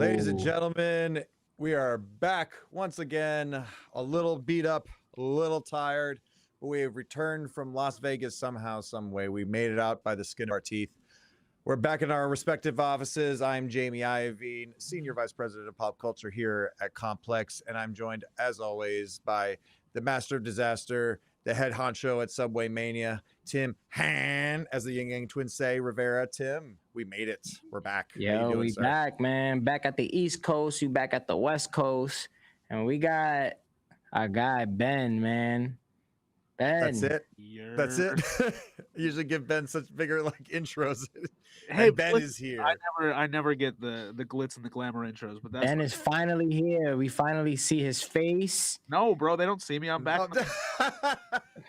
Ladies and gentlemen, we are back once again, a little beat up, a little tired, but we have returned from Las Vegas somehow, some way. We made it out by the skin of our teeth. We're back in our respective offices. I'm Jamie Iovine, Senior Vice President of Pop Culture here at Complex, and I'm joined, as always, by the Master of Disaster, the head honcho at Subway Mania, Tim Han, as the Yin Yang Twins say, Rivera. Tim, we made it. We're back. Yo, How you doing, we sir? back, man. Back at the East Coast. You back at the West Coast. And we got our guy, Ben, man. Ben. That's it. That's it. Usually give Ben such bigger like intros. Hey, Ben is here. I never get the glitz and the glamour intros, but that's Ben is finally here. We finally see his face. no, bro. They don't see me. I'm back.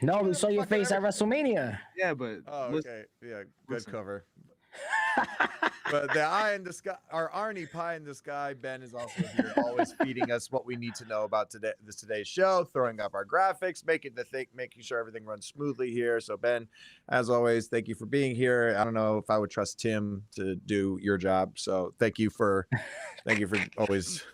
No, we saw your face at WrestleMania. Yeah, but Oh, okay. Yeah, good listen. cover. But the eye in the sky, our Arnie pie in the sky, Ben is also here, always feeding us what we need to know about today's show, throwing up our graphics, making sure everything runs smoothly here. So Ben, as always, thank you for being here. I don't know if I would trust Tim to do your job, so thank you for always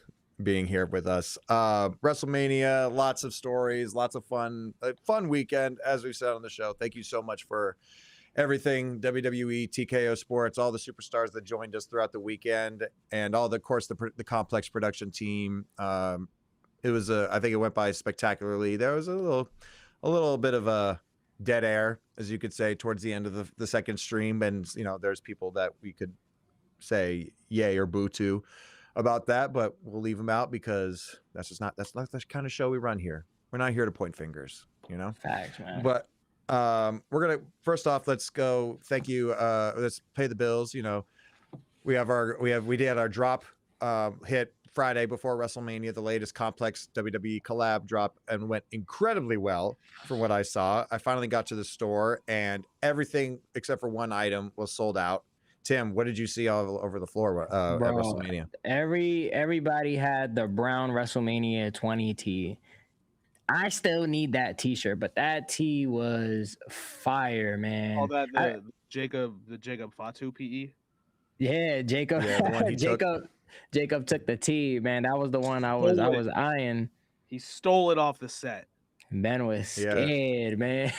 being here with us. WrestleMania, lots of stories, lots of fun, a fun weekend, as we said on the show. Thank you so much for everything, WWE, TKO Sports, all the superstars that joined us throughout the weekend, and all of course, the Complex production team. It was I think it went by spectacularly. There was a little bit of a dead air, as you could say, towards the end of the second stream, and there's people that we could say yay or boo to about that, but we'll leave them out because that's not the kind of show we run here. We're not here to point fingers, Facts, man. But we're gonna first off, let's go. Thank you. Let's pay the bills. We did our drop hit Friday before WrestleMania, the latest Complex WWE collab drop, and went incredibly well from what I saw. I finally got to the store and everything except for one item was sold out. Tim, what did you see all over the floor at WrestleMania? Everybody had the brown WrestleMania 20 tee. I still need that T-shirt, but that tee was fire, man. all that the Jacob Fatu PE. Yeah, Jacob. Yeah, the one he Jacob took the tee, man. That was the one I was eyeing. He stole it off the set. Ben was scared, man.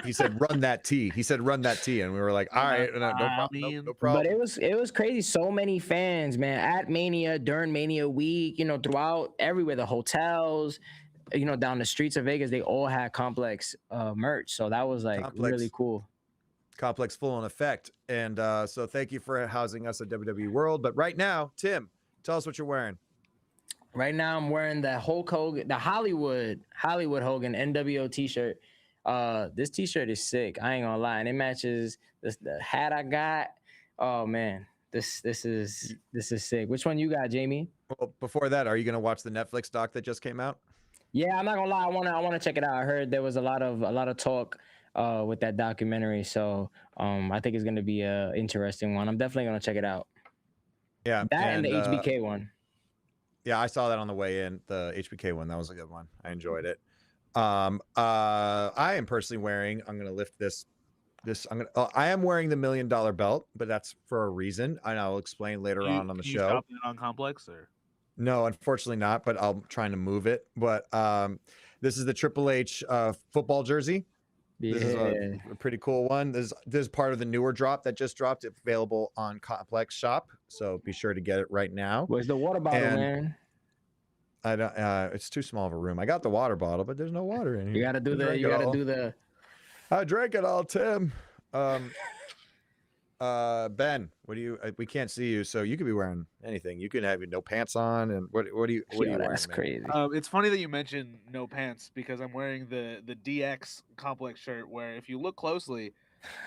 He said run that tee. He said run that tee, and we were like, all right, no problem. But it was crazy. So many fans, man, at Mania, during Mania week, throughout everywhere, the hotels, down the streets of Vegas, they all had Complex merch. So that was really cool. Complex full in effect. And so thank you for housing us at WWE World. But right now, Tim, tell us what you're wearing. Right now, I'm wearing the Hulk Hogan, the Hollywood Hogan NWO T-shirt. This T-shirt is sick. I ain't gonna lie, and it matches the hat I got. Oh man, this is sick. Which one you got, Jamie? Well, before that, are you gonna watch the Netflix doc that just came out? Yeah, I'm not gonna lie. I wanna check it out. I heard there was a lot of talk with that documentary, so I think it's gonna be a interesting one. I'm definitely gonna check it out. Yeah, that and the HBK one. Yeah, I saw that on the way in. The HBK one, that was a good one. I enjoyed it. I am personally wearing. I'm gonna lift this. I am wearing the $1 million belt, but that's for a reason, and I'll explain later on the show. Stop it on Complex or? No, unfortunately not. But I'm trying to move it. But this is the Triple H football jersey. Yeah. This is a pretty cool one. This is part of the newer drop that just dropped. It's available on Complex Shop, so be sure to get it right now. Where's the water bottle, man? I don't. It's too small of a room. I got the water bottle, but there's no water in here. You gotta do the. I drank it all, Tim. Ben, what do you? We can't see you, so you could be wearing anything. You could have no pants on, and what do you? What are you That's wearing, crazy. It's funny that you mentioned no pants because I'm wearing the DX Complex shirt. Where if you look closely,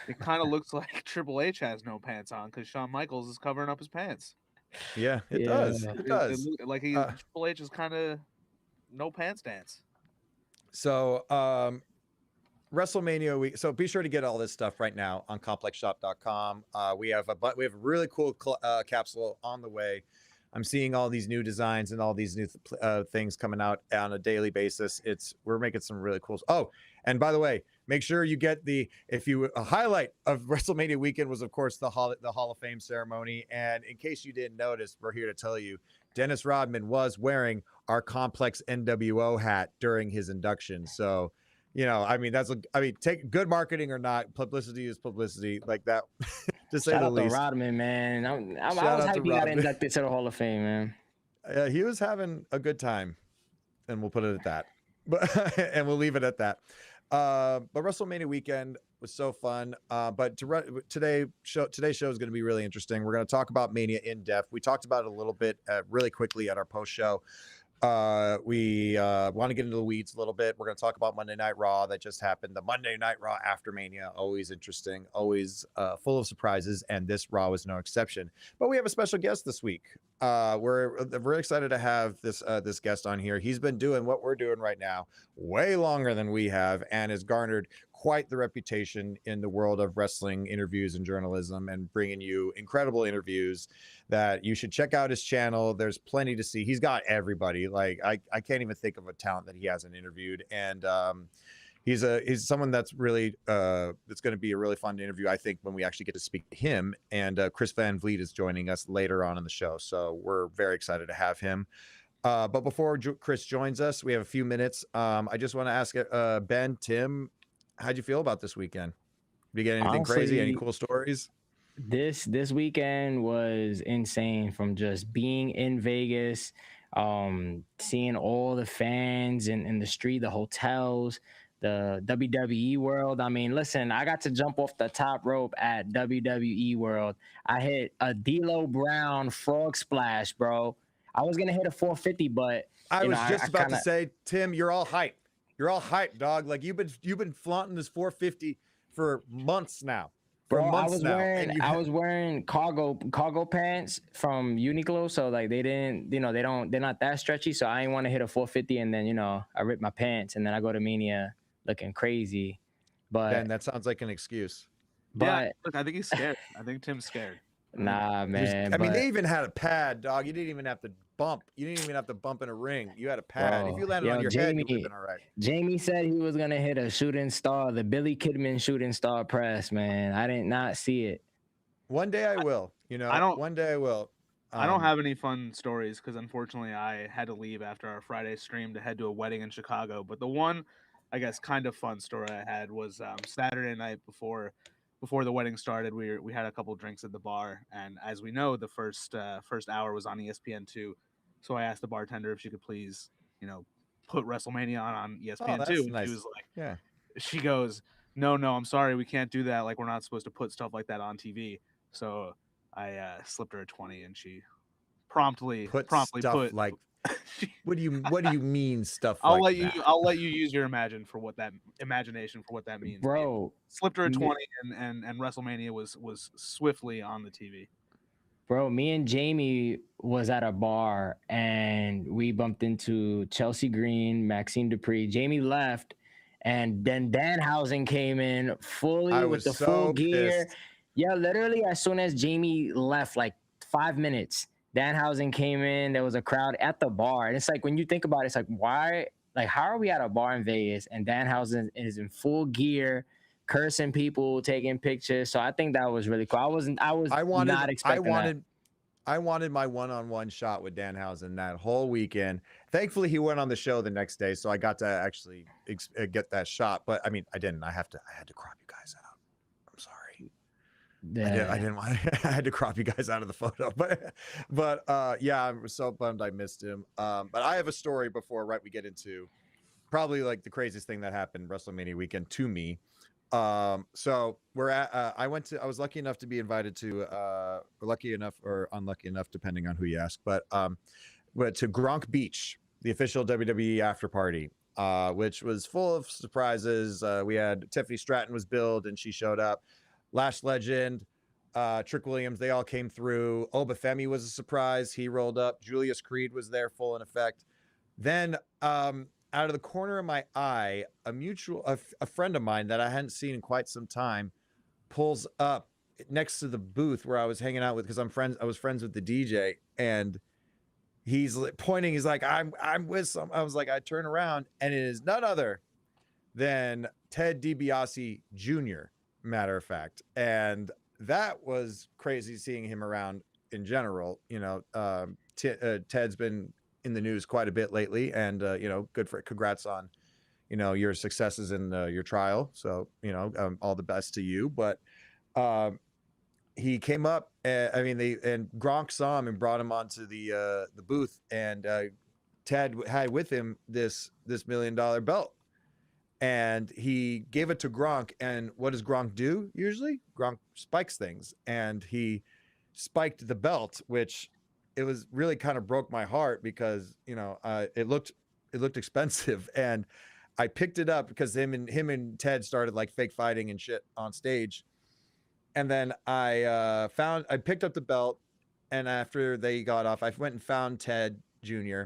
it kind of looks like Triple H has no pants on because Shawn Michaels is covering up his pants. Yeah, it does. It does. Like Triple H is kind of no pants dance. So WrestleMania week. So be sure to get all this stuff right now on complexshop.com. We have a really cool capsule on the way I'm seeing all these new designs and all these new things coming out on a daily basis. We're making some really cool. Oh, and by the way, make sure you get a highlight of WrestleMania weekend was, of course, the Hall of Fame ceremony. And in case you didn't notice, we're here to tell you, Dennis Rodman was wearing our Complex NWO hat during his induction. So, I mean, take good marketing or not, publicity is publicity, like that, to say Shout the out to least. Rodman, man. I was Shout out hyped to he got Rodman. inducted to the Hall of Fame, man. He was having a good time, and we'll put it at that. But and we'll leave it at that. But WrestleMania weekend was so fun. But today's show is going to be really interesting. We're going to talk about Mania in depth. We talked about it a little bit really quickly at our post show. We want to get into the weeds a little bit. We're going to talk about Monday Night Raw that just happened. The Monday Night Raw after Mania, always interesting, always full of surprises, and this Raw was no exception. But we have a special guest this week. We're very excited to have this guest on here. He's been doing what we're doing right now way longer than we have, and has garnered quite the reputation in the world of wrestling interviews and journalism, and bringing you incredible interviews that you should check out his channel. There's plenty to see. He's got everybody. Like I can't even think of a talent that he hasn't interviewed. And he's someone that's really it's going to be a really fun interview, I think, when we actually get to speak to him. And Chris Van Vliet is joining us later on in the show, so we're very excited to have him. But before Chris joins us, we have a few minutes. I just want to ask Ben, Tim, how'd you feel about this weekend? Did you get anything crazy? Any cool stories? This weekend was insane, from just being in Vegas, seeing all the fans in the street, the hotels, the WWE World. I mean, listen, I got to jump off the top rope at WWE World. I hit a D'Lo Brown frog splash, bro. I was gonna hit a 450, but I was just about to say, Tim, you're all hype. You're all hype, dog. Like you've been flaunting this 450 for months now. Bro, I was wearing cargo pants from Uniqlo, so like they're not that stretchy, so I didn't want to hit a 450, and then I ripped my pants, and then I go to Mania looking crazy. But Ben, that sounds like an excuse. But yeah, look, I think he's scared. I think Tim's scared. Nah, man. I mean, they even had a pad, dog. You didn't even have to bump. You didn't even have to bump in a ring. You had a pad. If you landed on your head, you would have been all right. Jamie said he was gonna hit a shooting star, the Billy Kidman shooting star press. Man, I did not see it. One day I will. One day I will. I don't have any fun stories because unfortunately I had to leave after our Friday stream to head to a wedding in Chicago. But the one, I guess, kind of fun story I had was Saturday night before the wedding started. We had a couple drinks at the bar, and as we know, the first hour was on ESPN2. So I asked the bartender if she could please, put WrestleMania on ESPN2. And nice. She was like, yeah. She goes, no, I'm sorry, we can't do that. Like, we're not supposed to put stuff like that on TV. So I slipped her a 20, and she promptly put like. What do you mean stuff? I'll let you use your imagination for what that means, bro. Slipped her a 20, and WrestleMania was swiftly on the TV. Bro, me and Jamie was at a bar, and we bumped into Chelsea Green, Maxine Dupree. Jamie left, and then Danhausen came in fully with the full gear. Pissed. Yeah, literally as soon as Jamie left, like 5 minutes, Danhausen came in. There was a crowd at the bar, and it's like, when you think about it, it's like, why? Like, how are we at a bar in Vegas and Danhausen is in full gear, cursing people, taking pictures? So I think that was really cool. I was not expecting that. I wanted my one-on-one shot with Danhausen that whole weekend. Thankfully, he went on the show the next day, so I got to actually get that shot. But I mean, I didn't. I had to crop you guys out. I'm sorry. I didn't want. I had to crop you guys out of the photo. But yeah, I'm so bummed I missed him. But I have a story before we get into probably like the craziest thing that happened WrestleMania weekend to me. So we're at, I was lucky enough to be invited to, lucky enough or unlucky enough, depending on who you ask, but to Gronk Beach, the official WWE after party, which was full of surprises. We had Tiffany Stratton was billed and she showed up. Lash Legend, Trick Williams, they all came through. Oba Femi was a surprise. He rolled up. Julius Creed was there full in effect. Then, out of the corner of my eye, a friend of mine that I hadn't seen in quite some time pulls up next to the booth where I was hanging out with, because I was friends with the DJ, and he's pointing. He's like, I'm with some. I was like, I turn around, and it is none other than Ted DiBiase Jr., matter of fact. And that was crazy seeing him around in general. You know, Ted's been in the news quite a bit lately, and you know, congrats on, you know, your successes in your trial. So, you know, all the best to you. But he came up, and Gronk saw him and brought him onto the booth, and Ted had with him this $1 million belt, and he gave it to Gronk. And what does Gronk do usually? Gronk spikes things, and he spiked the belt, which it was really kind of broke my heart because, you know, it looked expensive, and I picked it up because him and Ted started like fake fighting and shit on stage. And then I picked up the belt, and after they got off, I went and found Ted Jr.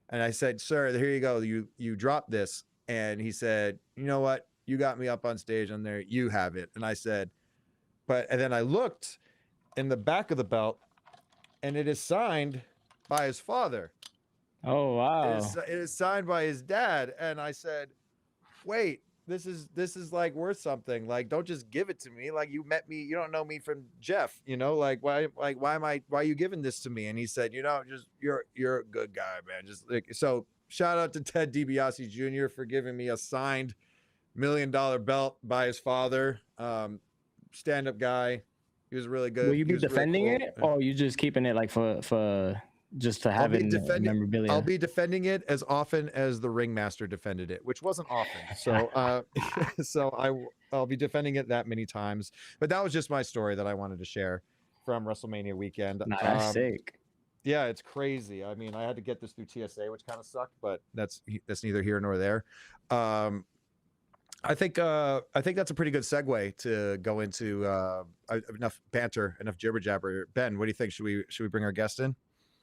and I said, "Sir, here you go. You dropped this." And he said, "You know what? You got me up on stage on there. You have it." And I said, and then I looked in the back of the belt, and it is signed by his father. Oh, wow. It is signed by his dad. And I said, "Wait, this is like worth something. Like, don't just give it to me. Like, you met me, you don't know me from Jeff, you know, like why are you giving this to me?" And he said, "You know, just you're a good guy, man." Just like, so shout out to Ted DiBiase Jr. for giving me a signed $1 million belt by his father. Stand-up guy. He was really good. Will you be defending really cool. it, or are you just keeping it like for just to have it in memorabilia? I'll be defending it as often as the ringmaster defended it, which wasn't often. So I'll be defending it that many times. But that was just my story that I wanted to share from WrestleMania weekend. Nah, that's sick. Yeah, it's crazy. I mean, I had to get this through TSA, which kind of sucked, but that's neither here nor there. I think that's a pretty good segue to go into enough banter, enough jibber jabber. Ben, what do you think? Should we bring our guest in?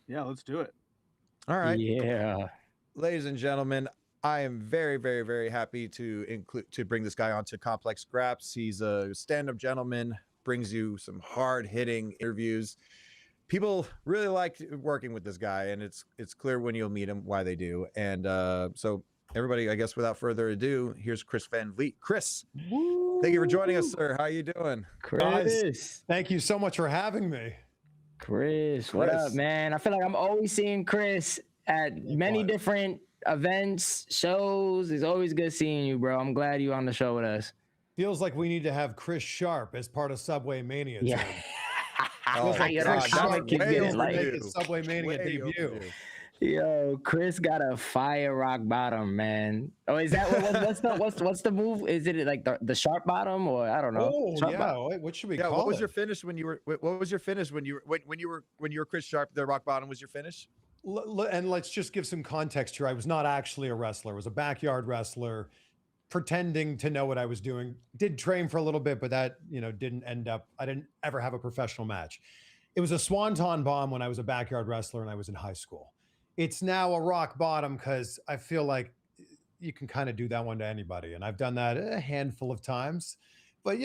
Yeah, let's do it. All right. Yeah. Ladies and gentlemen, I am very, very, very happy to bring this guy onto Complex Graps. He's a stand-up gentleman, brings you some hard-hitting interviews. People really like working with this guy, and it's clear when you'll meet him why they do. And so everybody, I guess without further ado, here's Chris Van Vliet. Chris, thank you for joining us, sir. How you doing? Chris. Guys, thank you so much for having me. Chris, what up, man? I feel like I'm always seeing Chris at many different events, shows. It's always good seeing you, bro. I'm glad you're on the show with us. Feels like we need to have Chris Sharp as part of Subway Mania. Yeah. Feels like Chris Sharp overdue. Subway Mania debut. Overdue. Yo, Chris got a fire rock bottom, man. Oh, is that what's the move? Is it like the sharp bottom, or I don't know? Oh yeah, wait, what should we call it? What was your finish when you were? What was your finish when you were Chris Sharp? The rock bottom was your finish. And let's just give some context here. I was not actually a wrestler. I was a backyard wrestler, pretending to know what I was doing. Did train for a little bit, but that didn't end up. I didn't ever have a professional match. It was a swanton bomb when I was a backyard wrestler and I was in high school. It's now a rock bottom because I feel like you can kind of do that one to anybody. And I've done that a handful of times. But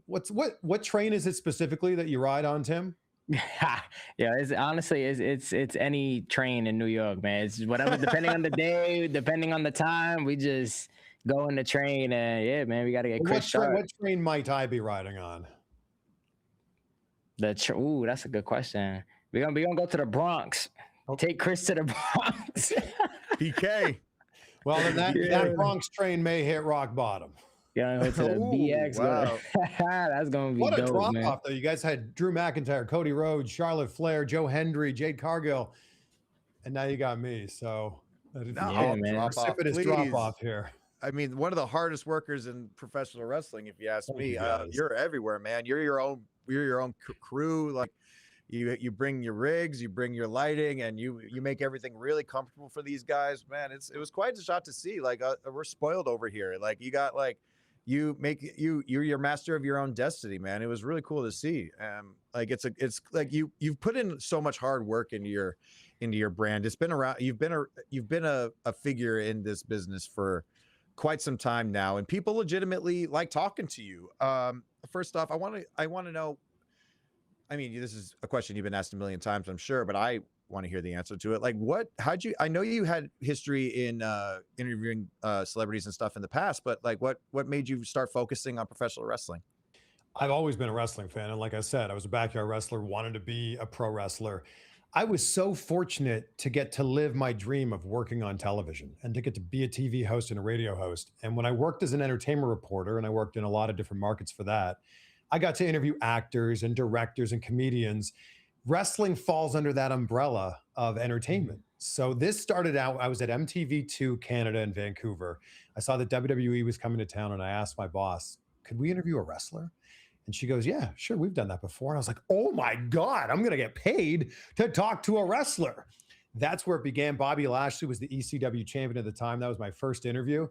what train is it specifically that you ride on, Tim? Yeah, it's any train in New York, man. It's whatever, depending on the day, depending on the time, we just go in the train, and yeah, man, we gotta get Chris Sharp. What train might I be riding on? Ooh, that's a good question. We're gonna go to the Bronx. Take Chris to the Bronx. PK. Well, then that Bronx train may hit rock bottom. Yeah, go to the BX. Wow. That's gonna be what dope, a drop man. off though. You guys had Drew McIntyre, Cody Rhodes, Charlotte Flair, Joe Hendry, Jade Cargill, and now you got me. So precipitous drop off here. I mean, one of the hardest workers in professional wrestling, if you ask me. Yes. You're everywhere, man. You're your own crew. Like you bring your rigs, you bring your lighting, and you make everything really comfortable for these guys, man. It was quite a shot to see. Like we're spoiled over here. Like you got you're your master of your own destiny, man. It was really cool to see. Like it's like you've put in so much hard work into your brand. It's been around. You've been a figure in this business for quite some time now, and people legitimately like talking to you. First off, I want to know. I mean, this is a question you've been asked a million times, I'm sure, but I want to hear the answer to it. Like, I know you had history in interviewing celebrities and stuff in the past, but like, what made you start focusing on professional wrestling? I've always been a wrestling fan. And like I said, I was a backyard wrestler, wanted to be a pro wrestler. I was so fortunate to get to live my dream of working on television and to get to be a TV host and a radio host. And when I worked as an entertainment reporter, and I worked in a lot of different markets for that, I got to interview actors and directors and comedians. Wrestling falls under that umbrella of entertainment. So this started out, I was at MTV2 Canada in Vancouver. I saw that WWE was coming to town, and I asked my boss, could we interview a wrestler? And she goes, yeah, sure, we've done that before. And I was like, oh my God, I'm going to get paid to talk to a wrestler. That's where it began. Bobby Lashley was the ECW champion at the time. That was my first interview.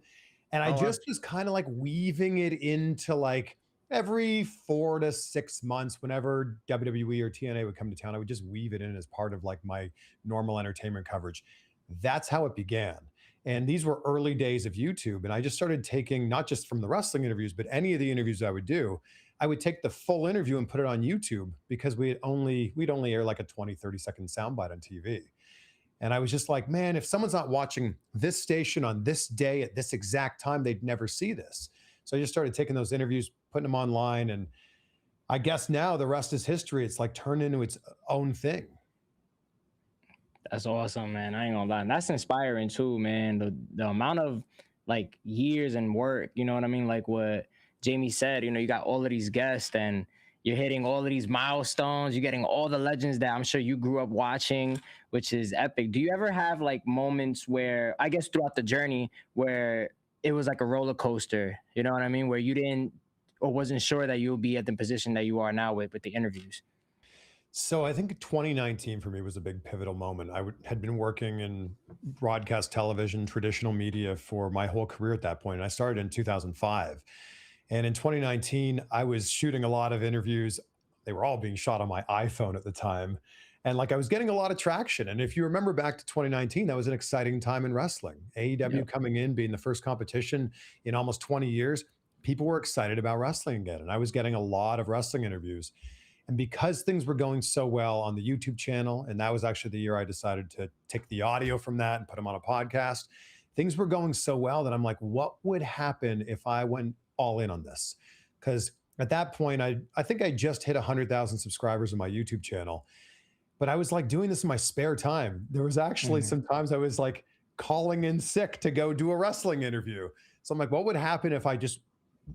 And I just was kind of like weaving it into like every 4 to 6 months, whenever WWE or TNA would come to town, I would just weave it in as part of like my normal entertainment coverage. That's how it began. And these were early days of YouTube. And I just started taking, not just from the wrestling interviews, but any of the interviews I would do, I would take the full interview and put it on YouTube, because we'd only air like a 20, 30-second soundbite on TV. And I was just like, man, if someone's not watching this station on this day at this exact time, they'd never see this. So I just started taking those interviews, putting them online. And I guess now the rest is history. It's like turned into its own thing. That's awesome, man. I ain't gonna lie. And that's inspiring too, man. The amount of like years and work, you know what I mean? Like what Jamie said, you know, you got all of these guests and you're hitting all of these milestones. You're getting all the legends that I'm sure you grew up watching, which is epic. Do you ever have like moments where, I guess throughout the journey, where it was like a roller coaster, you know what I mean? Where you didn't or wasn't sure that you'll be at the position that you are now with the interviews? So I think 2019 for me was a big pivotal moment. I had been working in broadcast television, traditional media for my whole career at that point. And I started in 2005. And in 2019, I was shooting a lot of interviews. They were all being shot on my iPhone at the time. And like I was getting a lot of traction. And if you remember back to 2019, that was an exciting time in wrestling. AEW coming in, being the first competition in almost 20 years, people were excited about wrestling again. And I was getting a lot of wrestling interviews. And because things were going so well on the YouTube channel, and that was actually the year I decided to take the audio from that and put them on a podcast, things were going so well that I'm like, what would happen if I went all in on this? Because at that point, I think I just hit 100,000 subscribers on my YouTube channel. But I was like doing this in my spare time. There was actually sometimes I was like calling in sick to go do a wrestling interview. So I'm like, what would happen if I just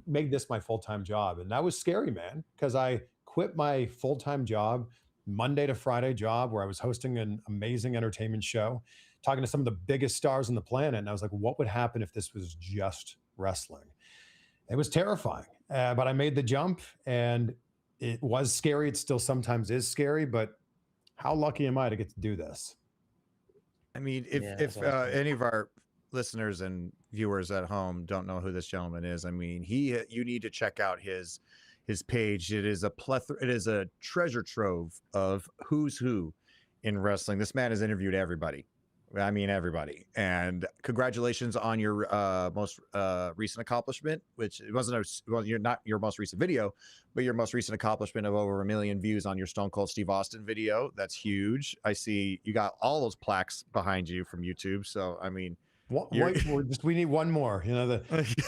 made this my full-time job? And that was scary, man, because I quit my full-time job, Monday to Friday job, where I was hosting an amazing entertainment show, talking to some of the biggest stars on the planet. And I was like, what would happen if this was just wrestling? It was terrifying, but I made the jump, and it was scary. It still sometimes is scary, but how lucky am I to get to do this? I mean, if any of our listeners and viewers at home don't know who this gentleman is, I mean, you need to check out his page. It is a plethora. It is a treasure trove of who's who in wrestling. This man has interviewed everybody. I mean, everybody. And congratulations on your most recent accomplishment, which it wasn't you're not your most recent video, but your most recent accomplishment of over 1 million views on your Stone Cold Steve Austin video. That's huge. I see you got all those plaques behind you from YouTube. So, I mean, we need one more. You know,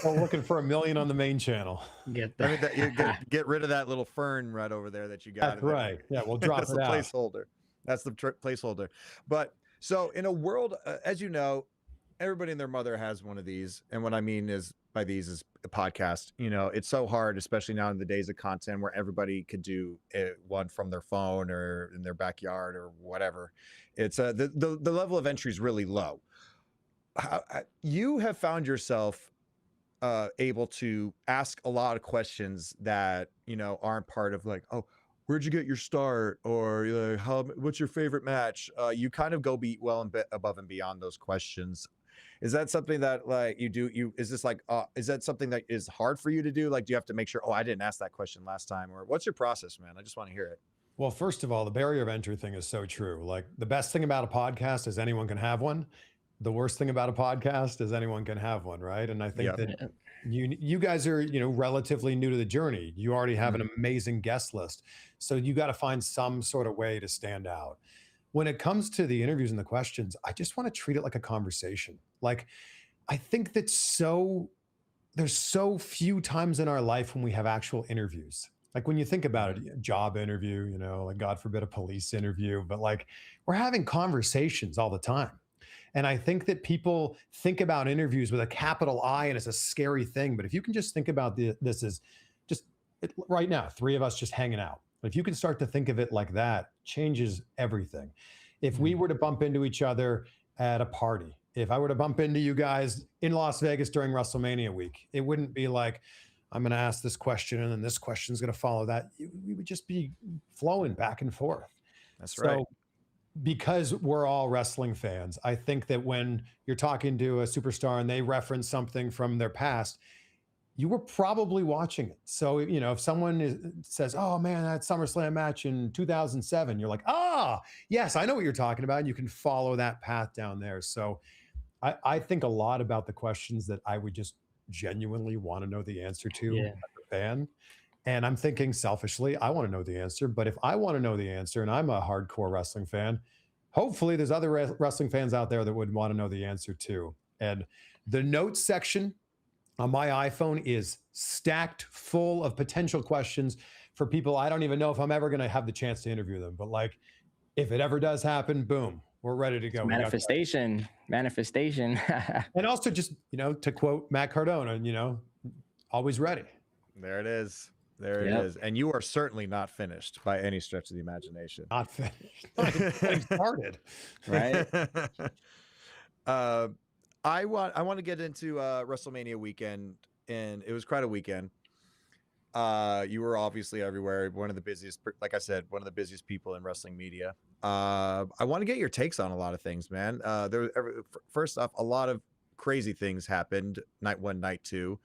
we're looking for 1 million on the main channel. Get that. Get rid of that little fern right over there that you got. That's right. Yeah, we'll drop That's it the out. placeholder. That's the placeholder. But so in a world, as you know, everybody and their mother has one of these. And what I mean is by these is a podcast. You know, it's so hard, especially now in the days of content where everybody could do one from their phone or in their backyard or whatever. It's the level of entry is really low. You have found yourself able to ask a lot of questions that, you know, aren't part of like, oh, where'd you get your start? Or what's your favorite match? You kind of go above and beyond those questions. Is that something that like you do? Is that something that is hard for you to do? Like, do you have to make sure, oh, I didn't ask that question last time? Or what's your process, man? I just want to hear it. Well, first of all, the barrier of entry thing is so true. Like the best thing about a podcast is anyone can have one. The worst thing about a podcast is anyone can have one, right? And I think that you guys are, you know, relatively new to the journey. You already have an amazing guest list. So you got to find some sort of way to stand out. when it comes to the interviews and the questions, I just want to treat it like a conversation. Like, I think that there's so few times in our life when we have actual interviews. Like when you think about it, a job interview, you know, like God forbid a police interview, but like we're having conversations all the time. And I think that people think about interviews with a capital I and it's a scary thing. But if you can just think about this as just right now, three of us just hanging out. But if you can start to think of it like that, changes everything. If we were to bump into each other at a party, if I were to bump into you guys in Las Vegas during WrestleMania week, it wouldn't be like, I'm going to ask this question and then this question is going to follow that. We would just be flowing back and forth. That's right. So because we're all wrestling fans, I think that when you're talking to a superstar and they reference something from their past, you were probably watching it. So, you know, if someone says, oh man, that SummerSlam match in 2007, you're like, yes, I know what you're talking about. And you can follow that path down there. So I think a lot about the questions that I would just genuinely want to know the answer to as a fan. And I'm thinking selfishly, I want to know the answer. But if I want to know the answer and I'm a hardcore wrestling fan, hopefully there's other wrestling fans out there that would want to know the answer too. And the notes section on my iPhone is stacked full of potential questions for people I don't even know if I'm ever going to have the chance to interview them. But like, if it ever does happen, boom, we're ready to go. Manifestation. And also just, you know, to quote Matt Cardona, you know, always ready. There it is. There it is. And you are certainly not finished by any stretch of the imagination. Not finished. Not even started. Right. I want to get into WrestleMania weekend, and it was quite a weekend. You were obviously everywhere. One of the busiest, like I said, one of the busiest people in wrestling media. I want to get your takes on a lot of things, man. First off, a lot of crazy things happened night one, night two.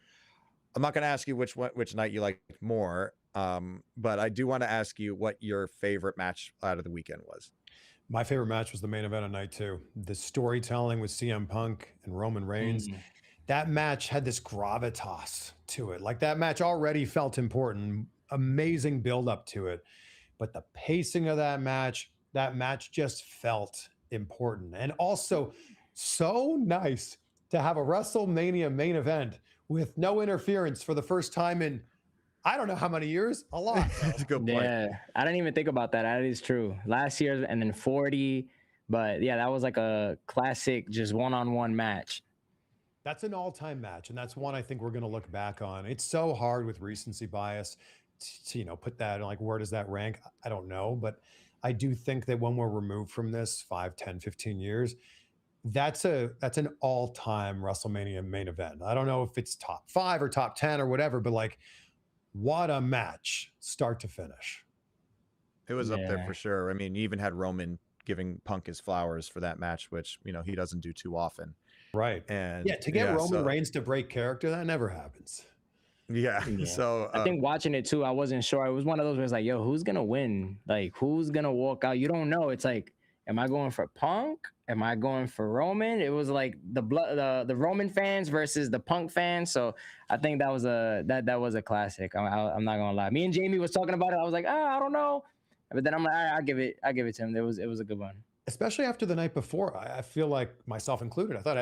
I'm not going to ask you which night you liked more, but I do want to ask you what your favorite match out of the weekend was. My favorite match was the main event on night two. The storytelling with CM Punk and Roman Reigns. That match had this gravitas to it. Like that match already felt important, amazing build up to it. But the pacing of that match just felt important. And also so nice to have a WrestleMania main event with no interference for the first time in, I don't know how many years, a lot. That's a good point. Yeah, I didn't even think about that. That is true. Last year and then 40. But yeah, that was like a classic, just one-on-one match. That's an all-time match, and that's one I think we're going to look back on. It's so hard with recency bias to, you know, put that, like, where does that rank? I don't know, but I do think that when we're removed from this 5, 10, 15 years, that's an all-time WrestleMania main event. I don't know if it's top 5 or top 10 or whatever, but like, what a match, start to finish. It was up there for sure. I mean, you even had Roman giving Punk his flowers for that match, which, you know, he doesn't do too often. Right. And yeah, to get Roman Reigns to break character, that never happens. Yeah. So I think watching it too, I wasn't sure. It was one of those where it's like, yo, who's gonna win? Like, who's gonna walk out? You don't know. It's like, am I going for Punk? Am I going for Roman? It was like the Roman fans versus the Punk fans. So I think that was a classic. I'm not gonna lie. Me and Jamie was talking about it. I was like, I don't know, but then I'm like, all right, I'll give it to him. It was a good one. Especially after the night before, I feel like, myself included, I thought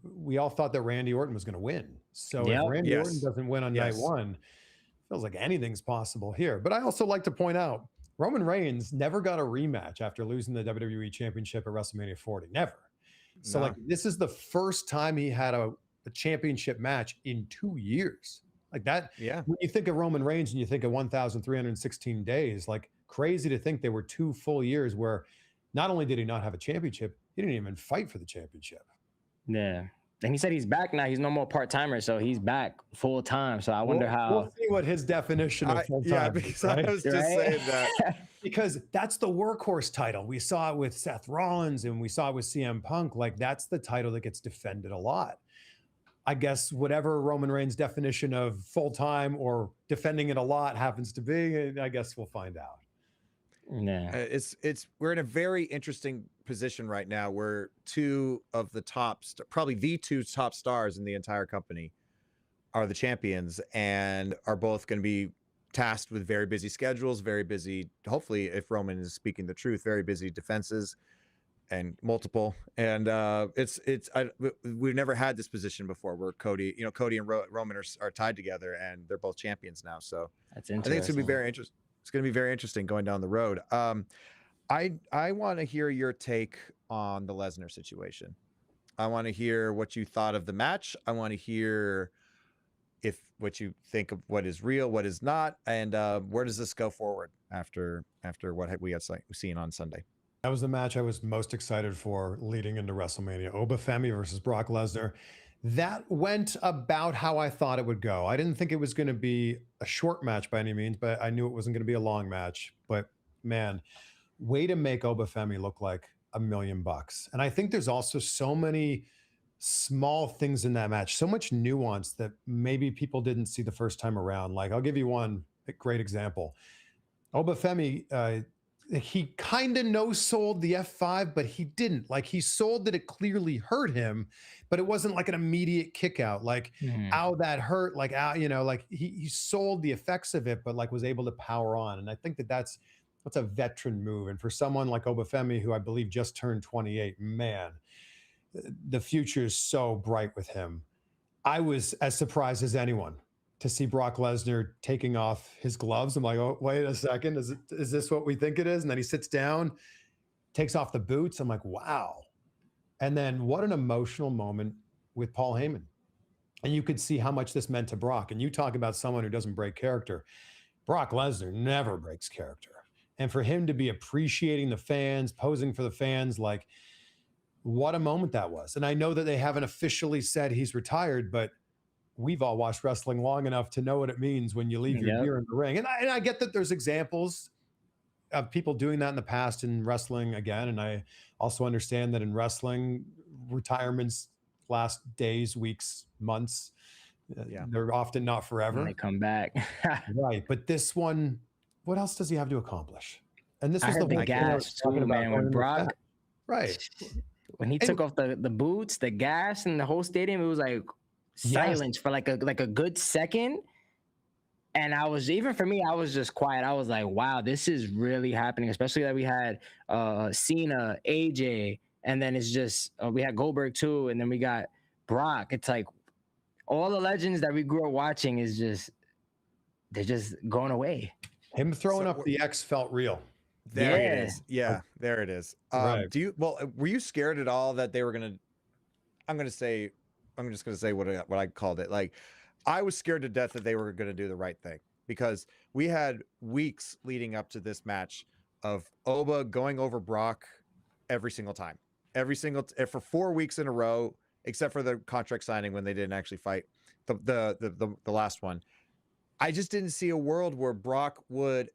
we all thought that Randy Orton was going to win. So if Randy Orton doesn't win on night one, it feels like anything's possible here. But I also like to point out, Roman Reigns never got a rematch after losing the WWE Championship at WrestleMania 40. Never. So like, this is the first time he had a championship match in 2 years. Like that. Yeah. When you think of Roman Reigns and you think of 1,316 days, like, crazy to think there were 2 full years where not only did he not have a championship, he didn't even fight for the championship. Yeah. And he said he's back now. He's no more part-timer, so he's back full-time. So I wonder how... We'll see what his definition of full-time yeah, because I was just saying that. Because that's the workhorse title. We saw it with Seth Rollins and we saw it with CM Punk. Like, that's the title that gets defended a lot. I guess whatever Roman Reigns' definition of full-time or defending it a lot happens to be, I guess we'll find out. Yeah, we're in a very interesting position right now where 2 of the probably the 2 top stars in the entire company are the champions and are both going to be tasked with very busy schedules, very busy, hopefully, if Roman is speaking the truth, very busy defenses and multiple. And we've never had this position before where Cody and Roman are tied together, and they're both champions now. So That's I interesting. think it's gonna be very interesting. It's gonna be very interesting going down the road. I want to hear your take on the Lesnar situation. I want to hear what you thought of the match. I want to hear what you think of what is real, what is not, and where does this go forward after what we had seen on Sunday. That was the match I was most excited for leading into WrestleMania. Obafemi versus Brock Lesnar. That went about how I thought it would go. I didn't think it was going to be a short match by any means, but I knew it wasn't going to be a long match. But man, way to make Obafemi look like $1 million. And I think there's also so many small things in that match, so much nuance that maybe people didn't see the first time around. Like, I'll give you one great example. Obafemi, he kind of no-sold the F5, but he didn't. Like, he sold that it clearly hurt him, but it wasn't like an immediate kick out. Like, ow, that hurt. Like, ow, like he sold the effects of it, but like was able to power on. And I think that's a veteran move. And for someone like Obafemi, who I believe just turned 28, man, the future is so bright with him. I was as surprised as anyone to see Brock Lesnar taking off his gloves. I'm like, oh, wait a second. Is this what we think it is? And then he sits down, takes off the boots. I'm like, wow. And then what an emotional moment with Paul Heyman. And you could see how much this meant to Brock. And you talk about someone who doesn't break character. Brock Lesnar never breaks character. And for him to be appreciating the fans, posing for the fans, like, what a moment that was. And I know that they haven't officially said he's retired, but we've all watched wrestling long enough to know what it means when you leave your gear in the ring. And I get that there's examples of people doing that in the past in wrestling again. And I also understand that in wrestling, retirements last days, weeks, months. They're often not forever. When they come back. Right. But this one, what else does he have to accomplish? And this was I the heard one thing I was talking about, man, when Brock, right. When he took off the boots, the gas, and the whole stadium, it was like silence for like a good second. And I was, even for me, I was just quiet. I was like, wow, this is really happening. Especially that we had Cena, AJ, and then it's just we had Goldberg too, and then we got Brock. It's like all the legends that we grew up watching they're just going away. Him throwing up the X felt real. There it is. Yeah, there it is. Right. Were you scared at all that they were gonna? I'm just gonna say what I called it. Like, I was scared to death that they were gonna do the right thing, because we had weeks leading up to this match of Oba going over Brock every single time, for 4 weeks in a row, except for the contract signing when they didn't actually fight the last one. I just didn't see a world where Brock would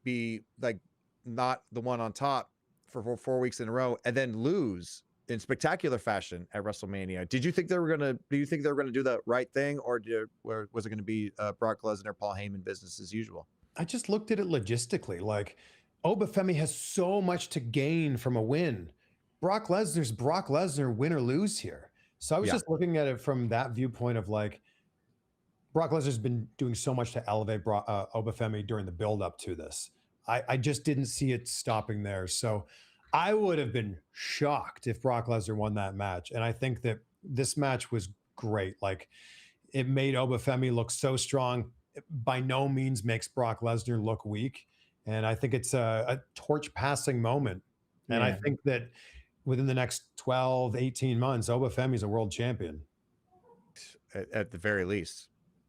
be like not the one on top for 4 weeks in a row and then lose in spectacular fashion at WrestleMania. Do you think they were gonna do the right thing, or was it gonna be Brock Lesnar, Paul Heyman business as usual? I just looked at it logistically. Like, Obafemi has so much to gain from a win. Brock Lesnar's Brock Lesnar, win or lose here. So I was just looking at it from that viewpoint of like, Brock Lesnar's been doing so much to elevate Obafemi during the build-up to this. I just didn't see it stopping there. So I would have been shocked if Brock Lesnar won that match. And I think that this match was great. Like, it made Obafemi look so strong. It by no means makes Brock Lesnar look weak. And I think it's a torch passing moment. And I think that within the next 12, 18 months, Obafemi's a world champion. At the very least.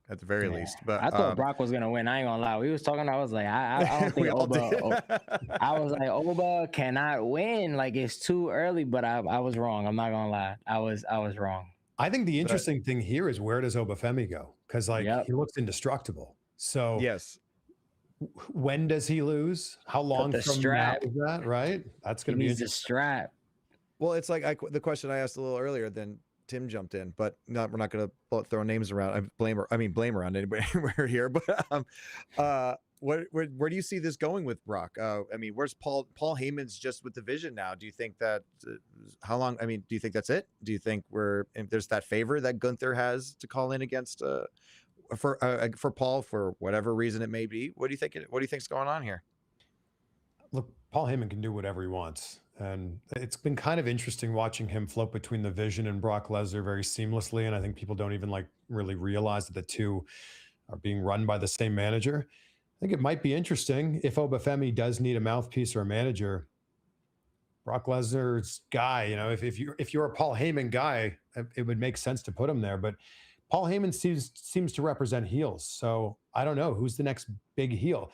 At the very least. But I thought Brock was gonna win. I ain't gonna lie. We was talking. I was like, I don't think Oba. I was like, Oba cannot win. Like, it's too early. But I was wrong. I'm not gonna lie. I was wrong. I think the interesting thing here is, where does Obafemi go? Because he looks indestructible. So yes. When does he lose? How long from now is that? Right. That's gonna be interesting. The strap. Well, it's like the question I asked a little earlier. Then Tim jumped in, but we're not going to throw names around. I blame around anybody here. But where do you see this going with Brock? I mean, where's Paul Heyman's just with the vision now? Do you think that how long? I mean, do you think that's it? Do you think there's that favor that Gunther has to call in against for Paul, for whatever reason it may be. What do you think? What do you think's going on here? Look, Paul Heyman can do whatever he wants. And it's been kind of interesting watching him float between the Vision and Brock Lesnar very seamlessly. And I think people don't even like really realize that the two are being run by the same manager. I think it might be interesting if Obafemi does need a mouthpiece or a manager. Brock Lesnar's guy, you know, if you're a Paul Heyman guy, it would make sense to put him there. But Paul Heyman seems to represent heels. So I don't know who's the next big heel.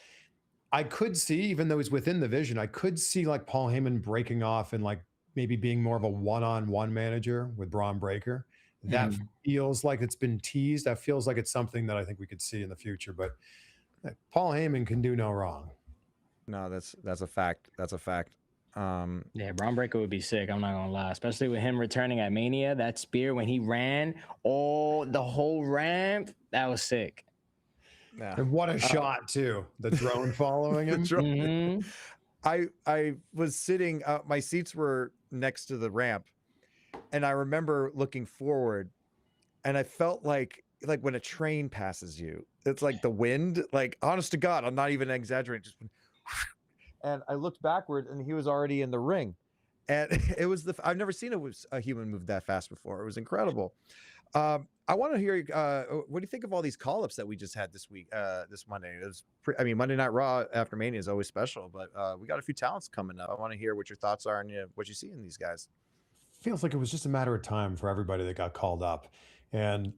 I could see, even though he's within the Vision, I could see like Paul Heyman breaking off and like maybe being more of a one-on-one manager with Braun Breaker. That feels like it's been teased. That feels like it's something that I think we could see in the future. But Paul Heyman can do no wrong. No, that's a fact. That's a fact. Yeah, Braun Breaker would be sick. I'm not gonna lie, especially with him returning at Mania. That spear when he ran, the whole ramp, that was sick. Yeah. And what a shot too! The drone following him. I was sitting. My seats were next to the ramp, and I remember looking forward, and I felt like when a train passes you, it's like the wind. Like, honest to God, I'm not even exaggerating. Just and I looked backward, and he was already in the ring, and it was I've never seen a human move that fast before. It was incredible. I want to hear what do you think of all these call-ups that we just had this week, this Monday? It was Monday Night Raw after Mania is always special, but we got a few talents coming up. I want to hear what your thoughts are and what you see in these guys. Feels like it was just a matter of time for everybody that got called up. And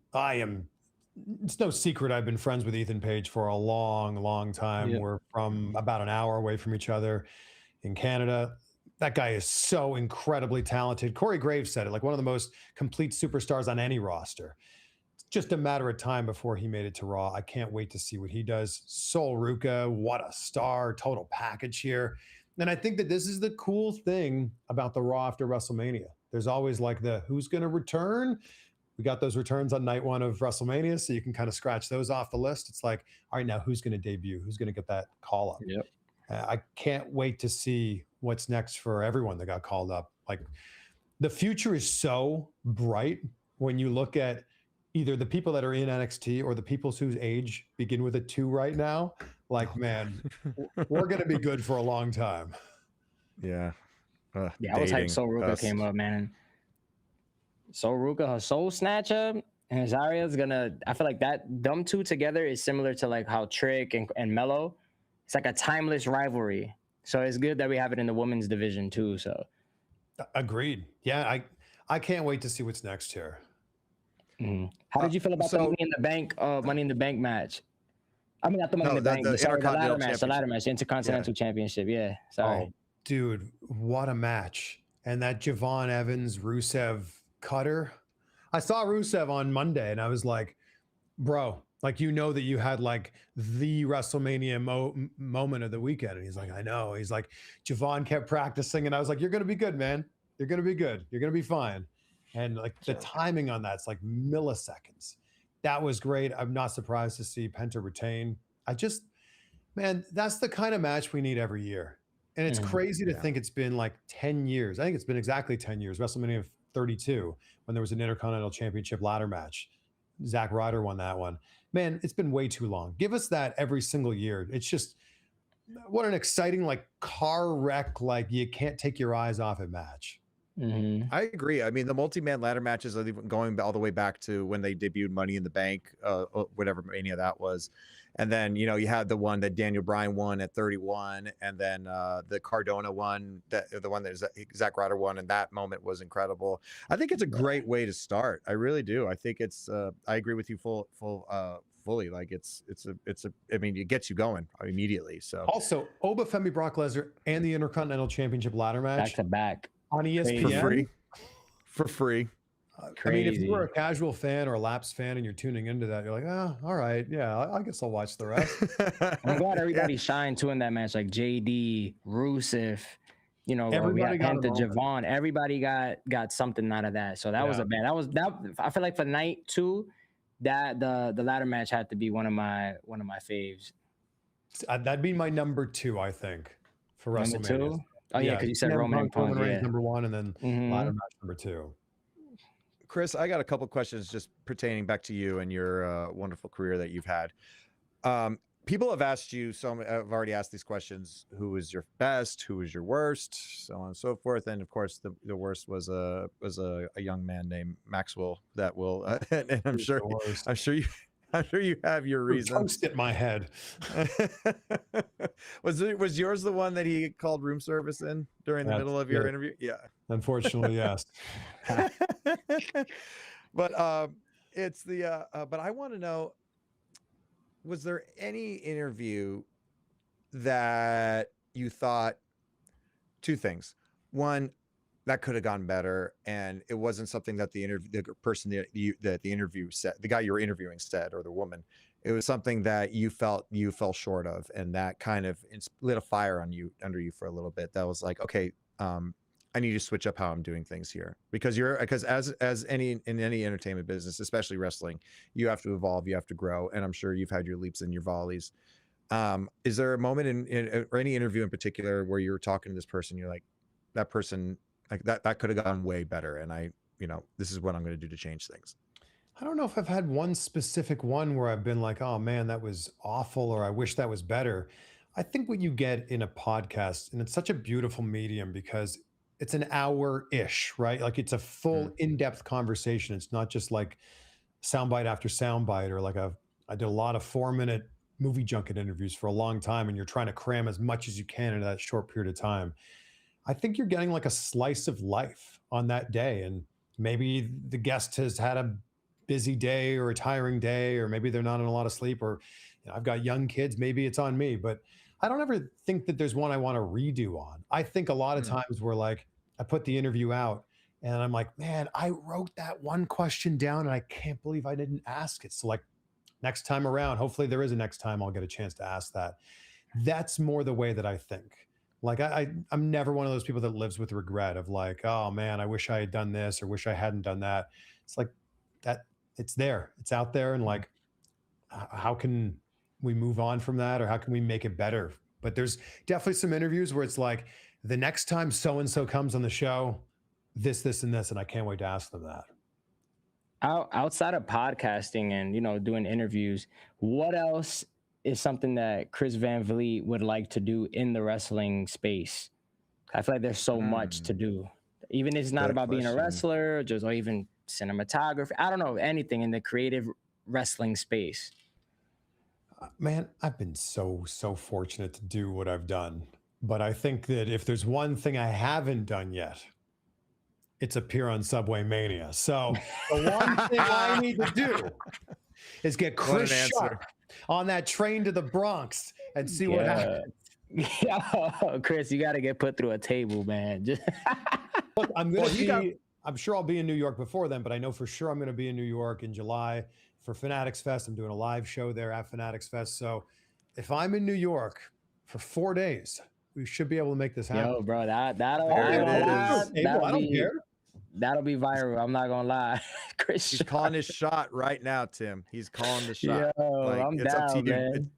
it's no secret I've been friends with Ethan Page for a long, long time. Yeah. We're from about an hour away from each other in Canada. That guy is so incredibly talented. Corey Graves said it, like one of the most complete superstars on any roster. It's just a matter of time before he made it to Raw. I can't wait to see what he does. Sol Ruca, what a star, total package here. And I think that this is the cool thing about the Raw after WrestleMania. There's always like who's going to return? We got those returns on night one of WrestleMania, so you can kind of scratch those off the list. It's like, all right, now who's going to debut? Who's going to get that call up? Yep. I can't wait to see what's next for everyone that got called up. Like, the future is so bright when you look at either the people that are in NXT or the people whose age begin with a 2 right now. Like, man, we're going to be good for a long time. Yeah. Yeah, I was hyped Sol Ruca came up, man. Sol Ruca, her Soul Snatcher, and Zaria's gonna. I feel like them two together is similar to like how Trick and Mello. It's like a timeless rivalry. So it's good that we have it in the women's division too. So agreed. Yeah, I can't wait to see what's next here. How did you feel about the Money in the Bank match? I mean, not the Money in the Bank. The ladder match, Intercontinental Championship. Yeah, sorry. Oh, dude, what a match! And that Javon Evans Rusev cutter. I saw Rusev on Monday, and I was like, bro, like, you know that you had like the WrestleMania moment of the weekend. And he's like, I know. He's like, Javon kept practicing, and I was like, you're gonna be good, man. You're gonna be good. You're gonna be fine. And like the timing on that's like milliseconds. That was great. I'm not surprised to see Penta retain. Man, that's the kind of match we need every year. And it's crazy to think it's been like 10 years. I think it's been exactly 10 years. WrestleMania 32, when there was an Intercontinental Championship ladder match. Zack Ryder won that one. Man, it's been way too long. Give us that every single year. It's just, what an exciting, like, car wreck, like, you can't take your eyes off it match. I agree. I mean, the multi-man ladder matches are even going all the way back to when they debuted Money in the Bank, whatever Mania that was. And then, you had the one that Daniel Bryan won at 31, and then the Cardona one, the one that Zack Ryder won, and that moment was incredible. I think it's a great way to start. I really do. I think it's. I agree with you fully. Like I mean, it gets you going immediately. So also, Obafemi Brock Lesnar and the Intercontinental Championship ladder match back to back on ESPN for free. I mean, if you were a casual fan or a Laps fan and you're tuning into that, you're like, oh, all right, yeah, I guess I'll watch the rest. I'm glad everybody shined too in that match, like JD, Rusev, everybody got Javon. Everybody got something out of that. So that was I feel like for night 2, that the ladder match had to be one of my faves. That'd be my number 2, I think, for WrestleMania. Number 2? Oh yeah, because you said Roman Punk, Reigns number 1, and then ladder match number 2. Chris, I got a couple questions just pertaining back to you and your wonderful career that you've had. People have asked you, I've already asked these questions. Who was your best? Who was your worst? So on and so forth. And of course, the worst was a young man named Maxwell that will, and I'm sure you have your reasons. Toast at my head. Was yours the one that he called room service in during the middle of your interview? Yeah. Unfortunately, yes. But it's the but I want to know, was there any interview that you thought two things? One, that could have gone better, and it wasn't something that the person that the interview said, the guy you were interviewing said, or the woman. It was something that you fell short of, and that kind of lit a fire under you for a little bit. That was like, okay, I need to switch up how I'm doing things here, because as in any entertainment business, especially wrestling, you have to evolve, you have to grow, and I'm sure you've had your leaps and your volleys. Is there a moment in or any interview in particular where you're talking to this person, you're like, that person, like that could have gone way better, and this is what I'm going to do to change things? I don't know if I've had one specific one where I've been like, oh man, that was awful, or I wish that was better. I think what you get in a podcast, and it's such a beautiful medium because it's an hour-ish, right? Like it's a full in-depth conversation. It's not just like soundbite after soundbite, or like I did a lot of 4-minute movie junket interviews for a long time, and you're trying to cram as much as you can into that short period of time. I think you're getting like a slice of life on that day. And maybe the guest has had a busy day or a tiring day, or maybe they're not in a lot of sleep, or I've got young kids, maybe it's on me. But I don't ever think that there's one I want to redo on. I think a lot of times we're like, I put the interview out and I'm like, man, I wrote that one question down and I can't believe I didn't ask it. So like next time around, hopefully there is a next time I'll get a chance to ask that. That's more the way that I think. Like I'm never one of those people that lives with regret of like, oh man, I wish I had done this or wish I hadn't done that. It's like that, it's there, it's out there. And like, how can we move on from that, or how can we make it better? But there's definitely some interviews where it's like, the next time so-and-so comes on the show, this, and this, and I can't wait to ask them that. Outside of podcasting and, doing interviews, what else is something that Chris Van Vliet would like to do in the wrestling space? I feel like there's so much to do. Even if it's not about being a wrestler, or even cinematography. I don't know, anything in the creative wrestling space. Man, I've been so fortunate to do what I've done. But I think that if there's one thing I haven't done yet, it's appear on Subway Mania. So the one thing I need to do is get Chris Sharp on that train to the Bronx and see what happens. Yeah, Chris, you got to get put through a table, man. Look, I'm sure I'll be in New York before then, but I know for sure I'm going to be in New York in July for Fanatics Fest. I'm doing a live show there at Fanatics Fest. So if I'm in New York for 4 days, we should be able to make this happen. Yo, bro, that'll be viral. I'm not gonna lie. Chris, he's calling his shot right now, Tim. He's calling the shot. Yo, I'm down, up to you. Man.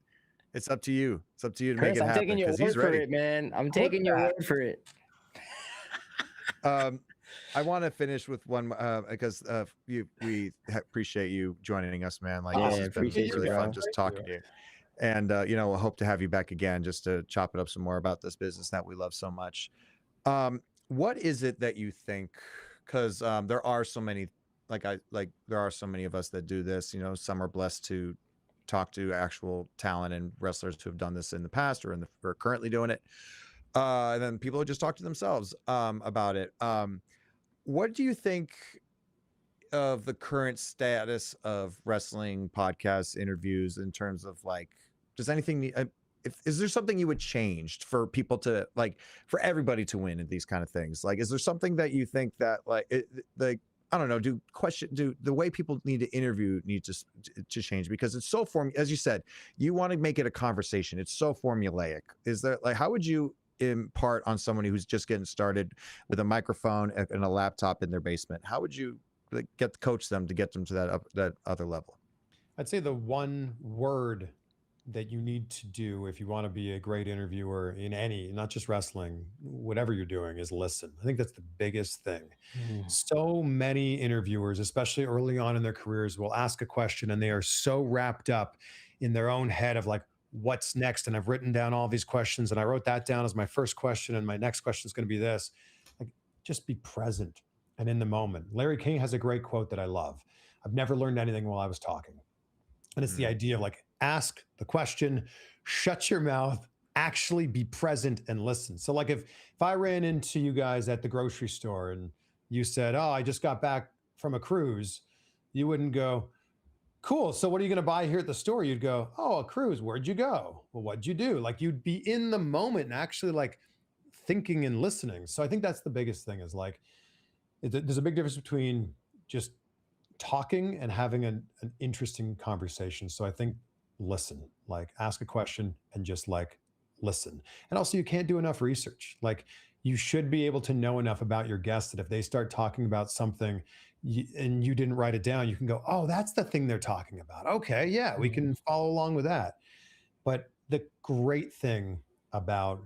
It's up to you. It's up to you to Chris, make it happen. I'm taking your word for it, man. I'm taking your word for it. I want to finish with one because we appreciate you joining us, man. Like this has been really fun just talking to you. And we'll hope to have you back again just to chop it up some more about this business that we love so much. What is it that you think? Because there are so many, there are so many of us that do this. Some are blessed to talk to actual talent and wrestlers who have done this in the past or are currently doing it. And then people just talk to themselves about it. What do you think of the current status of wrestling podcasts, interviews, in terms of does anything is there something you would change for people to for everybody to win at these kind of things? Is there something that you think that I don't know, do the way people need to interview need to change, because it's so as you said, you want to make it a conversation. It's so formulaic. Is there how would you impart on someone who's just getting started with a microphone and a laptop in their basement? How would you coach them to get them to that other level? I'd say the one word that you need to do if you want to be a great interviewer in any, not just wrestling, whatever you're doing, is listen. I think that's the biggest thing. So many interviewers, especially early on in their careers, will ask a question and they are so wrapped up in their own head of like, what's next? And I've written down all these questions and I wrote that down as my first question. And my next question is going to be this. Like, just be present and in the moment. Larry King has a great quote that I love. I've never learned anything while I was talking. And it's the idea of like, ask the question, shut your mouth, actually be present and listen. So like if I ran into you guys at the grocery store and you said, oh, I just got back from a cruise, you wouldn't go, cool, so what are you going to buy here at the store? You'd go, oh, a cruise. Where'd you go? Well, what'd you do? Like you'd be in the moment and actually like thinking and listening. So I think that's the biggest thing is like, there's a big difference between just talking and having an interesting conversation. So I think listen, like ask a question and just like listen. And also you can't do enough research. Like you should be able to know enough about your guests that if they start talking about something and you didn't write it down, you can go, oh, that's the thing they're talking about. Okay, yeah, we can follow along with that. But the great thing about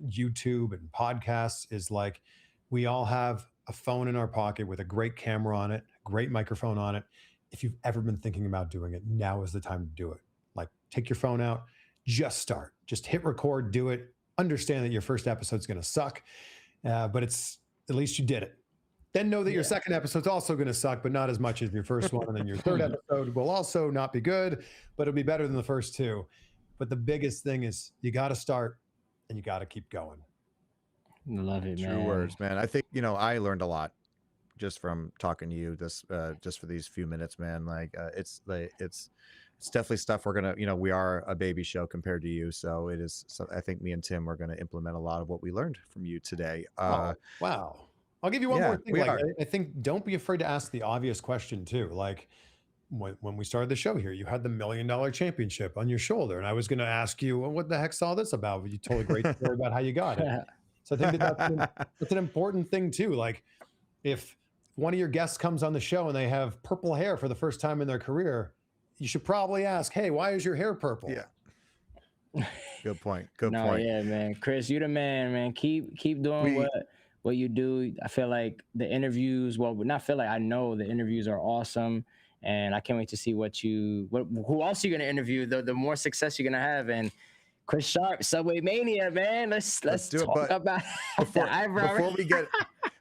YouTube and podcasts is like we all have a phone in our pocket with a great camera on it, great microphone on it. If you've ever been thinking about doing it, now is the time to do it. Like take your phone out, just start, just hit record, do it. Understand that your first episode's going to suck, but it's at least you did it. Then know that your second episode's also going to suck, but not as much as your first one. And then your third episode will also not be good, but it'll be better than the first two. But the biggest thing is you got to start and you got to keep going. Love it, man. True words, man. I think, I learned a lot just from talking to you just for these few minutes, man. Like it's definitely stuff we're gonna, we are a baby show compared to you, so it is. So I think me and Tim are gonna implement a lot of what we learned from you today. Wow. I'll give you one more thing. Like, I think don't be afraid to ask the obvious question too. Like when we started the show here, you had the $1 Million Championship on your shoulder, and I was going to ask you, well, what the heck's all this about? But you told a great story about how you got it. So I think that's an important thing too. Like if one of your guests comes on the show and they have purple hair for the first time in their career, you should probably ask, hey, why is your hair purple? Yeah. Good point. Good point. Yeah, man. Chris, you the man. Keep doing what you do. I feel like the interviews, I know the interviews are awesome. And I can't wait to see who else you're gonna interview, the more success you're gonna have. And Chris Sharp, Subway Mania, man. Let's talk about the eyebrow.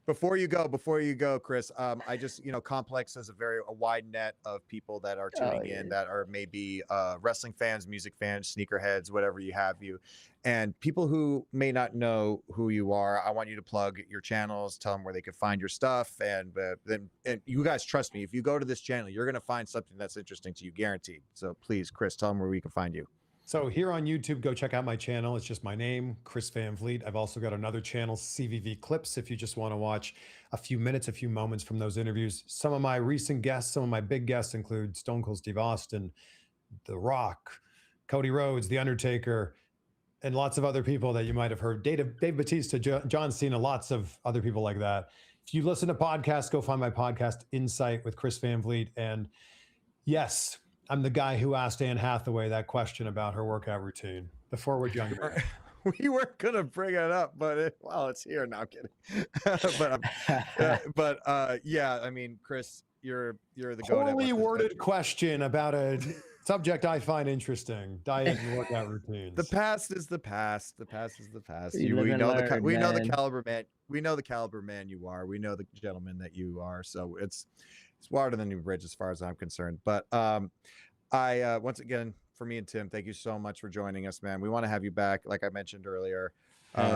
Before you go, Chris, I just, Complex has a wide net of people that are tuning in that are maybe wrestling fans, music fans, sneakerheads, whatever you have you. And people who may not know who you are, I want you to plug your channels, tell them where they can find your stuff. And you guys trust me, if you go to this channel, you're going to find something that's interesting to you, guaranteed. So please, Chris, tell them where we can find you. So here on YouTube, go check out my channel. It's just my name, Chris Van Vliet. I've also got another channel, CVV Clips, if you just want to watch a few moments from those interviews. Some of my recent guests, some of my big guests include Stone Cold Steve Austin, The Rock, Cody Rhodes, The Undertaker, and lots of other people that you might have heard. Dave Bautista, John Cena, lots of other people like that. If you listen to podcasts, go find my podcast, Insight with Chris Van Vliet. And yes, I'm the guy who asked Anne Hathaway that question about her workout routine. The Forward Younger. We weren't gonna bring it up, but it's here. Now, I'm kidding. Yeah, I mean, Chris, you're the poorly worded question about a subject I find interesting: diet and workout routines. The past is the past. The past is the past. We know the caliber man. We know the caliber man you are. We know the gentleman that you are. So it's water than the bridge as far as I'm concerned. But I once again, for me and Tim, thank you so much for joining us, man. We want to have you back, like I mentioned earlier.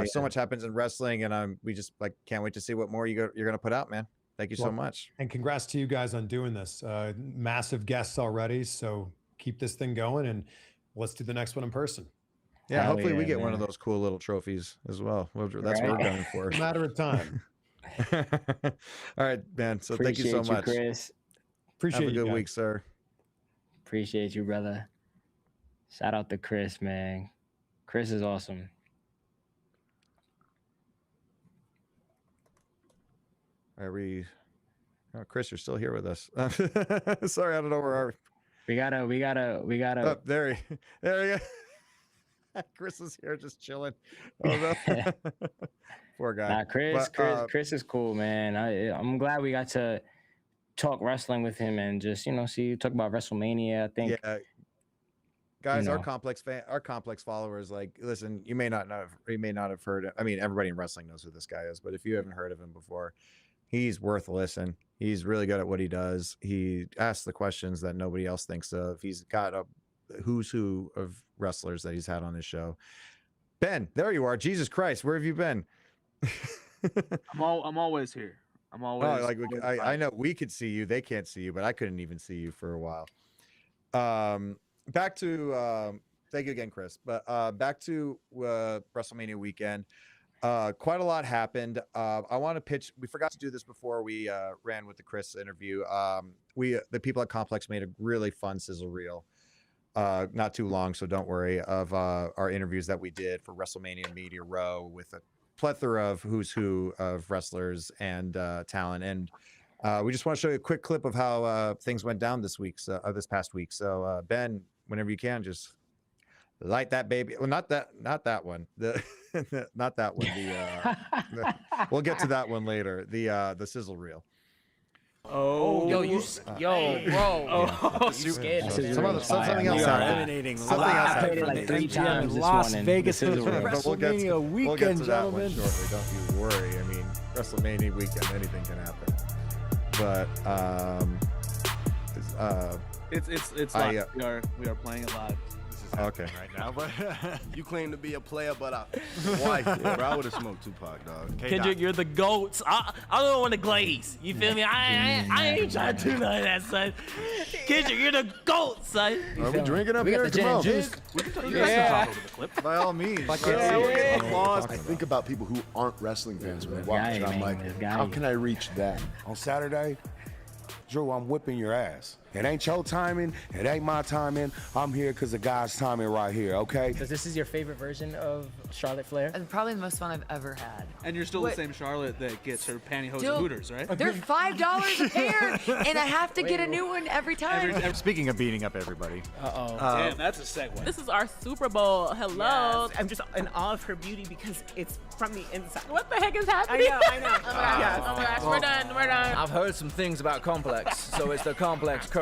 So much happens in wrestling, and we just can't wait to see what more you're going to put out, man. Thank you so much. And congrats to you guys on doing this. Massive guests already, so keep this thing going, and let's do the next one in person. Yeah, hopefully we get one of those cool little trophies as well. That's what we're going for. It's a matter of time. All right, man. So thank you so much, Chris. Appreciate Have a good week, sir. Appreciate you, brother. Shout out to Chris, man. Chris is awesome. Chris, you're still here with us. Sorry, I don't know where We gotta. Oh, there he go. Chris is here just chilling. Oh, no. Poor guy. Nah, Chris But, Chris is cool, man. I'm glad we got to talk wrestling with him and just talk about WrestleMania. I think. Yeah. Guys, You our know. complex followers, like, listen, you may not have heard it. I mean, everybody in wrestling knows who this guy is, but if you haven't heard of him before, he's worth a listen. He's really good at what he does. He asks the questions that nobody else thinks of. He's got a who's who of wrestlers that he's had on his show. Ben, there you are. Jesus Christ, where have you been? I'm always here. I'm always I know we could see you. They can't see you, but I couldn't even see you for a while. Back to thank you again, Chris. But back to WrestleMania weekend. Quite a lot happened. I want to pitch. We forgot to do this before we ran with the Chris interview. The people at Complex made a really fun sizzle reel. Not too long, so don't worry, of our interviews that we did for WrestleMania Media Row with a plethora of who's who of wrestlers and talent. And we just want to show you a quick clip of how things went down this past week. So Ben, whenever you can, just light that baby. Well, not that one. Not that one. We'll get to that one later. The sizzle reel. Oh, bro. Yeah. You scared me. Something else happened. Something else happened. Like 3 times this Las morning. Vegas The sizzle reel. But WrestleMania we'll get weekend, to that one gentlemen. shortly. Don't you worry. I mean, WrestleMania weekend, anything can happen. But It's live. We are playing it live. okay. right now, but you claim to be a player, but why? Bro, I would have smoked Tupac, dog. Kendrick, you're the GOAT. I don't want to glaze. You feel me? I ain't trying to do none of that, son. Kendrick, you're the GOAT, son. Are we drinking up We here? got the gin Come and on. juice. By all means. I think about people who aren't wrestling fans when they watch it. I'm like, how can I reach that? On Saturday, Drew, I'm whipping your ass. It ain't your timing. It ain't my timing. I'm here because of God's timing right here, okay? So this is your favorite version of Charlotte Flair? Probably the most fun I've ever had. And you're still the same Charlotte that gets her pantyhose Dude, at Hooters, right? They're $5 a pair, and I have to get a new one every time. Speaking of beating up everybody. Damn, that's a segue. This is our Super Bowl. Hello. Yes. I'm just in awe of her beauty because it's from the inside. What the heck is happening? I know. Oh my gosh. Oh my gosh. We're done. I've heard some things about Complex, so it's the Complex curse.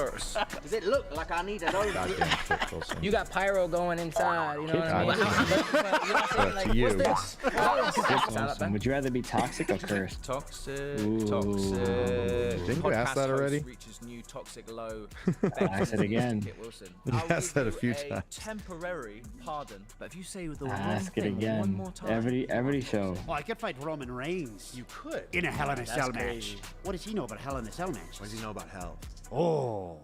Does it look like I need those? You got pyro going inside, you know what I mean? To you. Would you rather be toxic or cursed? Toxic, Ooh. Didn't you ask that already? Reaches new toxic low. Ask it again. Wilson. You asked that a few times. Temporary pardon, but if you say the Ask it again. Every show. Well, I could fight Roman Reigns. You could. In a Hell in a Cell match. crazy. What does he know about Hell in a Cell match? What does he know about hell? Oh,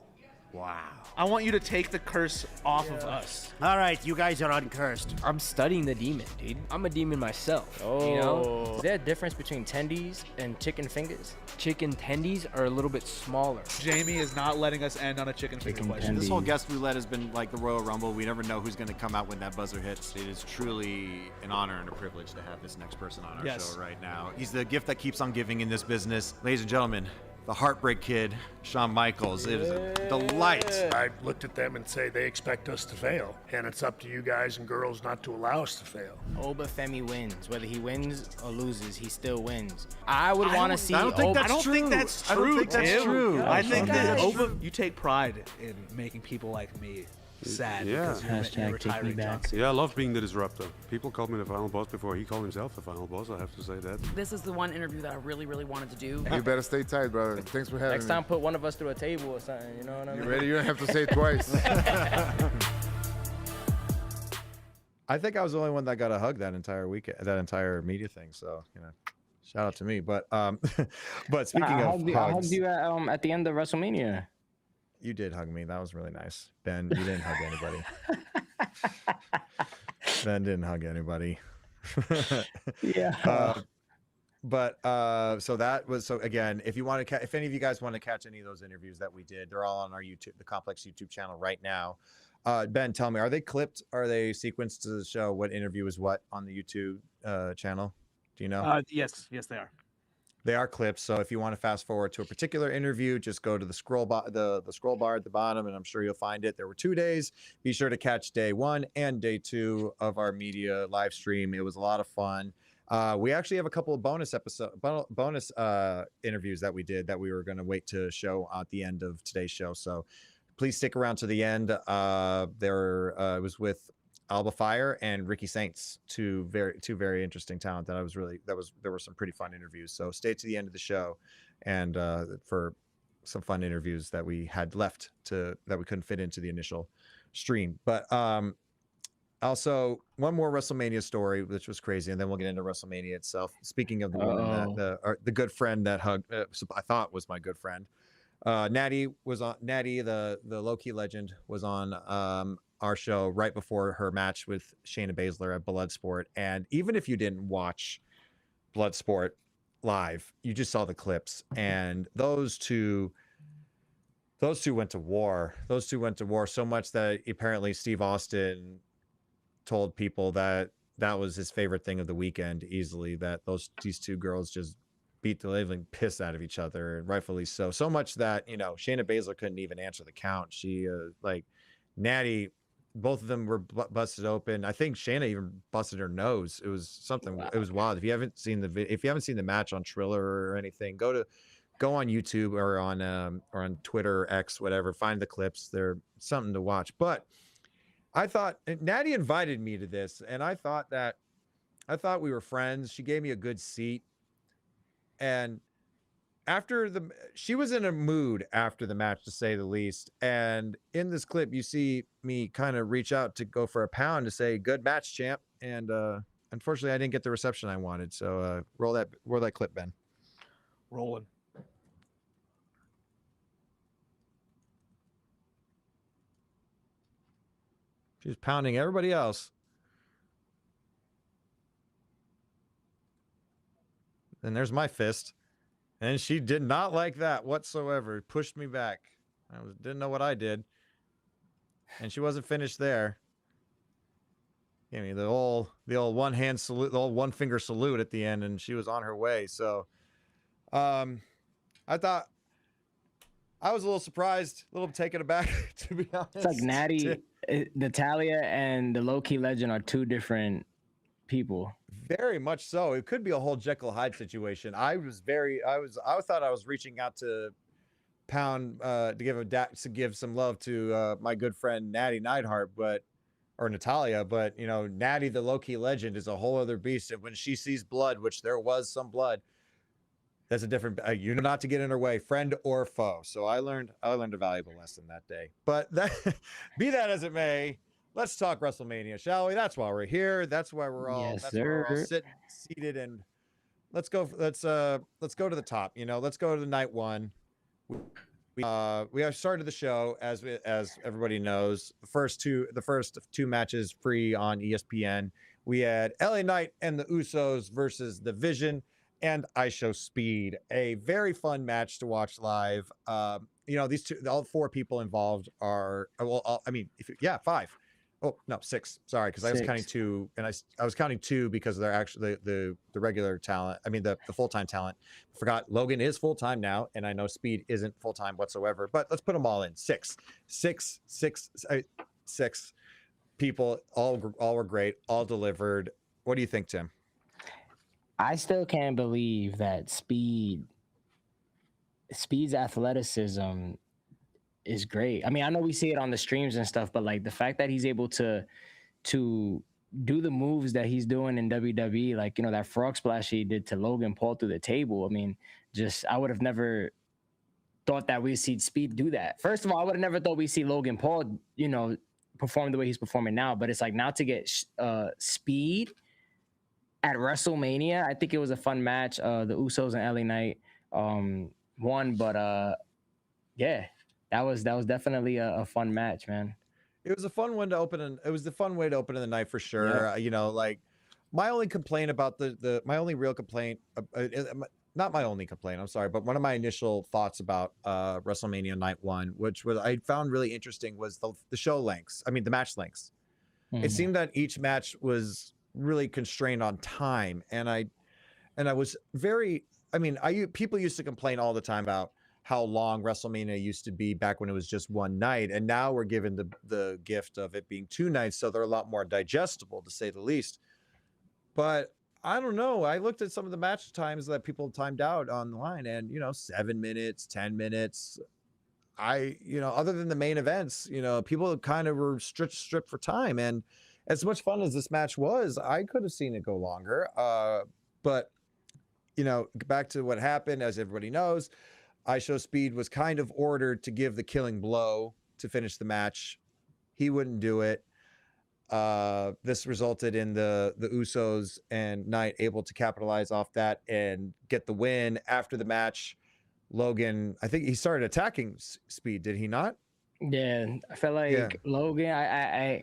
wow. I want you to take the curse off of us. All right, you guys are uncursed. I'm studying the demon, dude. I'm a demon myself. You know? Is there a difference between tendies and chicken fingers? Chicken tendies are a little bit smaller. Jamie is not letting us end on a chicken finger question. This whole guest roulette has been like the Royal Rumble. We never know who's going to come out when that buzzer hits. It is truly an honor and a privilege to have this next person on our show right now. He's the gift that keeps on giving in this business. Ladies and gentlemen, the Heartbreak Kid, Shawn Michaels. It is a delight. I looked at them and say they expect us to fail, and it's up to you guys and girls not to allow us to fail. Obafemi wins. Whether he wins or loses, he still wins. I would want to see. I don't think that's true. True. I think that you take pride in making people like me sad. Yeah. Because you're Hashtag take me retiring back. toxic. Yeah, I love being the disruptor. People called me the final boss before he called himself the final boss. I have to say that. This is the one interview that I really, really wanted to do. You better stay tight, brother. Thanks for having Next time, put one of us through a table or something. You know what I mean? You ready? You don't have to say it twice. I think I was the only one that got a hug that entire weekend, that entire media thing. So, shout out to me. But but speaking I of hugged hugs, you at the end of WrestleMania. you did hug me. That was really nice. Ben, you didn't hug anybody. Ben didn't hug anybody. Yeah. So that was, so again, if you want to, if any of you guys want to catch any of those interviews that we did, they're all on our YouTube, the Complex YouTube channel right now. Ben, tell me, are they clipped? Are they sequenced to show what interview is what on the YouTube channel? Do you know? Yes, they are. They are clips, so if you want to fast forward to a particular interview, just go to the scroll bar, the scroll bar at the bottom, and I'm sure you'll find it. There were 2 days. Be sure to catch day 1 and day 2 of our media live stream. It was a lot of fun. We actually have a couple of bonus interviews that we did that we were going to wait to show at the end of today's show. So please stick around to the end. It was with Alba Fyre and Ricky Saints, two very interesting talent that there were some pretty fun interviews. So stay to the end of the show, and for some fun interviews that we had left that we couldn't fit into the initial stream. But also one more WrestleMania story, which was crazy, and then we'll get into WrestleMania itself. Speaking of the woman the good friend that hugged, I thought was my good friend. Natty was on. Natty, the low-key legend, was on our show right before her match with Shayna Baszler at Bloodsport. And even if you didn't watch Bloodsport live, you just saw the clips, and those two went to war. Those two went to war so much that apparently Steve Austin told people that was his favorite thing of the weekend, easily, that these two girls just beat the living piss out of each other, and rightfully so. So much that, Shayna Baszler couldn't even answer the count. She Natty, both of them were busted open. I think Shayna even busted her nose. It was something. Wow. It was wild. If you haven't seen the match on Triller or anything, go on YouTube or on Twitter or X, whatever. Find the clips. They're something to watch. But I thought Natty invited me to this, and I thought we were friends. She gave me a good seat, and she was in a mood after the match, to say the least. And in this clip, you see me kind of reach out to go for a pound to say, "Good match, champ." And unfortunately, I didn't get the reception I wanted. So roll that clip, Ben. Rolling. She was pounding everybody else. And there's my fist. And she did not like that whatsoever. Pushed me back. Didn't know what I did. And she wasn't finished there. Gave me the old one hand salute, the old one finger salute at the end, and she was on her way. So I thought I was a little surprised, a little taken aback, to be honest. It's like Natalya and the low-key legend are two different people. Very much so. It could be a whole Jekyll Hyde situation. I thought I was reaching out to pound to give some love to my good friend Natty Neidhart, or Natalya, but Natty, the low-key legend, is a whole other beast. And when she sees blood, which there was some blood, that's a different. You know not to get in her way, friend or foe. So I learned a valuable lesson that day. But be that as it may, let's talk WrestleMania, shall we? That's why we're here. That's why we're all. Why we're all seated, and let's go. Let's go to the top. Let's go to the night one. We have started the show as everybody knows. The first two matches free on ESPN. We had LA Knight and the Usos versus The Vision and I Show Speed. A very fun match to watch live. These all four people involved are five. Oh no, six. Sorry, because I was counting two, and I was counting two because they're actually the regular talent. I mean the full-time talent. Forgot Logan is full-time now, and I know Speed isn't full-time whatsoever. But let's put them all in. Six people. All were great. All delivered. What do you think, Tim? I still can't believe that Speed's athleticism is great. I mean, I know we see it on the streams and stuff, but like the fact that he's able to do the moves that he's doing in WWE, like, that frog splash he did to Logan Paul through the table. I mean, I would have never thought that we'd see Speed do that. First of all, I would have never thought we'd see Logan Paul, perform the way he's performing now. But it's like now to get Speed at WrestleMania, I think it was a fun match. The Usos and LA Knight won, but yeah. That was definitely a fun match, man. It was a fun one to open, and it was the fun way to open in the night for sure. Yeah. My only complaint about my only real complaint, not my only complaint, I'm sorry, but one of my initial thoughts about WrestleMania Night 1, which I found really interesting, was the show lengths. I mean, the match lengths. Mm-hmm. It seemed that each match was really constrained on time, and I was very I mean, people used to complain all the time about how long WrestleMania used to be back when it was just one night, and now we're given the gift of it being 2 nights, so they're a lot more digestible, to say the least. But I don't know. I looked at some of the match times that people timed out online, and 7 minutes, 10 minutes. Other than the main events, people kind of were stripped for time. And as much fun as this match was, I could have seen it go longer. But back to what happened, as everybody knows, IShow Speed was kind of ordered to give the killing blow to finish the match. He wouldn't do it. This resulted in the Usos and Knight able to capitalize off that and get the win. After the match, Logan, I think he started attacking Speed, did he not? Yeah, I felt like Logan.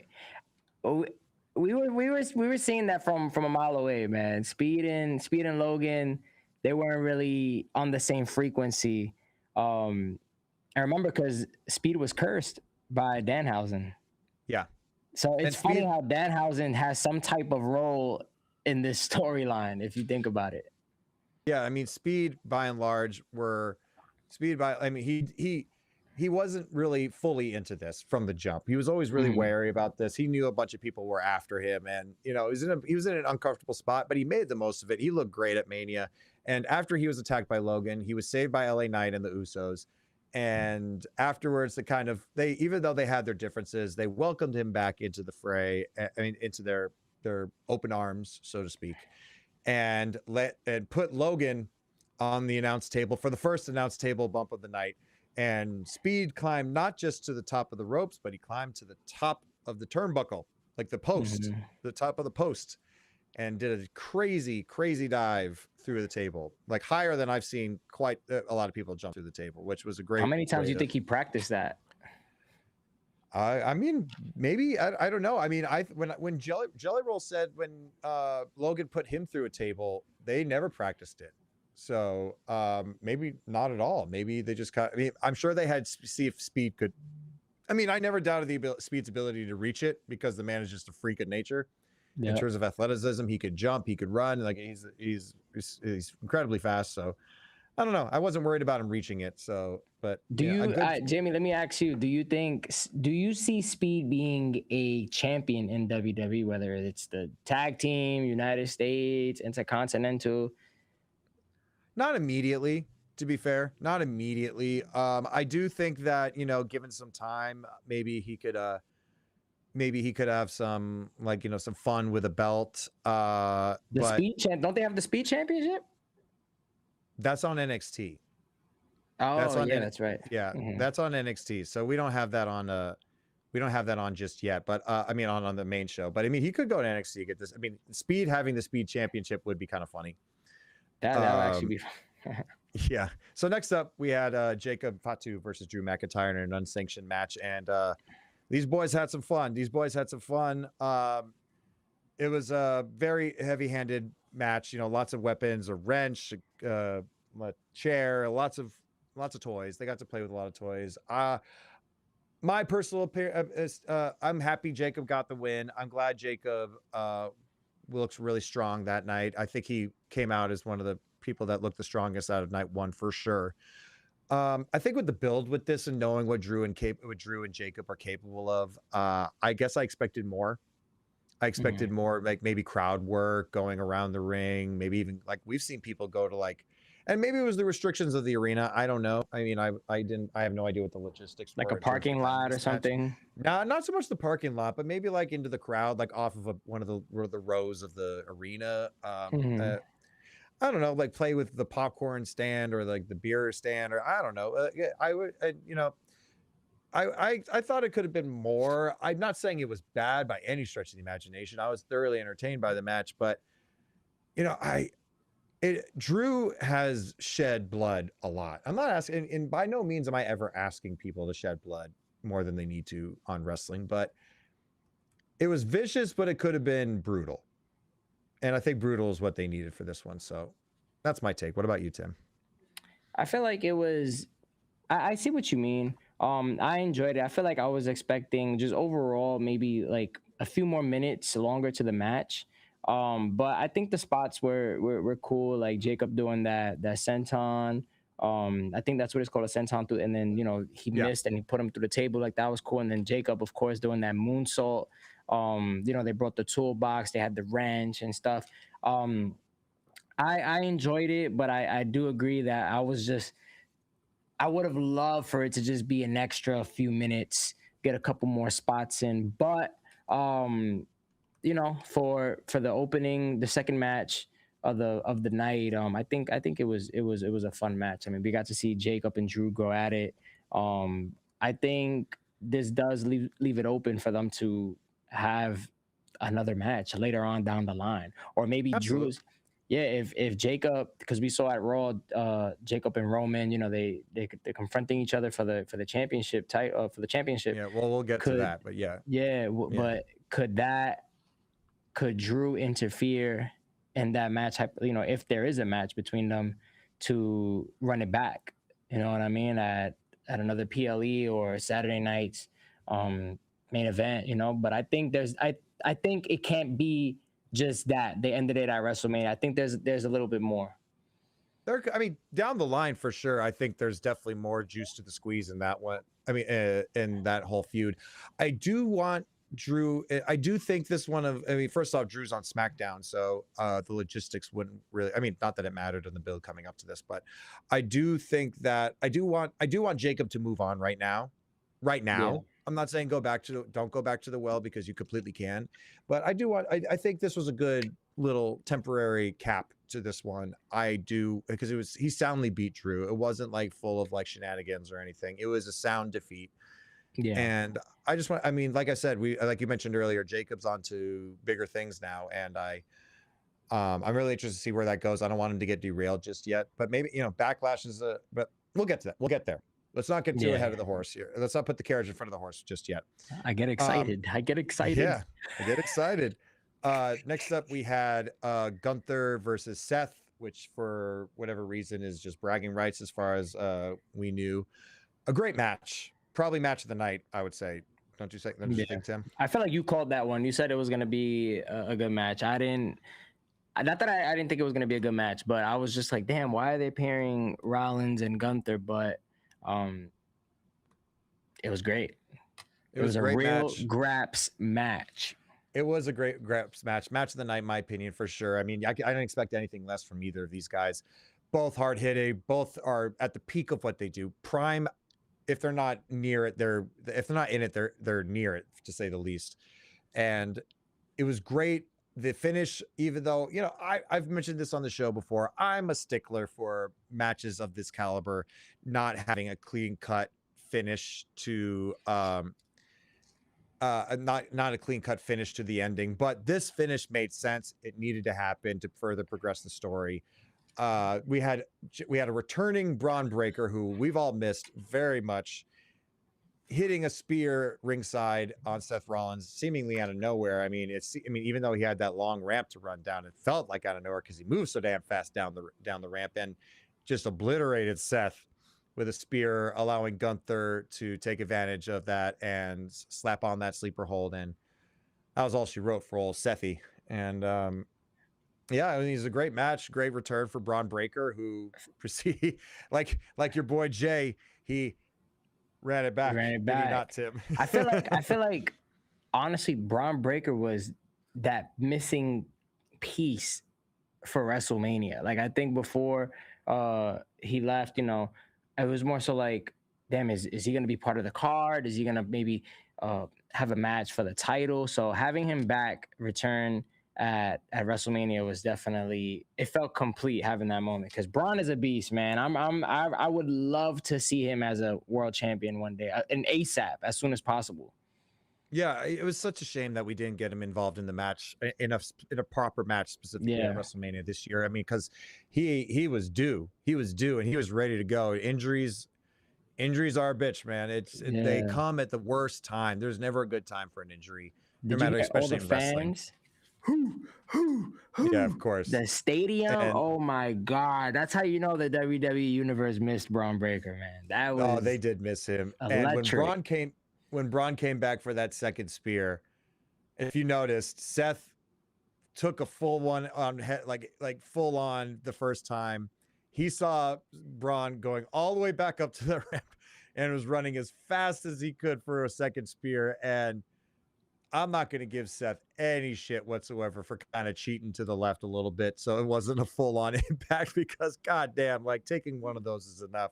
We were seeing that from a mile away, man. Speed and Logan, they weren't really on the same frequency. I remember because Speed was cursed by Danhausen. Yeah. So it's funny how Danhausen has some type of role in this storyline, if you think about it. Yeah, I mean, Speed by and large he wasn't really fully into this from the jump. He was always really wary about this. He knew a bunch of people were after him, and he was in an uncomfortable spot, but he made the most of it. He looked great at Mania. And after he was attacked by Logan, he was saved by LA Knight and the Usos. And afterwards, even though they had their differences, they welcomed him back into the fray. Into their open arms, so to speak, and put Logan on the announce table for the first announce table bump of the night. And Speed climbed not just to the top of the ropes, but he climbed to the top of the turnbuckle, like the post, the top of the post, and did a crazy, crazy dive through the table, like higher than I've seen quite a lot of people jump through the table, which was a great. How many times do you think he practiced that? I mean, maybe I don't know. I mean, when Jelly Roll said when Logan put him through a table, they never practiced it. So maybe not at all. Maybe they just got. I mean, I'm sure they had see if Speed could. I mean, I never doubted Speed's ability to reach it because the man is just a freak of nature. In terms of athleticism, he could jump, he could run. Like he's incredibly fast. So I don't know. I wasn't worried about him reaching it. So, but Jamie, let me ask you: do you see Speed being a champion in WWE, whether it's the tag team, United States, Intercontinental? Not immediately, to be fair. Not immediately. I do think that given some time, maybe he could have some some fun with a belt. Don't they have the Speed Championship? That's on NXT. Oh, that's right. Yeah, that's on NXT. So we don't have that on just yet. But on the main show. But I mean, he could go to NXT to get this. I mean, Speed having the Speed Championship would be kind of funny. That would actually be fun. Yeah. So next up, we had Jacob Fatu versus Drew McIntyre in an unsanctioned match, and these boys had some fun. It was a very heavy-handed match. Lots of weapons, a wrench, a chair, lots of toys. They got to play with a lot of toys. My personal opinion is I'm happy Jacob got the win. I'm glad Jacob looks really strong that night. I think he came out as one of the people that looked the strongest out of night one for sure. I think with the build with this and knowing what Drew and Jacob are capable of, I guess I expected more. I expected more, like maybe crowd work going around the ring, maybe even like we've seen people go to and maybe it was the restrictions of the arena. I don't know. I mean, I have no idea what the logistics were. Like a parking lot or something. No, not so much the parking lot, but maybe like into the crowd, like off of one of the rows of the arena. I don't know, like play with the popcorn stand or like the beer stand, or I don't know. I thought it could have been more. I'm not saying it was bad by any stretch of the imagination. I was thoroughly entertained by the match, but Drew has shed blood a lot. I'm not asking, and by no means am I ever asking people to shed blood more than they need to on wrestling, but it was vicious, but it could have been brutal. And I think brutal is what they needed for this one. So that's my take. What about you, Tim? I feel like it was, I see what you mean. I enjoyed it. I feel like I was expecting just overall maybe like a few more minutes longer to the match. But I think the spots were cool, like Jacob doing that senton. I think that's what it's called, a senton through, and then he missed and he put him through the table, like that was cool. And then Jacob, of course, doing that moonsault. They brought the toolbox, they had the wrench and stuff. I enjoyed it, but I do agree that I would have loved for it to just be an extra few minutes, get a couple more spots in. But for the opening, the second match of the night, I think it was a fun match. I mean, we got to see Jacob and Drew go at it. I think this does leave it open for them to have another match later on down the line, or maybe Absolutely. Drew's. Yeah, if Jacob, because we saw at Raw, Jacob and Roman, they're confronting each other for the championship title, for the championship. Yeah, well, we'll get to that, but yeah. But could Drew interfere in that match? If there is a match between them, to run it back, you know what I mean, at another PLE or Saturday night's main event, But I think I think it can't be just that they ended it at WrestleMania. I think there's a little bit more. Down the line for sure. I think there's definitely more juice to the squeeze in that one. In that whole feud. I do want Drew. I do think this one first off, Drew's on SmackDown, so the logistics wouldn't really. Not that it mattered in the build coming up to this, but I do think that I do want Jacob to move on right now. Yeah. I'm not saying don't go back to the well, because you completely can, but I think this was a good little temporary cap to this one. I do, because he soundly beat Drew. It wasn't like full of like shenanigans or anything. It was a sound defeat. Yeah. And I just want, like I said, like you mentioned earlier, Jacob's on to bigger things now. And I'm really interested to see where that goes. I don't want him to get derailed just yet, but maybe, Backlash is but we'll get to that. We'll get there. Let's not get too ahead of the horse here. Let's not put the carriage in front of the horse just yet. I get excited. Yeah, I get excited. Next up, we had Gunther versus Seth, which for whatever reason is just bragging rights as far as we knew. A great match. Probably match of the night, I would say. Don't you think, Tim? I feel like you called that one. You said it was going to be a good match. I didn't think it was going to be a good match, but I was just like, damn, why are they pairing Rollins and Gunther? But it was great. It was a real Graps match. It was a great Graps match. Match of the night, in my opinion, for sure. I didn't expect anything less from either of these guys. Both hard hitting. Both are at the peak of what they do. Prime. If they're not near it, if they're not in it, they're near it, to say the least. And it was great. The finish, even though, I've mentioned this on the show before, I'm a stickler for matches of this caliber not having a clean cut finish to not a clean cut finish to the ending, but this finish made sense. It needed to happen to further progress the story. We had a returning Braun Breaker who we've all missed very much, hitting a spear ringside on Seth Rollins, seemingly out of nowhere. Even though he had that long ramp to run down, it felt like out of nowhere because he moved so damn fast down the ramp, and just obliterated Seth with a spear, allowing Gunther to take advantage of that and slap on that sleeper hold. And that was all she wrote for old Sethy. And it's a great match, great return for Braun Breaker, who proceed like your boy Jay, he ran it back. Did he not, Tim? I feel like honestly, Braun Breaker was that missing piece for WrestleMania. Like, I think before he left, it was more so like, damn, is he going to be part of the card? Is he going to maybe have a match for the title? So having him back, return at WrestleMania was definitely, it felt complete having that moment, because Braun is a beast, man. I would love to see him as a world champion one day, and ASAP, as soon as possible. Yeah, it was such a shame that we didn't get him involved in the match, in a proper match, specifically at WrestleMania this year. Because he was due, and he was ready to go. Injuries are a bitch, man. They come at the worst time. There's never a good time for an injury, no matter, especially in wrestling. Yeah, of course. The stadium. Oh my God, that's how you know the WWE universe missed Braun Breaker, man. That was they did miss him. Electric. And when Braun came back for that second spear, if you noticed, Seth took a full one on head, like full on the first time. He saw Braun going all the way back up to the ramp and was running as fast as he could for a second spear. And I'm not going to give Seth any shit whatsoever for kind of cheating to the left a little bit. So it wasn't a full on impact because goddamn, like taking one of those is enough.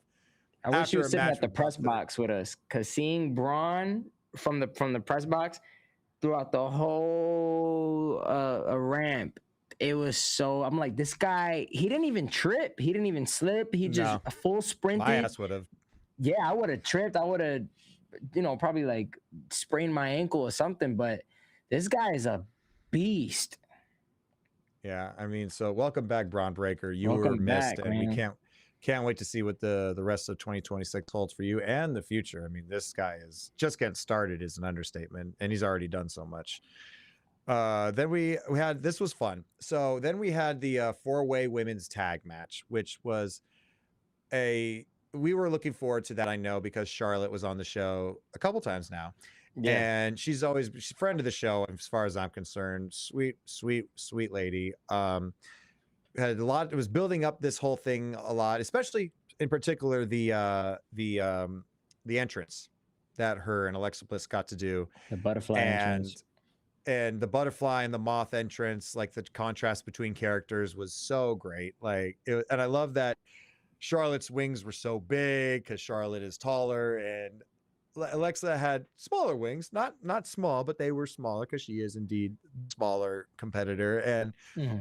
I wish you were sitting at the press box with us, because seeing Braun from the press box throughout the whole ramp, it was so. I'm like, this guy. He didn't even trip. He didn't even slip. He just full sprinted. My ass would have. Yeah, I would have tripped. I would have, probably like sprained my ankle or something. But this guy is a beast. Yeah, I mean, so welcome back, Braun Breaker. You were missed, and we can't wait to see what the rest of 2026 holds for you and the future. I mean, this guy is just getting started is an understatement, and he's already done so much. Then we had, this was fun. So then we had the 4-way women's tag match, which was we were looking forward to that, I know, because Charlotte was on the show a couple times now. Yeah. And she's a friend of the show, as far as I'm concerned. Sweet lady. Had a lot. It was building up this whole thing a lot, especially in particular the entrance that her and Alexa Bliss got to do. The butterfly entrance. And the butterfly and the moth entrance, like the contrast between characters was so great. And I love that Charlotte's wings were so big because Charlotte is taller, and Alexa had smaller wings, not small, but they were smaller because she is indeed a smaller competitor. And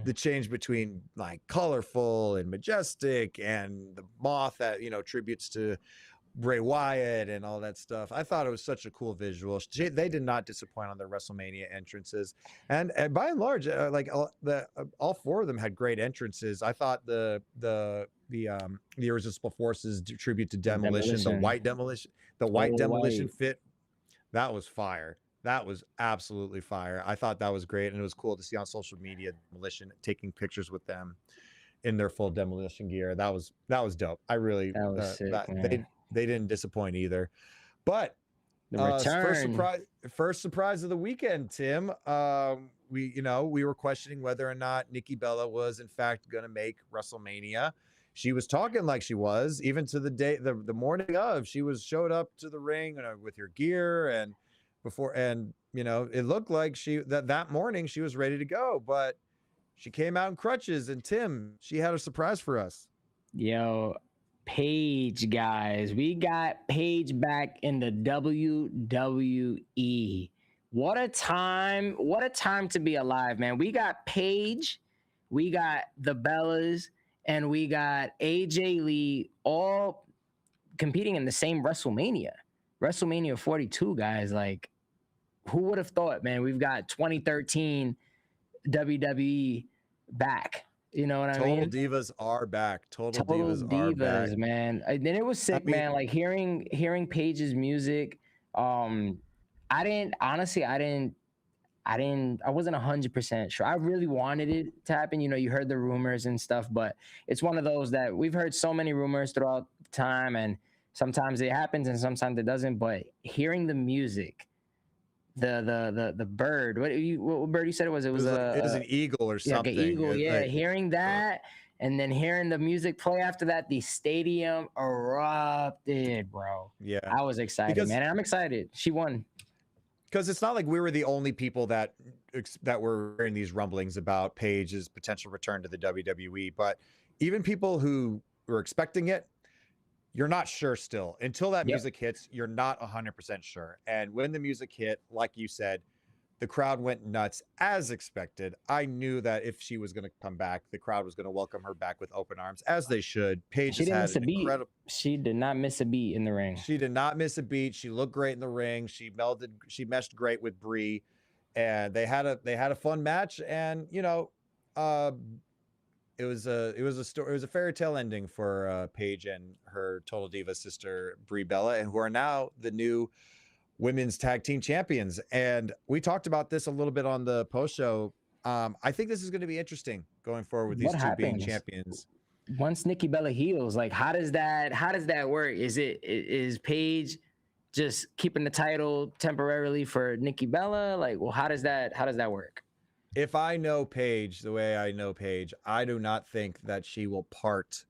the change between like colorful and majestic and the moth that, tributes to Bray Wyatt and all that stuff. I thought it was such a cool visual. They did not disappoint on their WrestleMania entrances, and by and large, all 4 of them had great entrances. I thought the Irresistible Forces tribute to Demolition, the white Demolition fit, that was fire. That was absolutely fire. I thought that was great, and it was cool to see on social media Demolition taking pictures with them in their full Demolition gear. That was dope. I really sick, they didn't disappoint either. But the return. First surprise of the weekend, Tim. We were questioning whether or not Nikki Bella was in fact going to make WrestleMania. She was talking like she was, even to the day, the morning of. She showed up to the ring with her gear and it looked like that morning she was ready to go, but she came out in crutches. And Tim, she had a surprise for us. Yo, Paige, guys, we got Paige back in the WWE. What a time to be alive, man. We got Paige, we got the Bellas, and we got AJ Lee all competing in the same WrestleMania 42, guys. Like, who would have thought, man? We've got 2013 WWE back. You know what I mean? Total Divas are back. Total Divas are back, man. And then it was sick, man. Like hearing Paige's music. I wasn't 100% sure. I really wanted it to happen. You heard the rumors and stuff, but it's one of those that we've heard so many rumors throughout time, and sometimes it happens and sometimes it doesn't. But hearing the music, the bird, what bird you said it was? It was an eagle or something. Like an eagle, yeah. Hearing that, and then hearing the music play after that, the stadium erupted, bro. Yeah, I was excited, man. And I'm excited. She won. Because it's not like we were the only people that were hearing these rumblings about Paige's potential return to the WWE, but even people who were expecting it, you're not sure still. Until that music hits, you're not 100% sure. And when the music hit, like you said, the crowd went nuts as expected. I knew that if she was going to come back, the crowd was going to welcome her back with open arms, as they should. Paige She did not miss a beat in the ring. She did not miss a beat. She looked great in the ring. She meshed great with Brie, and they had a fun match. And it was a fairy tale ending for Paige and her Total Diva sister Brie Bella, and who are now the new women's tag team champions. And we talked about this a little bit on the post show. I think this is going to be interesting going forward with these two being champions. Once Nikki Bella heals, like how does that work? Is Paige just keeping the title temporarily for Nikki Bella? Like, well, how does that work? if I know Paige the way I know Paige, I do not think that she will part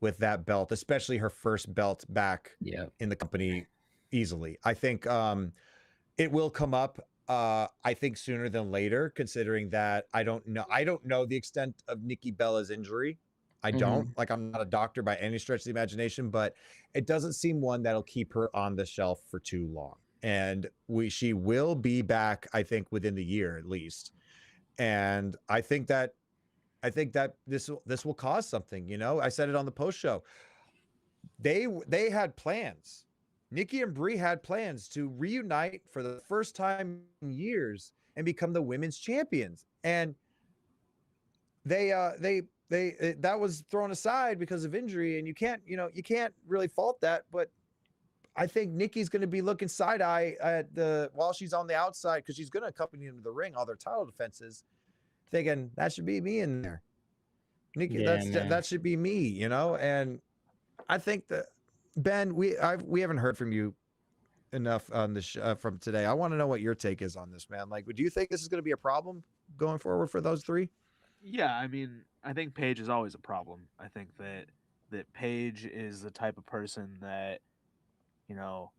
with that belt, especially her first belt back in the company easily. I think it will come up. I think sooner than later, considering that I don't know the extent of Nikki Bella's injury. I don't like, I'm not a doctor by any stretch of the imagination, but it doesn't seem one that'll keep her on the shelf for too long. And she will be back, I think, within the year at least. And I think that this will cause something. You know, I said it on the post show. They had plans. Nikki and Brie had plans to reunite for the first time in years and become the women's champions. And that was thrown aside because of injury, and you can't really fault that. But I think Nikki's going to be looking side eye at while she's on the outside, because she's going to accompany them to the ring, all their title defenses, thinking that should be me in there. Nikki, that should be me, you know. And I think that, Ben, we haven't heard from you enough on this from today. I want to know what your take is on this, man. Like, do you think this is going to be a problem going forward for those three? Yeah, I mean, I think Paige is always a problem. I think that Paige is the type of person that, you know,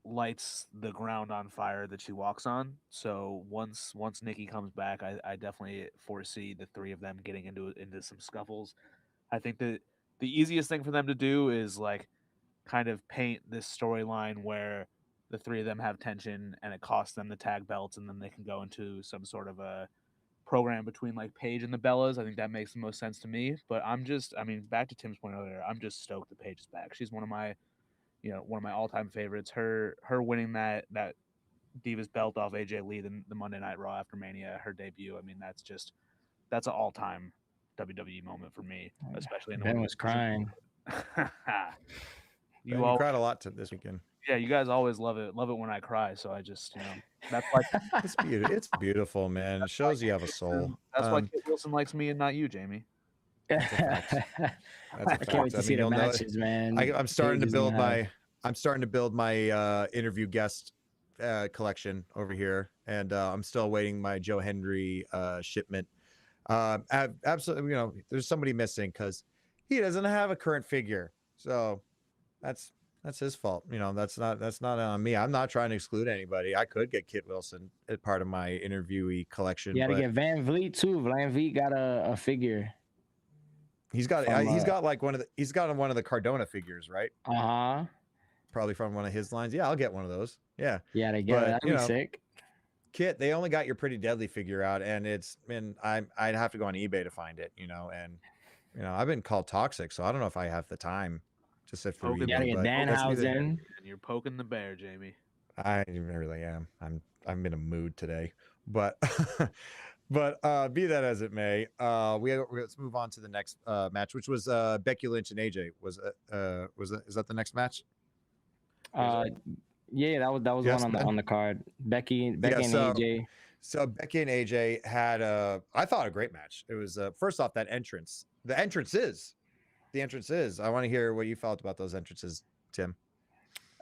lights the ground on fire that she walks on. So once Nikki comes back, I definitely foresee the three of them getting into some scuffles. I think that the easiest thing for them to do is like kind of paint this storyline where the three of them have tension and it costs them the tag belts, and then they can go into some sort of a program between like Paige and the Bellas. I think that makes the most sense to me. But back to Tim's point earlier, I'm just stoked that Paige is back. She's one of my all-time favorites. Her winning that Divas belt off AJ Lee the Monday Night Raw after Mania, her debut. I mean, that's an all-time WWE moment for me, especially in the Ben was crying. You cried a lot this weekend. Yeah, you guys always love it when I cry. So I just, that's why it's beautiful, man. It shows you have a soul. That's why Kit Wilson likes me and not you, Jamie. That's a fact. I can't wait to see the matches, man. I'm starting to build my interview guest collection over here, and I'm still awaiting my Joe Hendry shipment. Absolutely, there's somebody missing because he doesn't have a current figure, so that's his fault. That's not on me. I'm not trying to exclude anybody. I could get Kit Wilson as part of my interviewee collection. You got to get Van Vliet too. Van Vliet got a figure. He's got one of the Cardona figures, right? Probably from one of his lines. Yeah, I'll get one of those. Yeah. Yeah, they get it. That'd be sick. Kit, they only got your Pretty Deadly figure out, and I'd have to go on eBay to find it, and I've been called toxic, so I don't know if I have the time to sit for eBay. You gotta get Danhausen. And you're poking the bear, Jamie. I really am. I'm in a mood today, but but be that as it may, let's move on to the next match, which was Becky Lynch and AJ. Is that the next match? Yeah, that was one on the card. Becky and AJ. So Becky and AJ had I thought a great match. It was first off, that entrance. The entrance is. I want to hear what you felt about those entrances, Tim.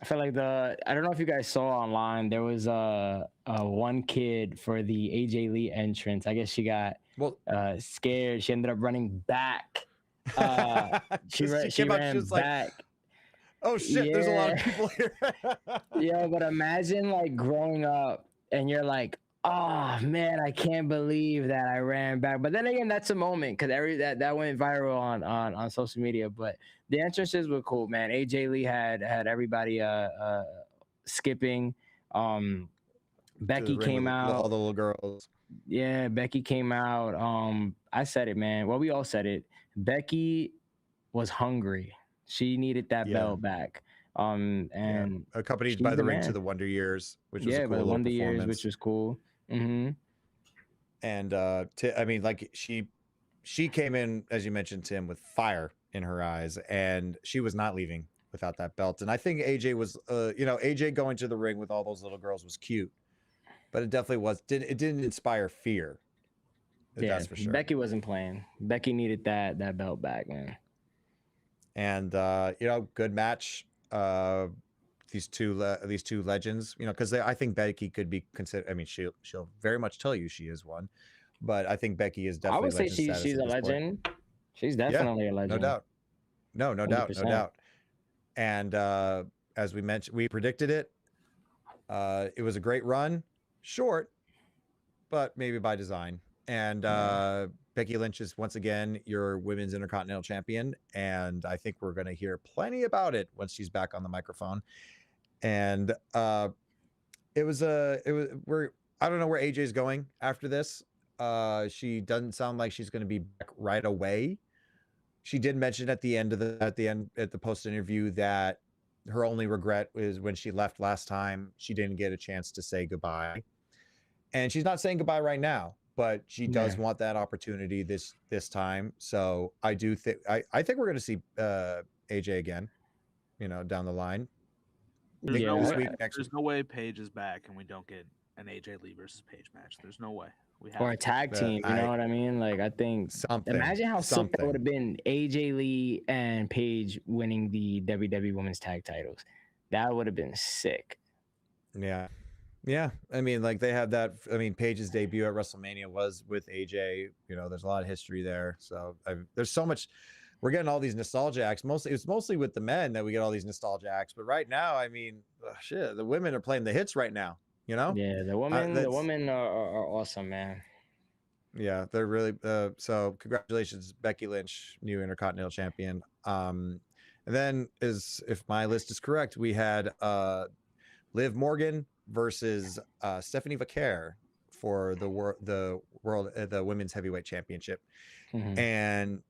I feel like I don't know if you guys saw online, there was one kid for the AJ Lee entrance. I guess she got scared. She ended up running back. She ran back. Oh shit, there's a lot of people here. Yeah, but imagine like growing up and you're like, oh man, I can't believe that I ran back. But then again, that's a moment because that went viral on social media. But the entrances were cool, man. AJ Lee had everybody skipping. Becky came out. All the little girls. Yeah, Becky came out. I said it, man. Well, we all said it. Becky was hungry. She needed that belt back. And accompanied by the ring to the Wonder Years, which was a cool by the Wonder Years, performance. which was cool. Mm-hmm. And she came in, as you mentioned, Tim, with fire in her eyes, and she was not leaving without that belt. And I think AJ was, AJ going to the ring with all those little girls was cute, but it definitely it didn't inspire fear. That's for sure. Becky wasn't playing. Becky needed that belt back, man. And good match. these two legends, you know, because I think Becky could be considered. I mean, she'll very much tell you she is one, but I think Becky is definitely. I would say legend she's a legend. She's definitely a legend. No doubt. No 100%. doubt. And as we mentioned, we predicted it. It was a great run, short, but maybe by design. And Becky Lynch is once again your women's Intercontinental Champion, and I think we're going to hear plenty about it once she's back on the microphone. And I don't know where AJ's going after this. She doesn't sound like she's going to be back right away. She did mention at the post interview that her only regret is when she left last time, she didn't get a chance to say goodbye. And she's not saying goodbye right now, but she does want that opportunity this time. So I do think I think we're going to see AJ again, you know, down the line. There's There's no way Paige is back and we don't get an AJ Lee versus Paige match. There's no way. Or a tag team, you know what I mean? Like, I think imagine how sick that would have been, AJ Lee and Paige winning the WWE Women's Tag Titles. That would have been sick. Yeah. I mean, like they had that. I mean, Paige's debut at WrestleMania was with AJ. You know, there's a lot of history there. So there's so much. We're getting all these nostalgia acts. It's mostly with the men that we get all these nostalgia acts. But right now, I mean, shit, the women are playing the hits right now. You know? Yeah, the women are awesome, man. Yeah, they're really so congratulations, Becky Lynch, new Intercontinental Champion. And then if my list is correct, we had Liv Morgan versus Stephanie Vaquer for the Women's Heavyweight Championship. And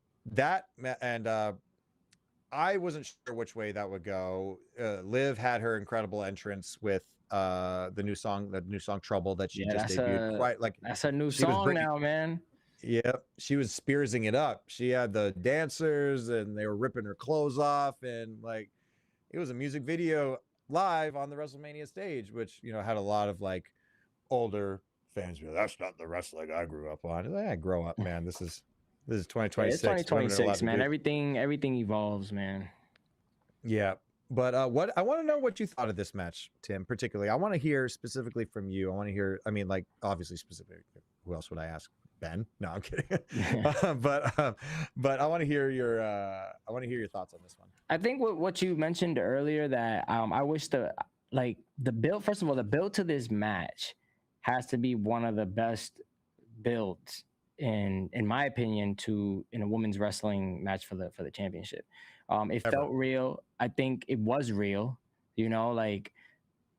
I wasn't sure which way that would go. Liv had her incredible entrance with the new song Trouble that she just debuted. That's a new song now, man. Yep, she was spearsing it up. She had the dancers and they were ripping her clothes off, and like it was a music video live on the WrestleMania stage, which, you know, had a lot of like older fans be like, that's not the wrestling I grew up on. And I grow up, man. This is 2026. It's 2026, man. Everything evolves, man. Yeah. But what I want to know what you thought of this match, Tim, particularly. I want to hear specifically from you. I want to hear, I mean, like, obviously specific. Who else would I ask? Ben? No, I'm kidding. But I want to hear your thoughts on this one. I think what you mentioned earlier, that I wish the build, first of all, the build to this match has to be one of the best builds in my opinion in a women's wrestling match for the championship. It felt real. I think it was real. You know, like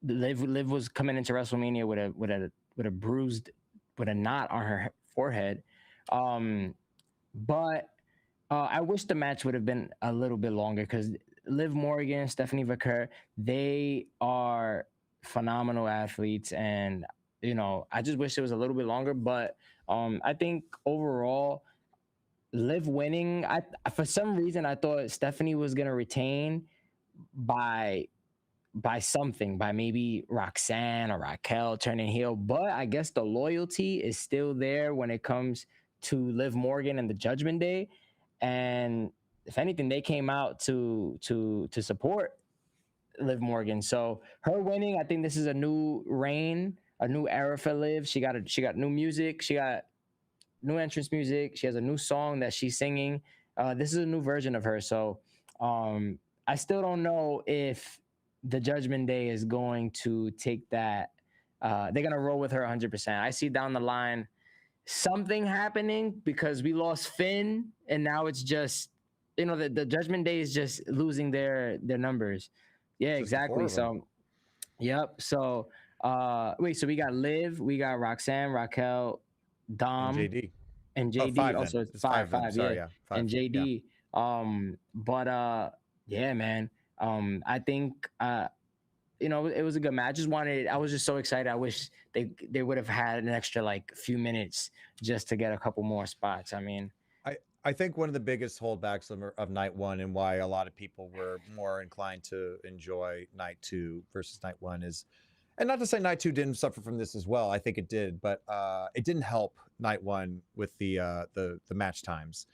Liv was coming into WrestleMania with a knot on her forehead. But I wish the match would have been a little bit longer, because Liv Morgan, Stephanie Vaquer, they are phenomenal athletes, and you know, I just wish it was a little bit longer. But I think overall, Liv winning, for some reason I thought Stephanie was gonna retain by maybe Roxanne or Raquel turning heel, but I guess the loyalty is still there when it comes to Liv Morgan and the Judgment Day. And if anything, they came out to support Liv Morgan. So her winning, I think this is a new reign, a new era for Liv. She got new music. She got new entrance music. She has a new song that she's singing. This is a new version of her. So I still don't know if the Judgment Day is going to take that. They're going to roll with her 100%. I see down the line something happening, because we lost Finn, and now it's just, you know, the Judgment Day is just losing their numbers. Yeah, exactly. So, yep. So, wait, so we got Liv, we got Roxanne, Raquel, Dom, and JD. Five, also, it's five. Sorry, yeah. Five, and JD. Yeah. Yeah, man. I think you know, it was a good match. I was just so excited. I wish they would have had an extra like few minutes just to get a couple more spots. I mean, I think one of the biggest holdbacks of night one, and why a lot of people were more inclined to enjoy night two versus night one, is, and not to say night two didn't suffer from this as well. I think it did, but it didn't help night one with the match times.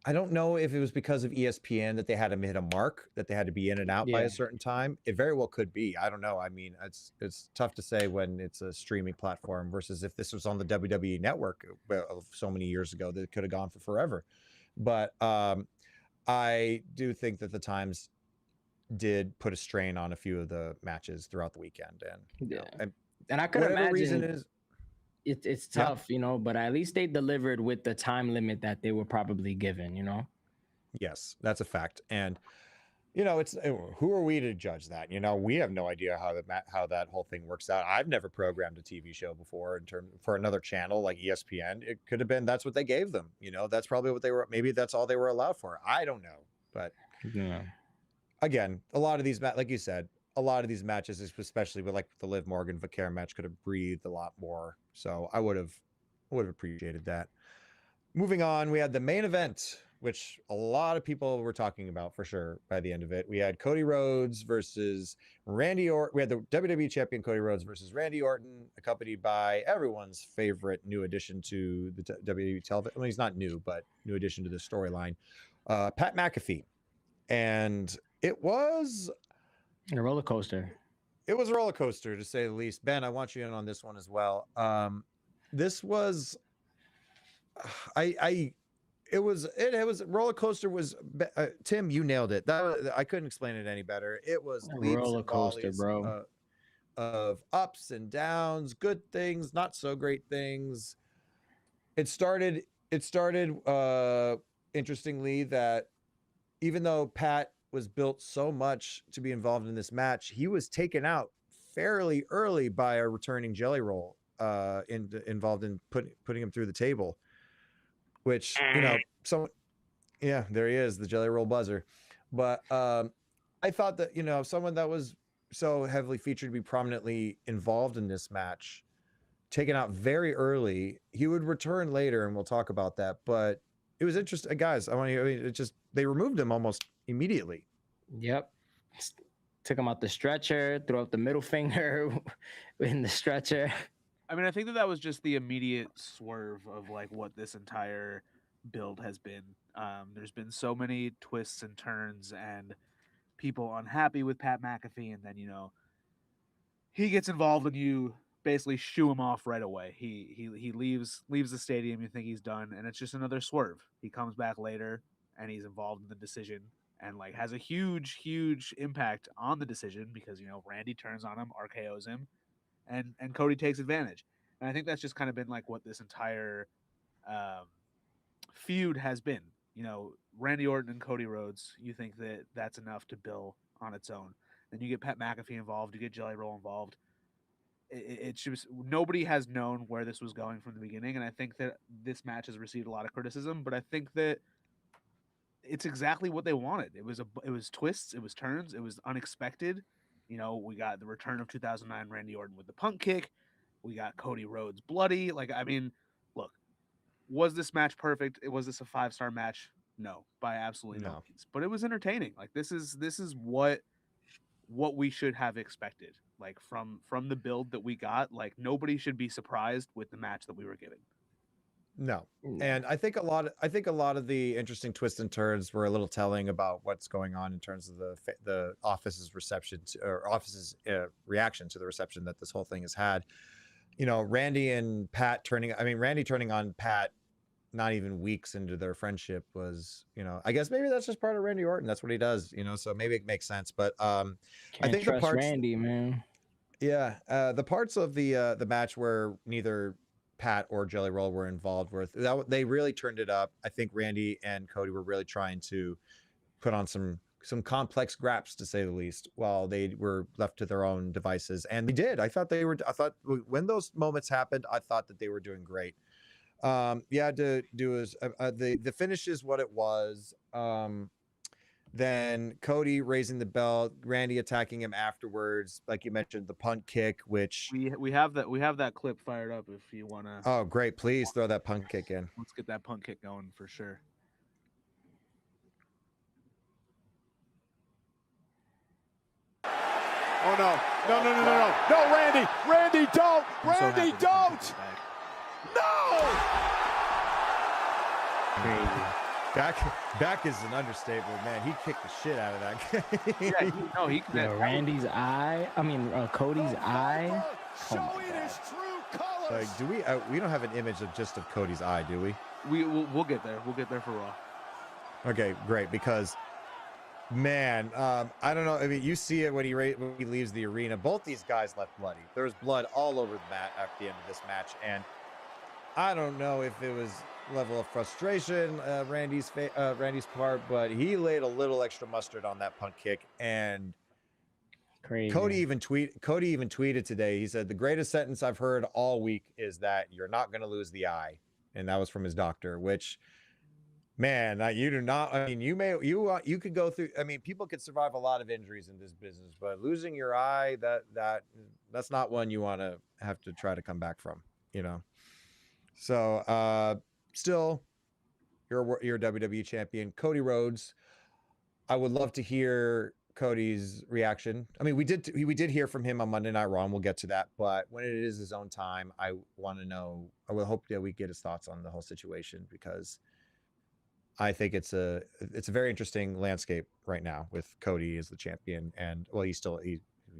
I don't know if it was because of ESPN that they had to hit a mark, that they had to be in and out by a certain time. It very well could be. I don't know. I mean, it's tough to say when it's a streaming platform versus if this was on the WWE network of so many years ago that it could have gone for forever. But I do think that the times did put a strain on a few of the matches throughout the weekend. And and I could imagine it's Yeah. tough, you know, but at least they delivered with the time limit that they were probably given, you know? Yes, that's a fact. And, you know, it's who are we to judge that? You know, we have no idea how that whole thing works out. I've never programmed a TV show before for another channel like ESPN. It could have been that's what they gave them. You know, that's probably what they were. Maybe that's all they were allowed for. I don't know. But again, a lot of these, like you said, a lot of these matches, especially with like the Liv Morgan Vaquer match, could have breathed a lot more. So I would have appreciated that. Moving on, we had the main event, which a lot of people were talking about for sure by the end of it. We had Cody Rhodes versus Randy Orton. We had the WWE champion Cody Rhodes versus Randy Orton, accompanied by everyone's favorite new addition to the WWE television. Well, he's not new, but new addition to the storyline, Pat McAfee. And it was a roller coaster. It was a roller coaster, to say the least. Ben, I want you in on this one as well. This was, it was roller coaster was. Tim, you nailed it. I couldn't explain it any better. It was roller coaster, bro. Of ups and downs, good things, not so great things. It started. Interestingly, that even though Pat was built so much to be involved in this match, he was taken out fairly early by a returning Jelly Roll involved in putting him through the table, which, you know, there he is, the Jelly Roll buzzer. But I thought that, you know, someone that was so heavily featured to be prominently involved in this match, taken out very early, he would return later, and we'll talk about that. But it was interesting, guys. They removed him almost immediately. Yep. Took him out the stretcher, threw up the middle finger in the stretcher. I mean, I think that was just the immediate swerve of like what this entire build has been. There's been so many twists and turns and people unhappy with Pat McAfee, and then, you know, he gets involved and you basically shoo him off right away. He leaves the stadium, you think he's done, and it's just another swerve. He comes back later and he's involved in the decision and like has a huge impact on the decision because, you know, Randy turns on him, RKO's him, and Cody takes advantage. And I think that's just kind of been like what this entire feud has been. You know, Randy Orton and Cody Rhodes, you think that that's enough to bill on its own. Then you get Pat McAfee involved, you get Jelly Roll involved. It's just nobody has known where this was going from the beginning, and I think that this match has received a lot of criticism, but I think that it's exactly what they wanted. It was twists, it was turns, it was unexpected. You know, we got the return of 2009 Randy Orton with the punt kick. We got Cody Rhodes bloody. Like, I mean, look, was this match perfect? Was this a 5-star match? No, by absolutely no means. But it was entertaining. Like, this is what we should have expected. Like from the build that we got, like nobody should be surprised with the match that we were given. No. And I think a lot of the interesting twists and turns were a little telling about what's going on in terms of the office's reception reaction to the reception that this whole thing has had. You know, Randy turning on Pat not even weeks into their friendship was, you know, I guess maybe that's just part of Randy Orton. That's what he does, you know, so maybe it makes sense. But I think the parts, Randy, man. Yeah, the parts of the match where neither Pat or Jelly Roll were involved with, they really turned it up. I think Randy and Cody were really trying to put on some complex graps, to say the least, while they were left to their own devices, and they did. I thought when those moments happened, I thought that they were doing great. To do is the finish is what it was. Then Cody raising the belt, Randy attacking him afterwards, like you mentioned, the punt kick, which we have that clip fired up if you want to. Oh, great! Please throw that punt kick in. Let's get that punt kick going for sure. Oh no, Randy, don't. No! Crazy. Back is an understatement, man. He kicked the shit out of that guy. Yo, Randy's eye. I mean, Cody's eye. Oh my God. Like, we don't have an image of just of Cody's eye, do we? We'll get there. We'll get there for Raw. Okay, great. Because, man, I don't know. I mean, you see it when he leaves the arena. Both these guys left bloody. There was blood all over the mat at the end of this match, and I don't know if it was level of frustration Randy's part, but he laid a little extra mustard on that punt kick. And crazy. Cody even tweeted today. He said the greatest sentence I've heard all week is that you're not going to lose the eye, and that was from his doctor. Which, man, you do not. I mean, you could go through. I mean, people could survive a lot of injuries in this business, but losing your eye, that's not one you want to have to try to come back from. You know. So still, you're WWE champion, Cody Rhodes. I would love to hear Cody's reaction. I mean, we did hear from him on Monday Night Raw, and we'll get to that. But when it is his own time, I want to know. I will hope that we get his thoughts on the whole situation, because I think it's a very interesting landscape right now with Cody as the champion, and well, he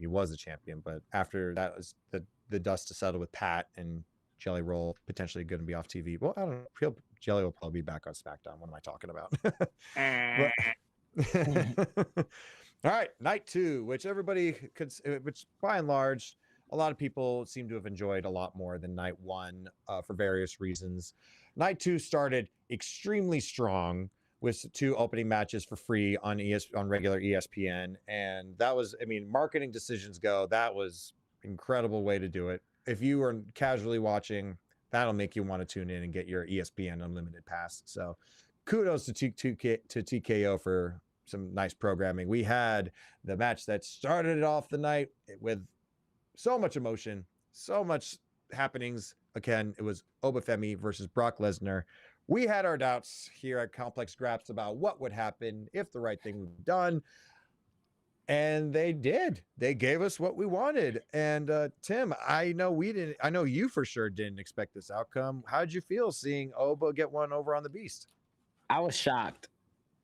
was the champion, but after that was the dust to settle with Pat and Jelly Roll potentially going to be off TV. Well, I don't know. Jelly will probably be back on SmackDown. What am I talking about? All right, night 2, which which by and large, a lot of people seem to have enjoyed a lot more than night 1 for various reasons. Night 2 started extremely strong with 2 opening matches for free on regular ESPN, and that was, I mean, marketing decisions go. That was an incredible way to do it. If you are casually watching, that'll make you want to tune in and get your ESPN Unlimited pass. So kudos to TKO for some nice programming. We had the match that started it off the night with so much emotion, so much happenings. Again, it was Obafemi versus Brock Lesnar. We had our doubts here at Complex Graps about what would happen if the right thing would be done. And they did. They gave us what we wanted. And Tim, I know you for sure didn't expect this outcome. How'd you feel seeing Oba get one over on the Beast? I was shocked.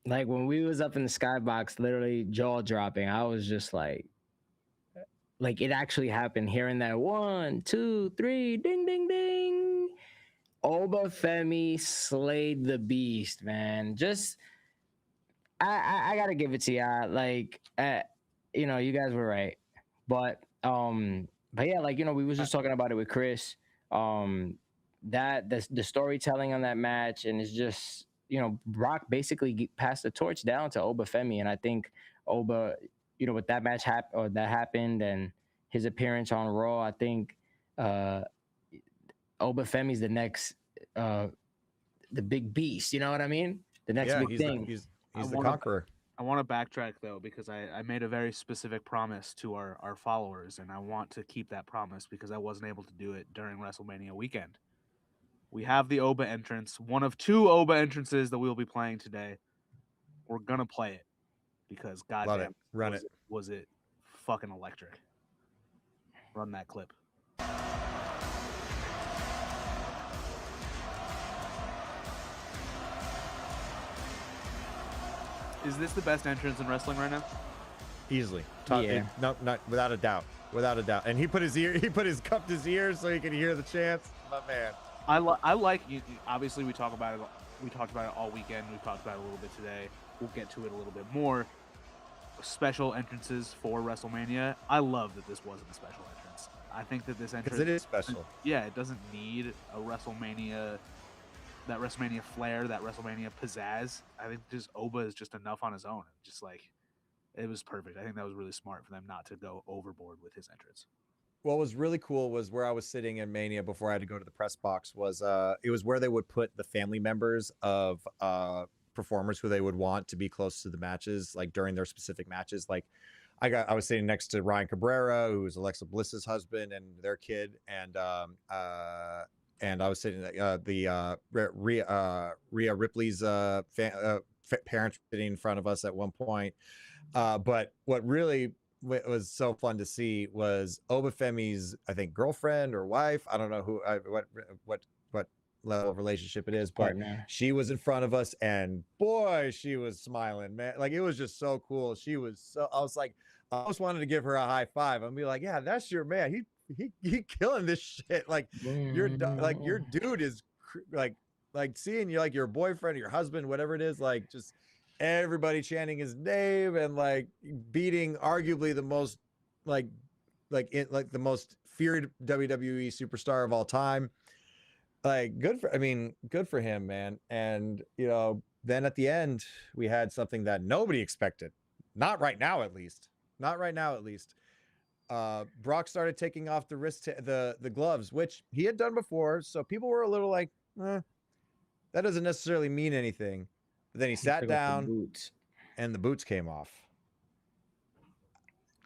Like when we was up in the skybox, literally jaw dropping. I was just like it actually happened. Hearing that 1, 2, 3, ding, ding, ding. Obafemi slayed the Beast, man. Just I gotta give it to y'all. Like, you know, you guys were right, but yeah, like, you know, we was just talking about it with Chris. That the storytelling on that match, and it's just, you know, Brock basically passed the torch down to Obafemi, and I think Oba, you know, with that match that happened, and his appearance on Raw, I think Obafemi's the next, the big beast. You know what I mean? The next big thing. He's the conqueror. I want to backtrack though, because I made a very specific promise to our followers, and I want to keep that promise because I wasn't able to do it during WrestleMania weekend. We have the Oba entrance, one of 2 Oba entrances that we will be playing today. We're gonna play it because goddamn, was it fucking electric. Run that clip. Is this the best entrance in wrestling right now? Easily. Yeah. No, not without a doubt. Without a doubt. And he cupped his ears so he could hear the chants. My man. I like you. Obviously, we talked about it. We talked about it all weekend. We've talked about it a little bit today. We'll get to it a little bit more. Special entrances for WrestleMania. I love that this wasn't a special entrance. I think that this entrance, because it is special. Yeah, it doesn't need a WrestleMania, that WrestleMania flair, that WrestleMania pizzazz. I think just Oba is just enough on his own. Just like, it was perfect. I think that was really smart for them not to go overboard with his entrance. What was really cool was where I was sitting in Mania before I had to go to the press box was it was where they would put the family members of performers who they would want to be close to the matches, like during their specific matches. Like I was sitting next to Ryan Cabrera, who was Alexa Bliss's husband, and their kid, and I was sitting Rhea Ripley's parents sitting in front of us at one point. But what really was so fun to see was Obafemi's, I think, girlfriend or wife. I don't know level of relationship it is, but Partner. she was in front of us, and boy, she was smiling, man. Like, it was just so cool. She was so, I was like, I almost wanted to give her a high five and be like, yeah, that's your man. He killing this shit. Like, your dude is like seeing you, like your boyfriend or your husband, whatever it is, like just everybody chanting his name and like beating arguably the most the most feared WWE superstar of all time. Like, good for him, man. And then at the end we had something that nobody expected. Not right now, at least. Brock started taking off the the gloves, which he had done before, so people were a little like, that doesn't necessarily mean anything. But then he sat down and the boots came off.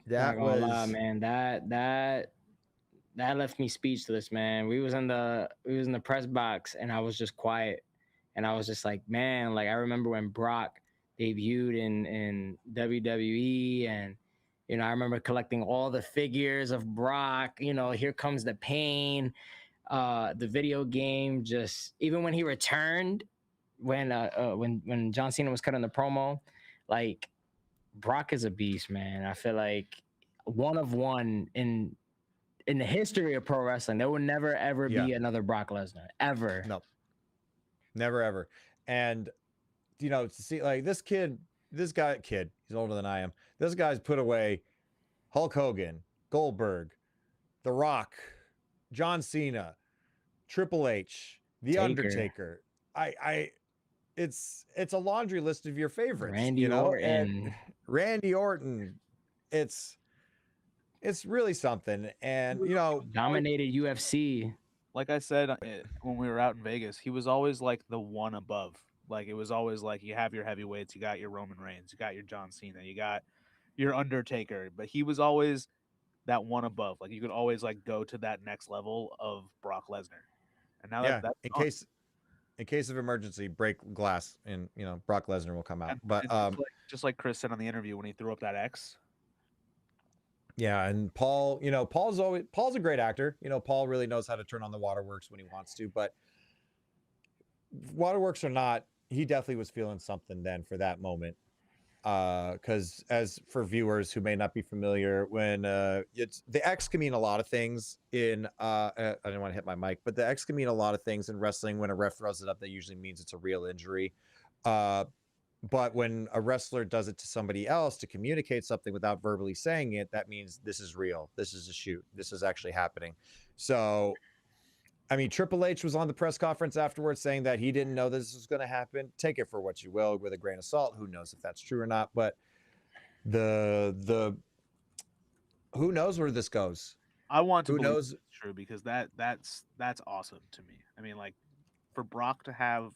That was, lie, man. That left me speechless, man. We was in the press box and I was just quiet, and I was just like, man, like I remember when Brock debuted in WWE, and I remember collecting all the figures of Brock. Here Comes the Pain, the video game. Just even when he returned, when John Cena was cutting the promo, like, Brock is a beast, man. I feel like one of one in the history of pro wrestling. There will never ever be another Brock Lesnar, ever. No, never ever. And to see like this kid, he's older than I am. This guy's put away Hulk Hogan, Goldberg, The Rock, John Cena, Triple H, The Undertaker. It's a laundry list of your favorites. Randy Orton. And Randy Orton. It's really something. And dominated UFC. Like I said when we were out in Vegas, he was always like the one above. Like, it was always like, you have your heavyweights, you got your Roman Reigns, you got your John Cena, you got your Undertaker, but he was always that one above. Like, you could always like go to that next level of Brock Lesnar. And now that's in case of emergency, break glass, and Brock Lesnar will come out. But just like Chris said on the interview when he threw up that X. Yeah, and Paul, Paul's a great actor. Paul really knows how to turn on the waterworks when he wants to, but waterworks or not, he definitely was feeling something then for that moment. Because as for viewers who may not be familiar, when it's the X can mean a lot of things in I didn't want to hit my mic, but the X can mean a lot of things in wrestling. When a ref throws it up, that usually means it's a real injury. But when a wrestler does it to somebody else to communicate something without verbally saying it, that means this is real. This is a shoot. This is actually happening. So, I mean, Triple H was on the press conference afterwards saying that he didn't know this was going to happen. Take it for what you will, with a grain of salt. Who knows if that's true or not? But the who knows where this goes? I want to who believe knows it's true, because that's awesome to me. I mean, like, for Brock to have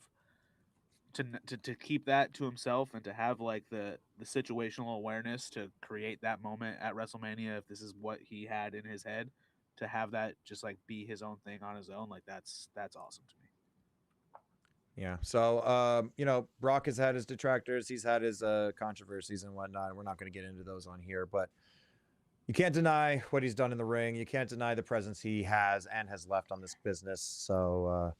to keep that to himself and to have like the situational awareness to create that moment at WrestleMania, if this is what he had in his head, to have that just like be his own thing on his own, like that's awesome to me. Yeah. So, Brock has had his detractors. He's had his controversies and whatnot. We're not going to get into those on here, but you can't deny what he's done in the ring. You can't deny the presence he has and has left on this business. So,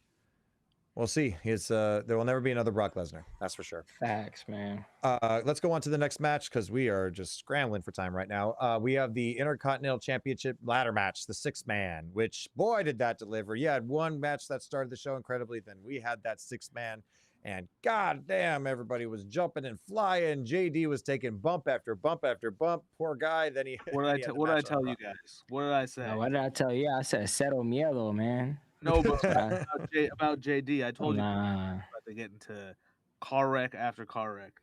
we'll see. There will never be another Brock Lesnar. That's for sure. Facts, man. Let's go on to the next match, because we are just scrambling for time right now. We have the Intercontinental Championship ladder match, the 6-man, which, boy, did that deliver. You had one match that started the show incredibly. Then we had that 6-man, and goddamn, everybody was jumping and flying. JD was taking bump after bump after bump. Poor guy. Then What did I tell you guys? What did I say? What did I tell you? I said cero miedo, man. No, but about JD, I told you about to get into car wreck after car wreck.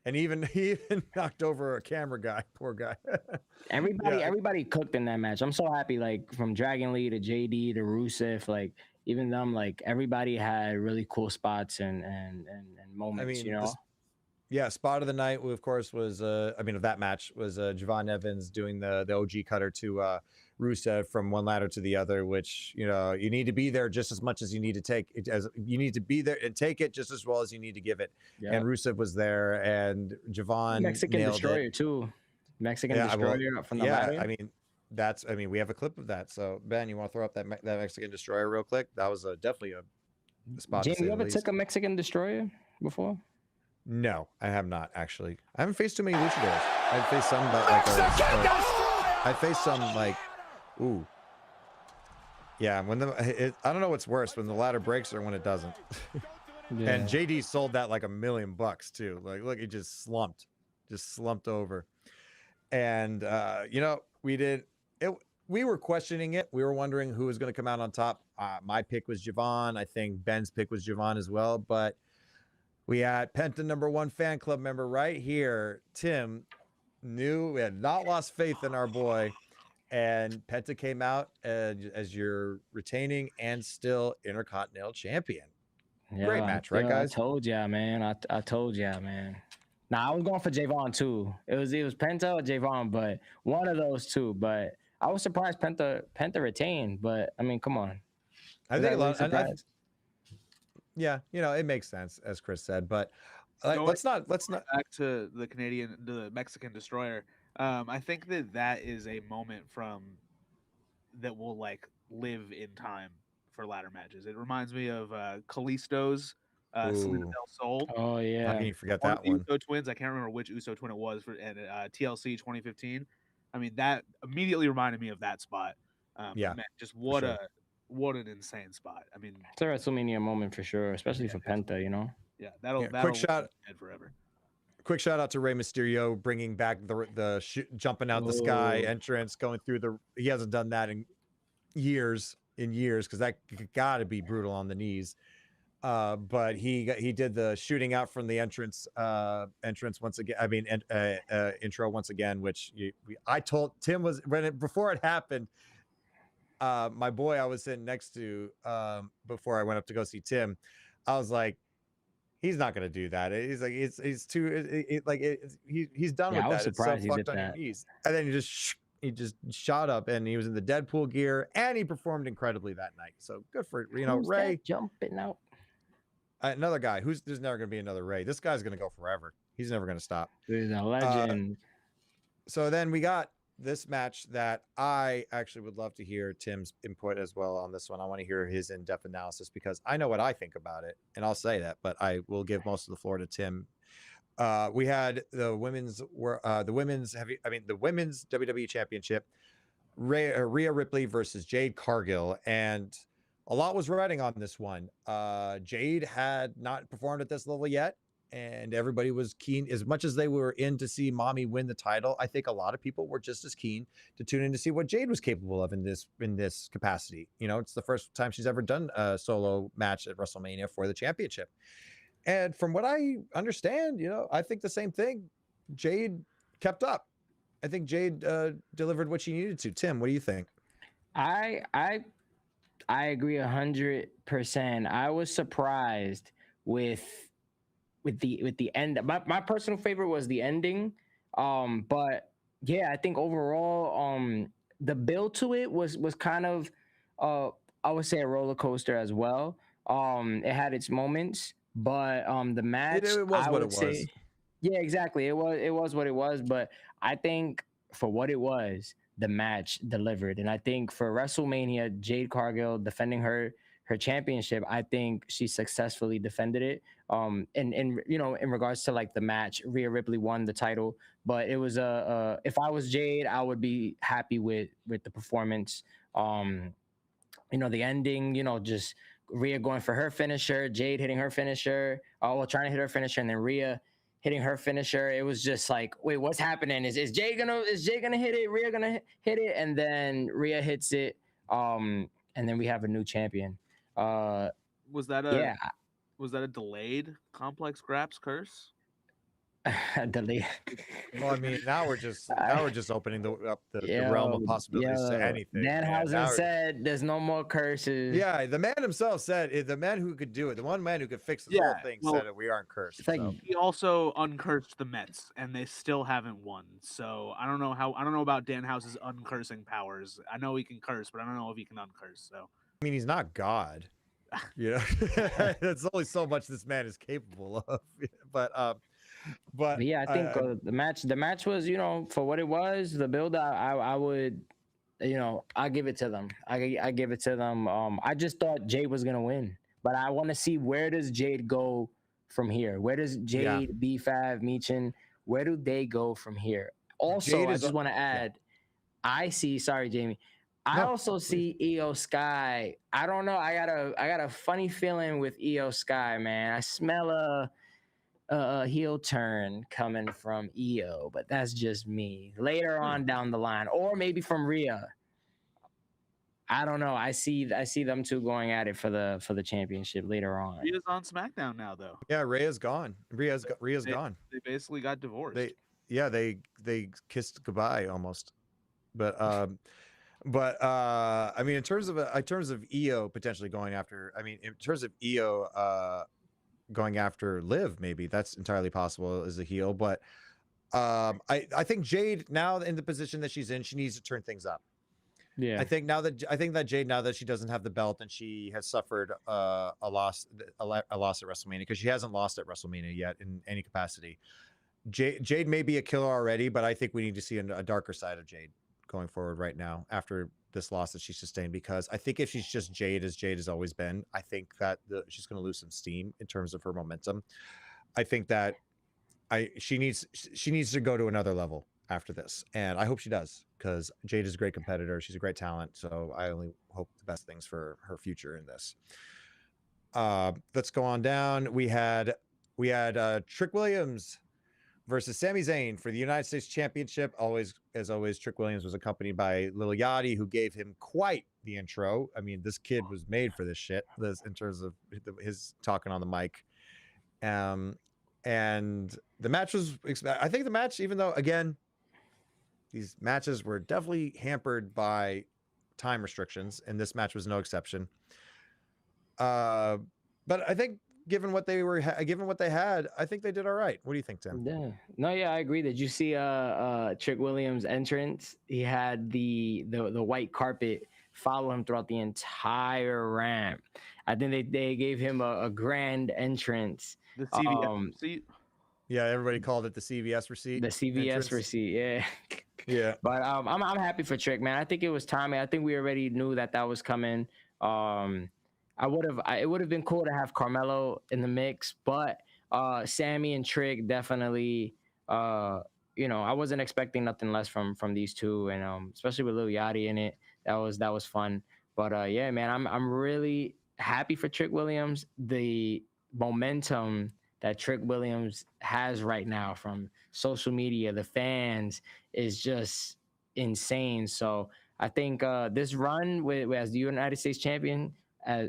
And he even knocked over a camera guy. Poor guy. Everybody cooked in that match. I'm so happy, like, from Dragon Lee to JD to Rusev, like, even them, like, everybody had really cool spots and moments, Spot of the night, of course, was of that match was Javon Evans doing the OG cutter to Rusev from one ladder to the other, which you need to be there just as much as you need to take it, as you need to be there and take it just as well as you need to give it. Yeah. And Rusev was there, and Javon Mexican nailed Destroyer it. too. Mexican Destroyer up from the ladder. I mean, that's, I mean, we have a clip of that. So Ben, you want to throw up that that Mexican Destroyer real quick? That was definitely a spot. Jamie, you ever took a Mexican Destroyer before? No, I have not actually. I haven't faced too many luchadors. I've faced some, but like I faced some like, ooh, yeah. When I don't know what's worse, when the ladder breaks or when it doesn't. Yeah. And JD sold that like $1 million too. Like, look, it just slumped over. And you know, we were questioning it. We were wondering who was going to come out on top. My pick was Javon. I think Ben's pick was Javon as well. But we had Penta #1 fan club member right here, Tim, we had not lost faith in our boy. And Penta came out as your retaining and still Intercontinental Champion. Yeah, Great match, right, guys? I told ya, man. I told ya, man. Nah, I was going for Javon too. It was Penta or Javon, but one of those two. But I was surprised Penta retained. But I mean, come on. I think a lot. Yeah, you know, it makes sense as Chris said. But let's not back to the Mexican Destroyer. I think that is a moment that will like live in time for ladder matches. It reminds me of Kalisto's Salida del Sol. Oh yeah, how can you forget that one? Uso twins. I can't remember which Uso twin it was for TLC 2015. I mean, that immediately reminded me of that spot. Yeah, man, just what an insane spot. I mean, it's a WrestleMania moment for sure, especially for Penta. You know. Yeah, that'll quick shout forever. Quick shout out to Rey Mysterio bringing back the jumping out the sky entrance, going through he hasn't done that in years because that got to be brutal on the knees. But he did the shooting out from the entrance once again. I mean, intro once again, which I told Tim was before it happened. My boy I was sitting next to before I went up to go see Tim, I was like, he's not gonna do that. He's like, he's too he's done with that. I was surprised he did that. And then he just shot up, and he was in the Deadpool gear, and he performed incredibly that night. So good for Ray jumping out. Another guy there's never gonna be another Ray. This guy's gonna go forever. He's never gonna stop. He's a legend. So then we got this match that I actually would love to hear Tim's input as well on this one. I want to hear his in-depth analysis because I know what I think about it, and I'll say that, but I will give most of the floor to Tim. We had the women's WWE Championship, Rhea Ripley versus Jade Cargill, and a lot was riding on this one. Jade had not performed at this level yet, and everybody was keen. As much as they were in to see Mommy win the title, I think a lot of people were just as keen to tune in to see what Jade was capable of in this capacity. You know, it's the first time she's ever done a solo match at WrestleMania for the championship. And from what I understand, you know, I think the same thing. Jade kept up. I think Jade delivered what she needed to. Tim, what do you think? I agree 100%. I was surprised with the end. My personal favorite was the ending. But yeah, I think overall, the build to it was kind of I would say a roller coaster as well. It had its moments, but the match it was what it was. Yeah, exactly. It was what it was, but I think for what it was, the match delivered. And I think for WrestleMania, Jade Cargill defending her championship, I think she successfully defended it. And you know, in regards to like the match, Rhea Ripley won the title, but it was if I was Jade, I would be happy with the performance. You know, the ending, you know, just Rhea going for her finisher, Jade hitting her finisher, trying to hit her finisher, and then Rhea hitting her finisher. It was just like, wait, what's happening? Is Jade gonna hit it? Rhea gonna hit it? And then Rhea hits it. And then we have a new champion. Was that a delayed Complex Graps curse? Delayed. Well, I mean, now we're just opening up the realm of possibilities to anything. Danhausen said there's no more curses. Yeah, the man himself said, the man who could do it, the one man who could fix this whole thing said that we aren't cursed. Like, he also uncursed the Mets, and they still haven't won. So I don't know about Danhausen's uncursing powers. I know he can curse, but I don't know if he can uncurse. So I mean, he's not God. You know, that's only so much this man is capable of. But yeah, I think the match was, you know, for what it was, the build. I would I give it to them. I give it to them. I just thought Jade was gonna win, but I want to see where does Jade go from here. Where does Jade, B5, Michin, where do they go from here? Also, I just want to add, I see. Sorry, Jamie. I also see Io Sky. I don't know. I got a funny feeling with Io Sky, man. I smell a heel turn coming from Io, but that's just me. Later on down the line, or maybe from Rhea. I don't know. I see them two going at it for the championship later on. Rhea's on SmackDown now, though. Yeah, Rhea's gone. Rhea's gone. They basically got divorced. They kissed goodbye almost. But I mean, in terms of Io potentially going after, in terms of Io going after Liv, maybe that's entirely possible as a heel. But I think Jade, now in the position that she's in, she needs to turn things up. Yeah, I think that Jade, now that she doesn't have the belt and she has suffered a loss at WrestleMania, because she hasn't lost at WrestleMania yet in any capacity. Jade may be a killer already, but I think we need to see a darker side of Jade going forward right now after this loss that she sustained, because I think if she's just Jade as Jade has always been, I think that she's going to lose some steam in terms of her momentum. I think that she needs to go to another level after this, and I hope she does, because Jade is a great competitor. She's a great talent, so I only hope the best things for her future in this. Let's go on down. We had Trick Williams versus Sami Zayn for the United States Championship. As always, Trick Williams was accompanied by Lil Yachty, who gave him quite the intro. I mean, this kid was made for this shit, in terms of his talking on the mic. And the match was, I think the match, even though, again, these matches were definitely hampered by time restrictions, and this match was no exception. But I think given what they had, I think they did all right. What do you think, Tim? Yeah. No, yeah, I agree. Did you see Trick Williams' entrance? He had the white carpet follow him throughout the entire ramp. I think they gave him a grand entrance. The CVS receipt. Yeah, everybody called it the CVS receipt. The CVS entrance. receipt, yeah. Yeah. But I'm happy for Trick, man. I think it was timing. I think we already knew that was coming. It would have been cool to have Carmelo in the mix, but Sammy and Trick definitely, I wasn't expecting nothing less from these two, and especially with Lil Yachty in it, that was fun. But yeah, man, I'm really happy for Trick Williams. The momentum that Trick Williams has right now from social media, the fans, is just insane. So I think this run as the United States champion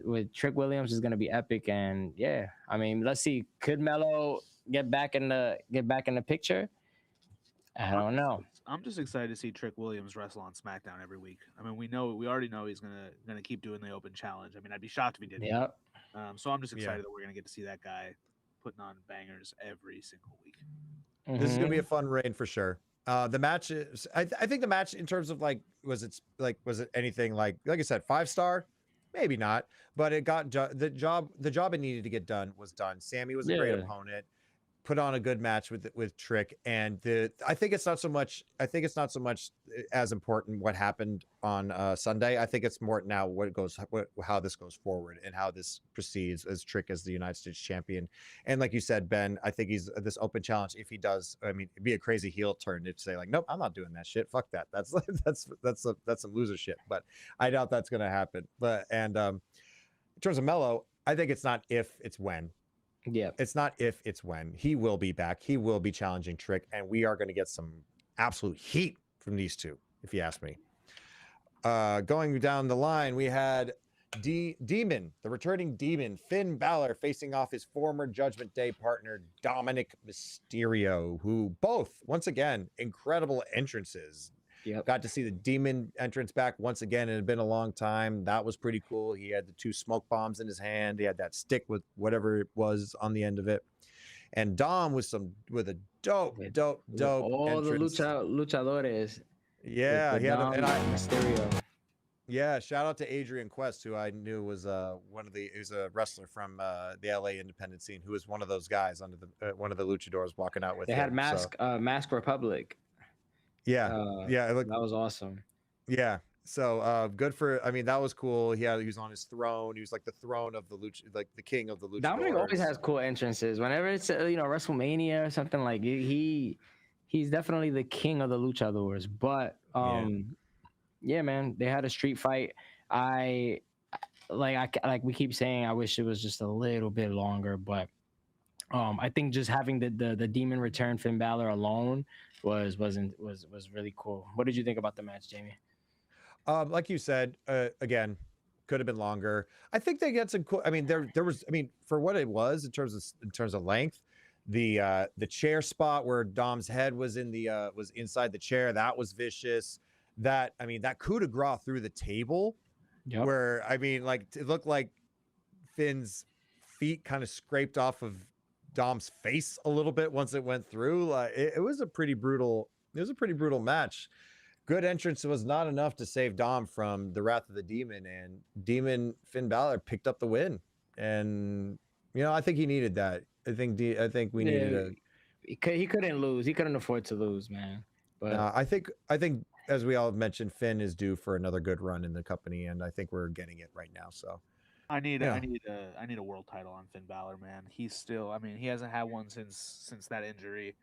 with Trick Williams is going to be epic. And yeah, I mean, let's see, could Melo get back in the picture? I don't know. I'm just excited to see Trick Williams wrestle on SmackDown every week. I mean, we already know he's gonna keep doing the open challenge. I mean, I'd be shocked if he didn't. Yep. So I'm just excited that we're gonna get to see that guy putting on bangers every single week. Mm-hmm. This is gonna be a fun reign for sure. The match is, I think the match in terms of was it anything like I said, 5-star? Maybe not, but it got the job it needed to get done was done. Sammy was a great opponent, put on a good match with Trick, and I think it's not so much as important what happened on Sunday. I think it's more now how this goes forward and how this proceeds as Trick as the United States champion. And like you said, Ben, I think he's this open challenge. If he does, I mean, it'd be a crazy heel turn to say nope, I'm not doing that shit. Fuck that. That's some loser shit. But I doubt that's gonna happen. But in terms of Melo, I think it's not if, it's when. Yeah, it's not if, it's when. He will be back. He will be challenging Trick, and we are going to get some absolute heat from these two, if you ask me. Going down the line, we had Demon, the returning Demon, Finn Balor, facing off his former Judgment Day partner, Dominic Mysterio, who both, once again, incredible entrances. Yep. Got to see the Demon entrance back once again. It had been a long time. That was pretty cool. He had the 2 smoke bombs in his hand. He had that stick with whatever it was on the end of it. And Dom with a dope all entrance. the luchadores. Yeah, he had Mysterio. Yeah, shout out to Adrian Quest, who I knew was he was a wrestler from the LA independent scene, who was one of those guys under the one of the luchadors walking out with. They had Mask Republic. Yeah, that was awesome. Yeah, So good for. I mean, that was cool. He was on his throne. He was like the throne of the lucha, like the king of the luchadors. Dominic always has cool entrances. Whenever it's WrestleMania or something like he's definitely the king of the luchadors. But yeah, man, they had a street fight. Like we keep saying, I wish it was just a little bit longer, but I think just having the demon return Finn Balor alone was really cool. What did you think about the match, Jamie? Like you said, again, could have been longer. I think they get some cool. I mean, there was. I mean, for what it was in terms of length, the chair spot where Dom's head was was inside the chair, that was vicious. That coup de grace through the table, where like it looked like Finn's feet kind of scraped off of Dom's face a little bit once it went through. Like it was a pretty brutal. It was a pretty brutal match. Good entrance was not enough to save Dom from the wrath of the demon, and Demon Finn Balor picked up the win. And I think he needed that. I think we needed a. He couldn't lose. He couldn't afford to lose, man. But I think as we all mentioned, Finn is due for another good run in the company, and I think we're getting it right now. So I need a world title on Finn Balor, man. He's still. I mean, he hasn't had one since that injury.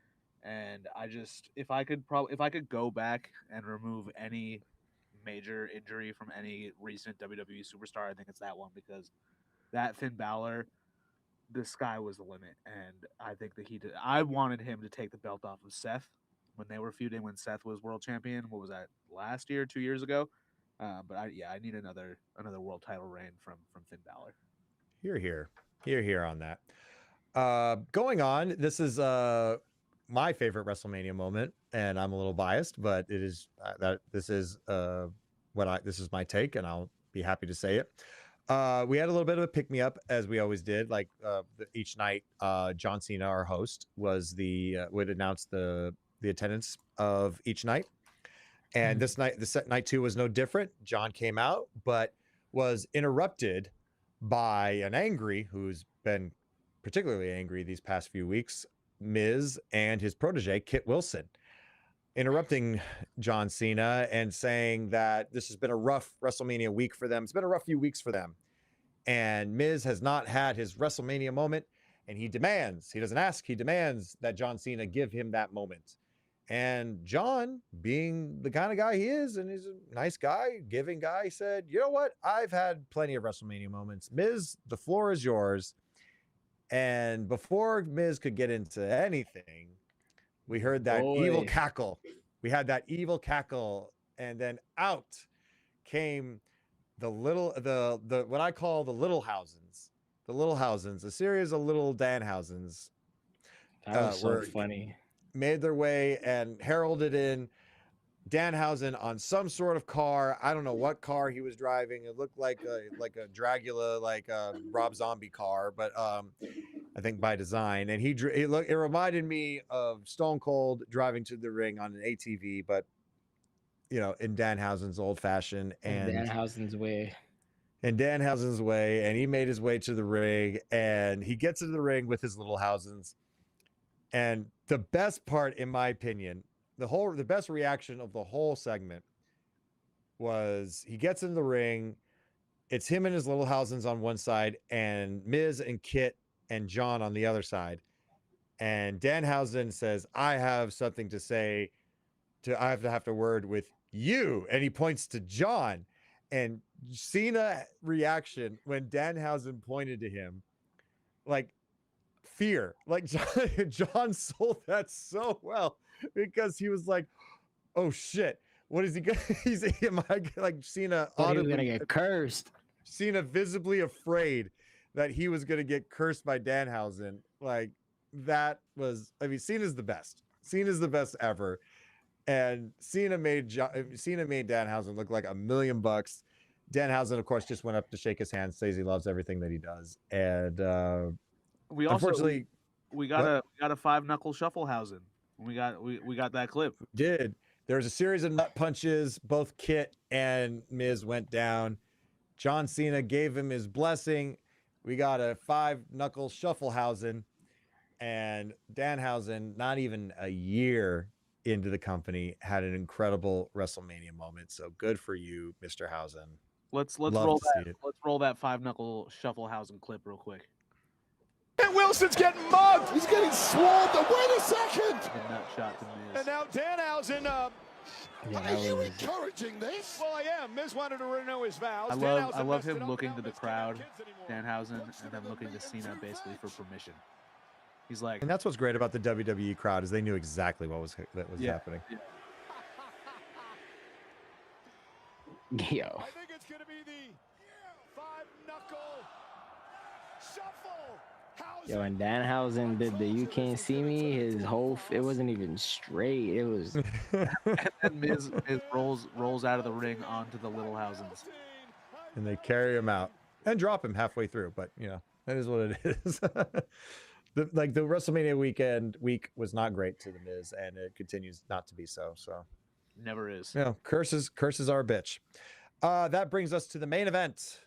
And if I could go back and remove any major injury from any recent WWE superstar, I think it's that one, because that Finn Balor, the sky was the limit. And I think that I wanted him to take the belt off of Seth when they were feuding, when Seth was world champion. What was that, last year, 2 years ago? But I need another world title reign from Finn Balor. Here on that. Going on, this is my favorite WrestleMania moment, and I'm a little biased, but it is this is my take, and I'll be happy to say it. We had a little bit of a pick me up, as we always did. Like each night, John Cena, our host, would announce the attendance of each night, and this night, night 2 was no different. John came out, but was interrupted by an angry, who's been particularly angry these past few weeks, Miz, and his protege, Kit Wilson, interrupting John Cena and saying that this has been a rough WrestleMania week for them. It's been a rough few weeks for them. And Miz has not had his WrestleMania moment, and he demands that John Cena give him that moment. And John, being the kind of guy he is, and he's a nice guy, giving guy, said, you know what? I've had plenty of WrestleMania moments. Miz, the floor is yours. And before Miz could get into anything, we heard that evil cackle. We had that evil cackle, and then out came what I call the Littlehausens. The Littlehausens, a series of little Danhausens. That was so funny. Made their way and heralded in Danhausen on some sort of car. I don't know what car he was driving. It looked like a Dracula, like a Rob Zombie car, but I think by design. And it reminded me of Stone Cold driving to the ring on an ATV, but in Danhausen's old fashioned and Danhausen's way. In Danhausen's way, and he made his way to the ring, and he gets into the ring with his Littlehausens. And the best part, in my opinion, the best reaction of the whole segment was he gets in the ring. It's him and his Littlehausens on one side, and Miz and Kit and John on the other side. And Danhausen says, I have something to say. I have to word with you. And he points to John. And Cena reaction when Danhausen pointed to him, like fear. Like John sold that so well, because he was like, oh shit, what is he gonna like Cena audibly gonna get cursed. Cena visibly afraid that he was gonna get cursed by Danhausen. Like that was, Cena's the best. Cena's the best ever. And Cena made Danhausen look like $1 million. Danhausen, of course, just went up to shake his hand, says he loves everything that he does. And we also unfortunately we got a 5-knuckle Shufflehausen. We got that clip. There was a series of nut punches. Both Kit and Miz went down. John Cena gave him his blessing. We got a 5-knuckle Shufflehausen, and Danhausen, not even a year into the company, had an incredible WrestleMania moment. So good for you, Mr. Hausen. Let's Love roll to see that. it. Let's roll that 5-knuckle Shufflehausen clip real quick. And Wilson's getting mugged. He's getting swamped. Wait a second. The nut shot to Miz. And now Danhausen. Yeah, Are you encouraging this? Well, I am. Miz wanted to renew his vows. I love him looking to the crowd, Danhausen, and then looking to Cena basically for permission. He's like, And that's what's great about the WWE crowd is they knew exactly what was happening. Yeah. Yo. I think it's going to be the 5-knuckle shuffle. Yo, and Danhausen did the "You Can't See Me." His whole it wasn't even straight. It was. And then Miz rolls out of the ring onto the Littlehausens. And they carry him out and drop him halfway through. But you know, that is what it is. the WrestleMania week was not great to the Miz, and it continues not to be so. So never is. You know, curses are a bitch. That brings us to the main event.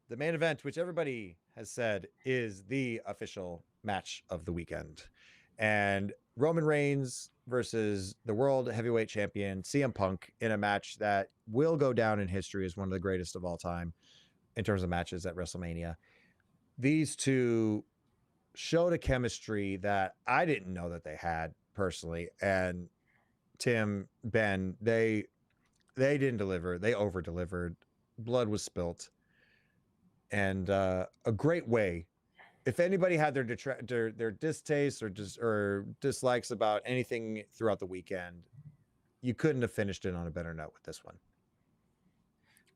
The main event, which everybody has said is the official match of the weekend. And Roman Reigns versus the World Heavyweight Champion, CM Punk, in a match that will go down in history as one of the greatest of all time in terms of matches at WrestleMania. These two showed a chemistry that I didn't know that they had personally. And Tim, Ben, they didn't deliver. They over-delivered. Blood was spilt. And a great way, if anybody had their distaste or dislikes about anything throughout the weekend, you couldn't have finished it on a better note with this one.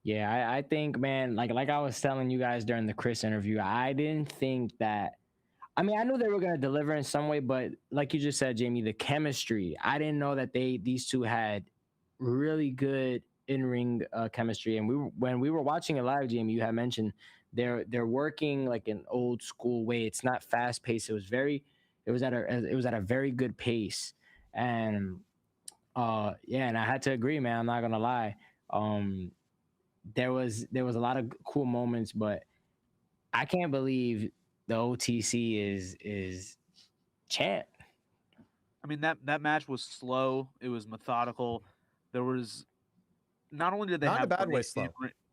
Yeah, I think, man, like I was telling you guys during the Chris interview, I didn't think that. I mean, I knew they were gonna deliver in some way, but like you just said, Jamie, the chemistry. I didn't know that these two had really good in-ring chemistry. And when we were watching it live, Jamie, you had mentioned they're working like an old school way. It's not fast paced. It was at a very good pace. And yeah, and I had to agree, man. I'm not gonna lie. There was a lot of cool moments, but I can't believe the OTC is champ. I mean, that match was slow. It was methodical. There was not only did they not have a bad way slow.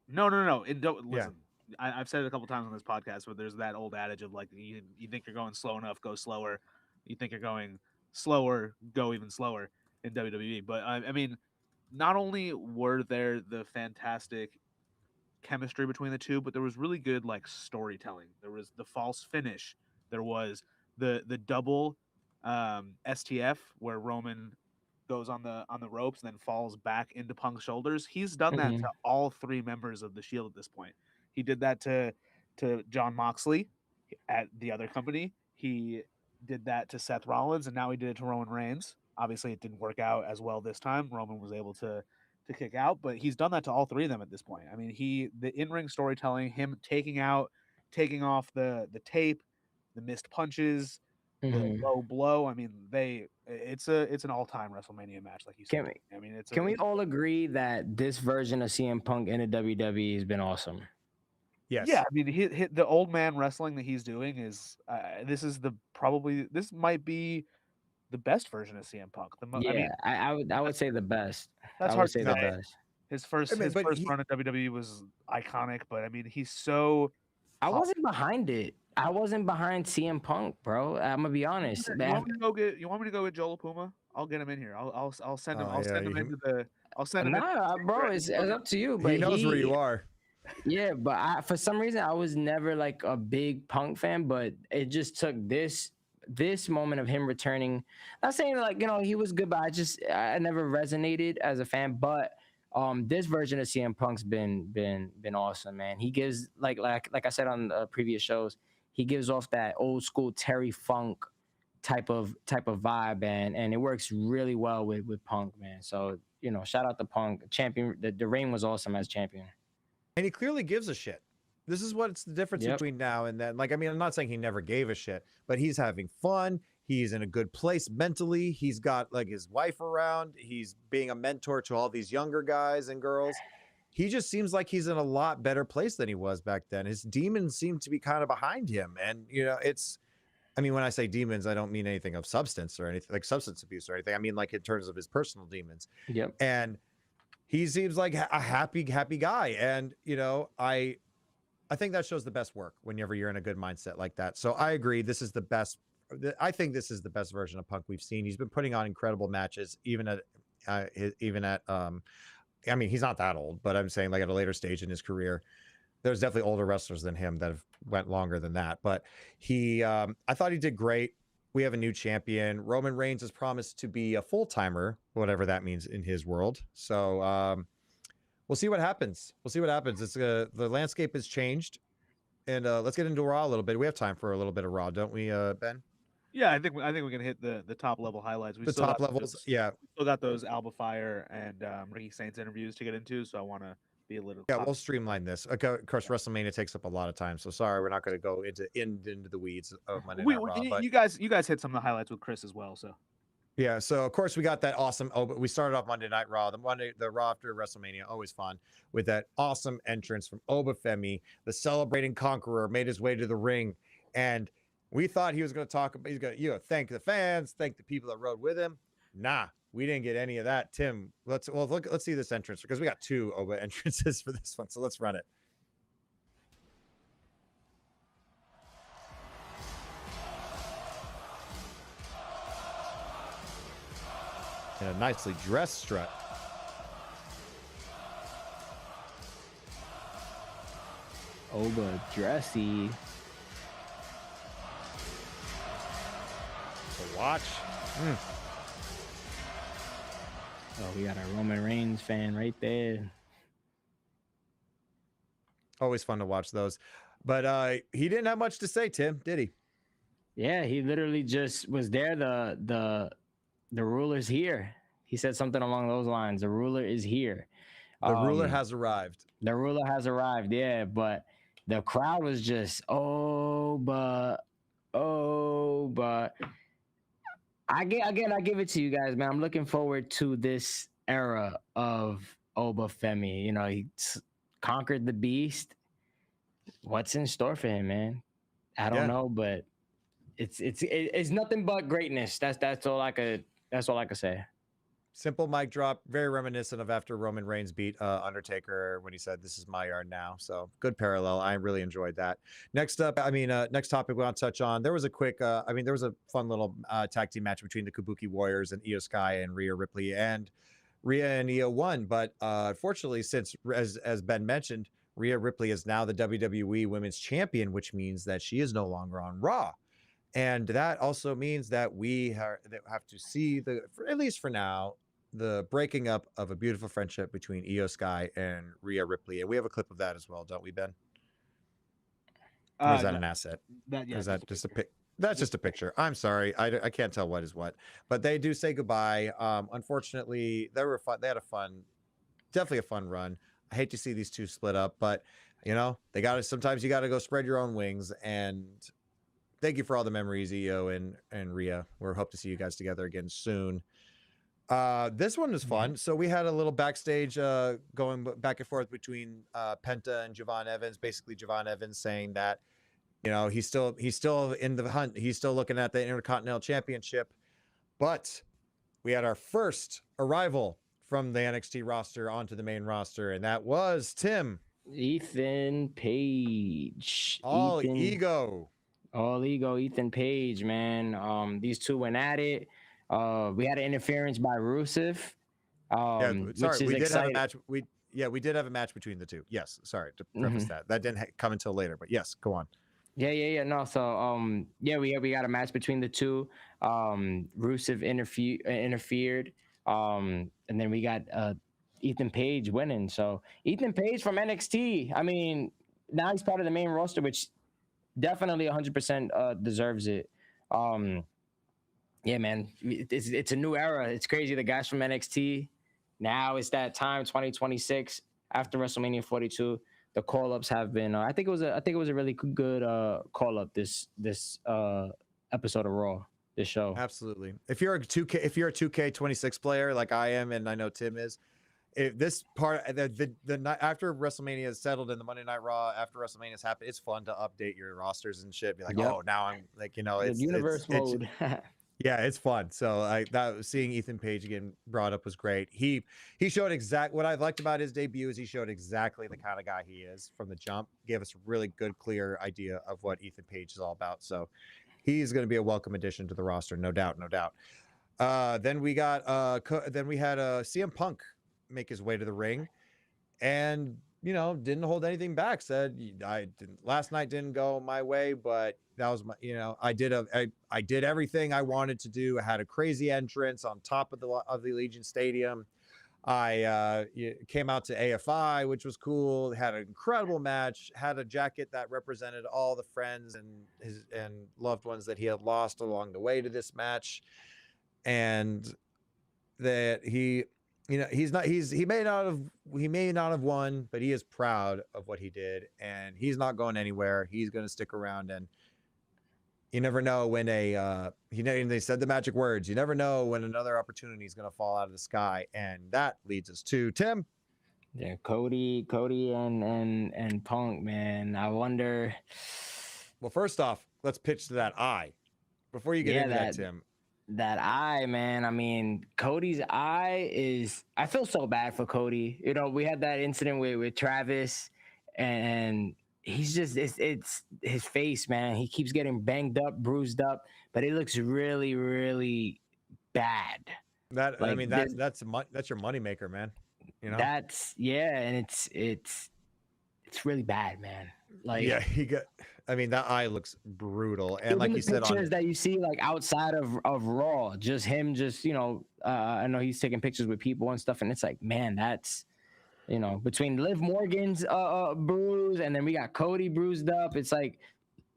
No. Listen, I've said it a couple times on this podcast where there's that old adage of like you think you're going slow enough, go slower. You think you're going slower, go even slower in WWE. But I mean, not only were there the fantastic chemistry between the two, but there was really good like storytelling. There was the false finish. There was the double STF where Roman goes on the ropes and then falls back into Punk's shoulders. He's done that to all three members of the Shield at this point. He did that to John Moxley at the other company. He did that to Seth Rollins, and now he did it to Roman Reigns. Obviously, it didn't work out as well this time. Roman was able to kick out, but he's done that to all three of them at this point. I mean, the in-ring storytelling, him taking off the tape, the missed punches, the low blow. I mean, it's an all-time WrestleMania match, like you said. Can we all agree that this version of CM Punk in the WWE has been awesome? Yes. Yeah, I mean, the old man wrestling that he's doing is this might be the best version of CM Punk. I would say the best. That's I hard would say to the say. best. His first run at WWE was iconic, but I mean, he's so. I wasn't behind it. I wasn't behind CM Punk, bro. I'm gonna be honest. You want me to go get Joel Puma? I'll get him in here. I'll send him. I'll send him into the. I'll send him. Bro. It's up to you. But he knows where you are. Yeah, but for some reason I was never like a big Punk fan, but it just took this moment of him returning. Not saying like, you know, he was good, but I never resonated as a fan. But this version of CM Punk's been awesome, man. He gives like I said on the previous shows, he gives off that old school Terry Funk type of vibe, and it works really well with Punk, man. So, you know, shout out to Punk. Champion, the reign was awesome as champion. And he clearly gives a shit. This is what's the difference between now and then. Like, I mean, I'm not saying he never gave a shit, but he's having fun. He's in a good place mentally. He's got like his wife around. He's being a mentor to all these younger guys and girls. He just seems like he's in a lot better place than he was back then. His demons seem to be kind of behind him. And, you know, I mean, when I say demons, I don't mean anything of substance or anything like substance abuse or anything. I mean, like in terms of his personal demons. Yep. And he seems like a happy guy. And, I think that shows the best work whenever you're in a good mindset like that. So I agree. This is the best. I think this is the best version of Punk we've seen. He's been putting on incredible matches, even at, I mean, he's not that old, but I'm saying like at a later stage in his career. There's definitely older wrestlers than him that have went longer than that. But I thought he did great. We have a new champion. Roman Reigns is promised to be a full-timer, whatever that means in his world. So we'll see what happens. It's the landscape has changed. And let's get into Raw a little bit. We have time for a little bit of Raw, don't we, Ben? Yeah, I think we can hit the top level highlights. The top levels, yeah. We still got those Alba Fyre and Ricky Saints interviews to get into, so I want to be a little. Yeah, we'll streamline this. Okay, of course, WrestleMania takes up a lot of time, so sorry, we're not going to go into the weeds of Monday Night Raw. But you guys hit some of the highlights with Chris as well, so. Yeah, so of course we got that awesome. Oh, but we started off Monday Night Raw. The Raw after WrestleMania, always fun with that awesome entrance from Obafemi, the celebrating conqueror, made his way to the ring, and we thought he was going to talk about. He's going to thank the fans, thank the people that rode with him. Nah, we didn't get any of that. Tim, let's see this entrance because we got 2 Oba entrances for this one. So let's run it. And a nicely dressed strut. Oba dressy. To watch. Oh, we got a Roman Reigns fan right there. Always fun to watch those. But he didn't have much to say, Tim, did he? Yeah, he literally just was there. The ruler's here. He said something along those lines. The ruler is here. The ruler has arrived. The ruler has arrived, yeah. But the crowd was just, but. I give it to you guys, man. I'm looking forward to this era of Obafemi. He conquered the beast. What's in store for him, man? I don't know, but it's nothing but greatness. That's all I could say. Simple mic drop, very reminiscent of after Roman Reigns beat Undertaker when he said, "This is my yard now." So good parallel. I really enjoyed that. Next up, next topic we want to touch on. There was a quick, there was a fun little tag team match between the Kabuki Warriors and Io Sky and Rhea Ripley, and Rhea and Io won. But unfortunately, since as Ben mentioned, Rhea Ripley is now the WWE Women's Champion, which means that she is no longer on Raw. And that also means that we have to see at least for now, the breaking up of a beautiful friendship between Io Sky and Rhea Ripley. And we have a clip of that as well, don't we, Ben? Or is that an asset? Is that just a pic? That's just a picture. I'm sorry. I can't tell what is what. But they do say goodbye. Unfortunately, they were fun. They had definitely a fun run. I hate to see these two split up, but sometimes you got to go spread your own wings. And thank you for all the memories, Io and Rhea. We hope to see you guys together again soon. This one was fun. So we had a little backstage going back and forth between Penta and Javon Evans. Basically, Javon Evans saying that he's still in the hunt. He's still looking at the Intercontinental Championship. But we had our first arrival from the NXT roster onto the main roster, and that was Tim. Ethan Paige. All ego, Ethan Paige, man. These two went at it. We had an interference by Rusev. We did have a match. We did have a match between the two. Yes, sorry to preface that. That didn't come until later, but yes, go on. Yeah. No, so we got a match between the two. Rusev interfered. And then we got Ethan Paige winning. So Ethan Paige from NXT. I mean, now he's part of the main roster, which definitely 100% deserves it. Yeah, man, it's a new era. It's crazy. The guys from NXT, now it's that time, 2026, after WrestleMania 42. The call-ups have been. I think it was a really good call-up this episode of Raw. This show. Absolutely. If you're a 2K26 player like I am, and I know Tim is, this part, the night after WrestleMania is settled and the Monday Night Raw after WrestleMania's happened, it's fun to update your rosters and shit. Be like, oh, now I'm like, it's universe mode. Yeah, it's fun. So seeing Ethan Page again brought up was great. He showed what I liked about his debut is he showed exactly the kind of guy he is from the jump. Gave us a really good, clear idea of what Ethan Page is all about. So he's going to be a welcome addition to the roster, no doubt, no doubt. Then we had CM Punk make his way to the ring, and didn't hold anything back. Said last night didn't go my way, but that was my, I did everything I wanted to do. I had a crazy entrance on top of the Allegiant Stadium. I came out to AFI, which was cool. Had an incredible match. Had a jacket that represented all the friends and loved ones that he had lost along the way to this match, and that he may not have won, but he is proud of what he did, and he's not going anywhere. He's going to stick around, and you never know when they said the magic words. You never know when another opportunity is going to fall out of the sky, and that leads us to Tim. Yeah, Cody and Punk, man. I wonder. Well, first off, let's pitch to that eye before you get into that, Tim. That eye, man. I mean, Cody's eye is. I feel so bad for Cody. We had that incident with Travis, and he's just it's his face, man. He keeps getting banged up, bruised up, but it looks really, really bad. That's your moneymaker, man. That's and it's really bad, man. That eye looks brutal, and like you said, pictures that you see like outside of Raw, just him, I know he's taking pictures with people and stuff, and it's like, man, that's between Liv Morgan's bruise, and then we got Cody bruised up. It's like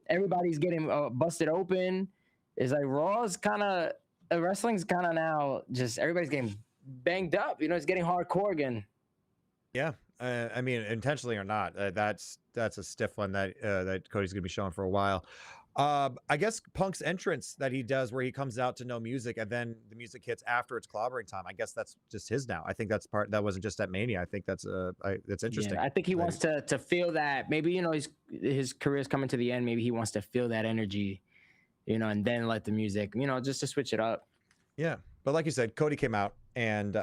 everybody's getting busted open. It's like Raw's kind of wrestling's kind of now just everybody's getting banged up. It's getting hardcore again. Yeah. Intentionally or not, that's a stiff one that Cody's gonna be showing for a while. I guess Punk's entrance that he does, where he comes out to no music and then the music hits after it's clobbering time. I guess that's just his now. I think that wasn't just at Mania. I think that's interesting. Yeah, I think he wants to feel that. Maybe his career's coming to the end. Maybe he wants to feel that energy, and then let the music, just to switch it up. Yeah, but like you said, Cody came out and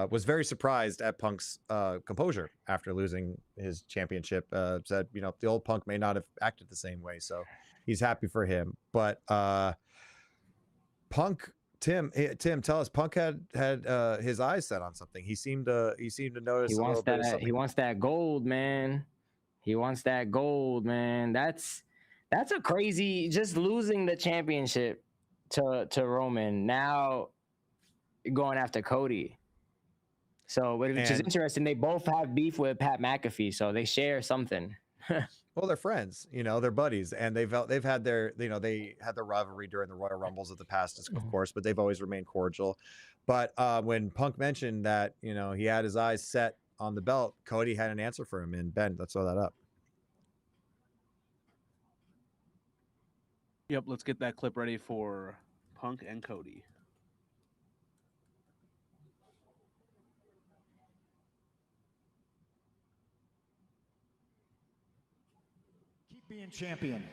was very surprised at Punk's composure after losing his championship. Said, the old Punk may not have acted the same way, so he's happy for him. But Punk, Tim, tell us, Punk had his eyes set on something. He seemed to notice. He wants that gold, man. He wants that gold, man. That's a crazy. Just losing the championship to Roman, now going after Cody. So, which is interesting. They both have beef with Pat McAfee, so they share something. Well, they're friends, they're buddies, and they've had their, they had their rivalry during the Royal Rumbles of the past, of course, but they've always remained cordial. But when Punk mentioned that, he had his eyes set on the belt, Cody had an answer for him, and Ben, let's throw that up. Yep, let's get that clip ready for Punk and Cody. Keep being champion.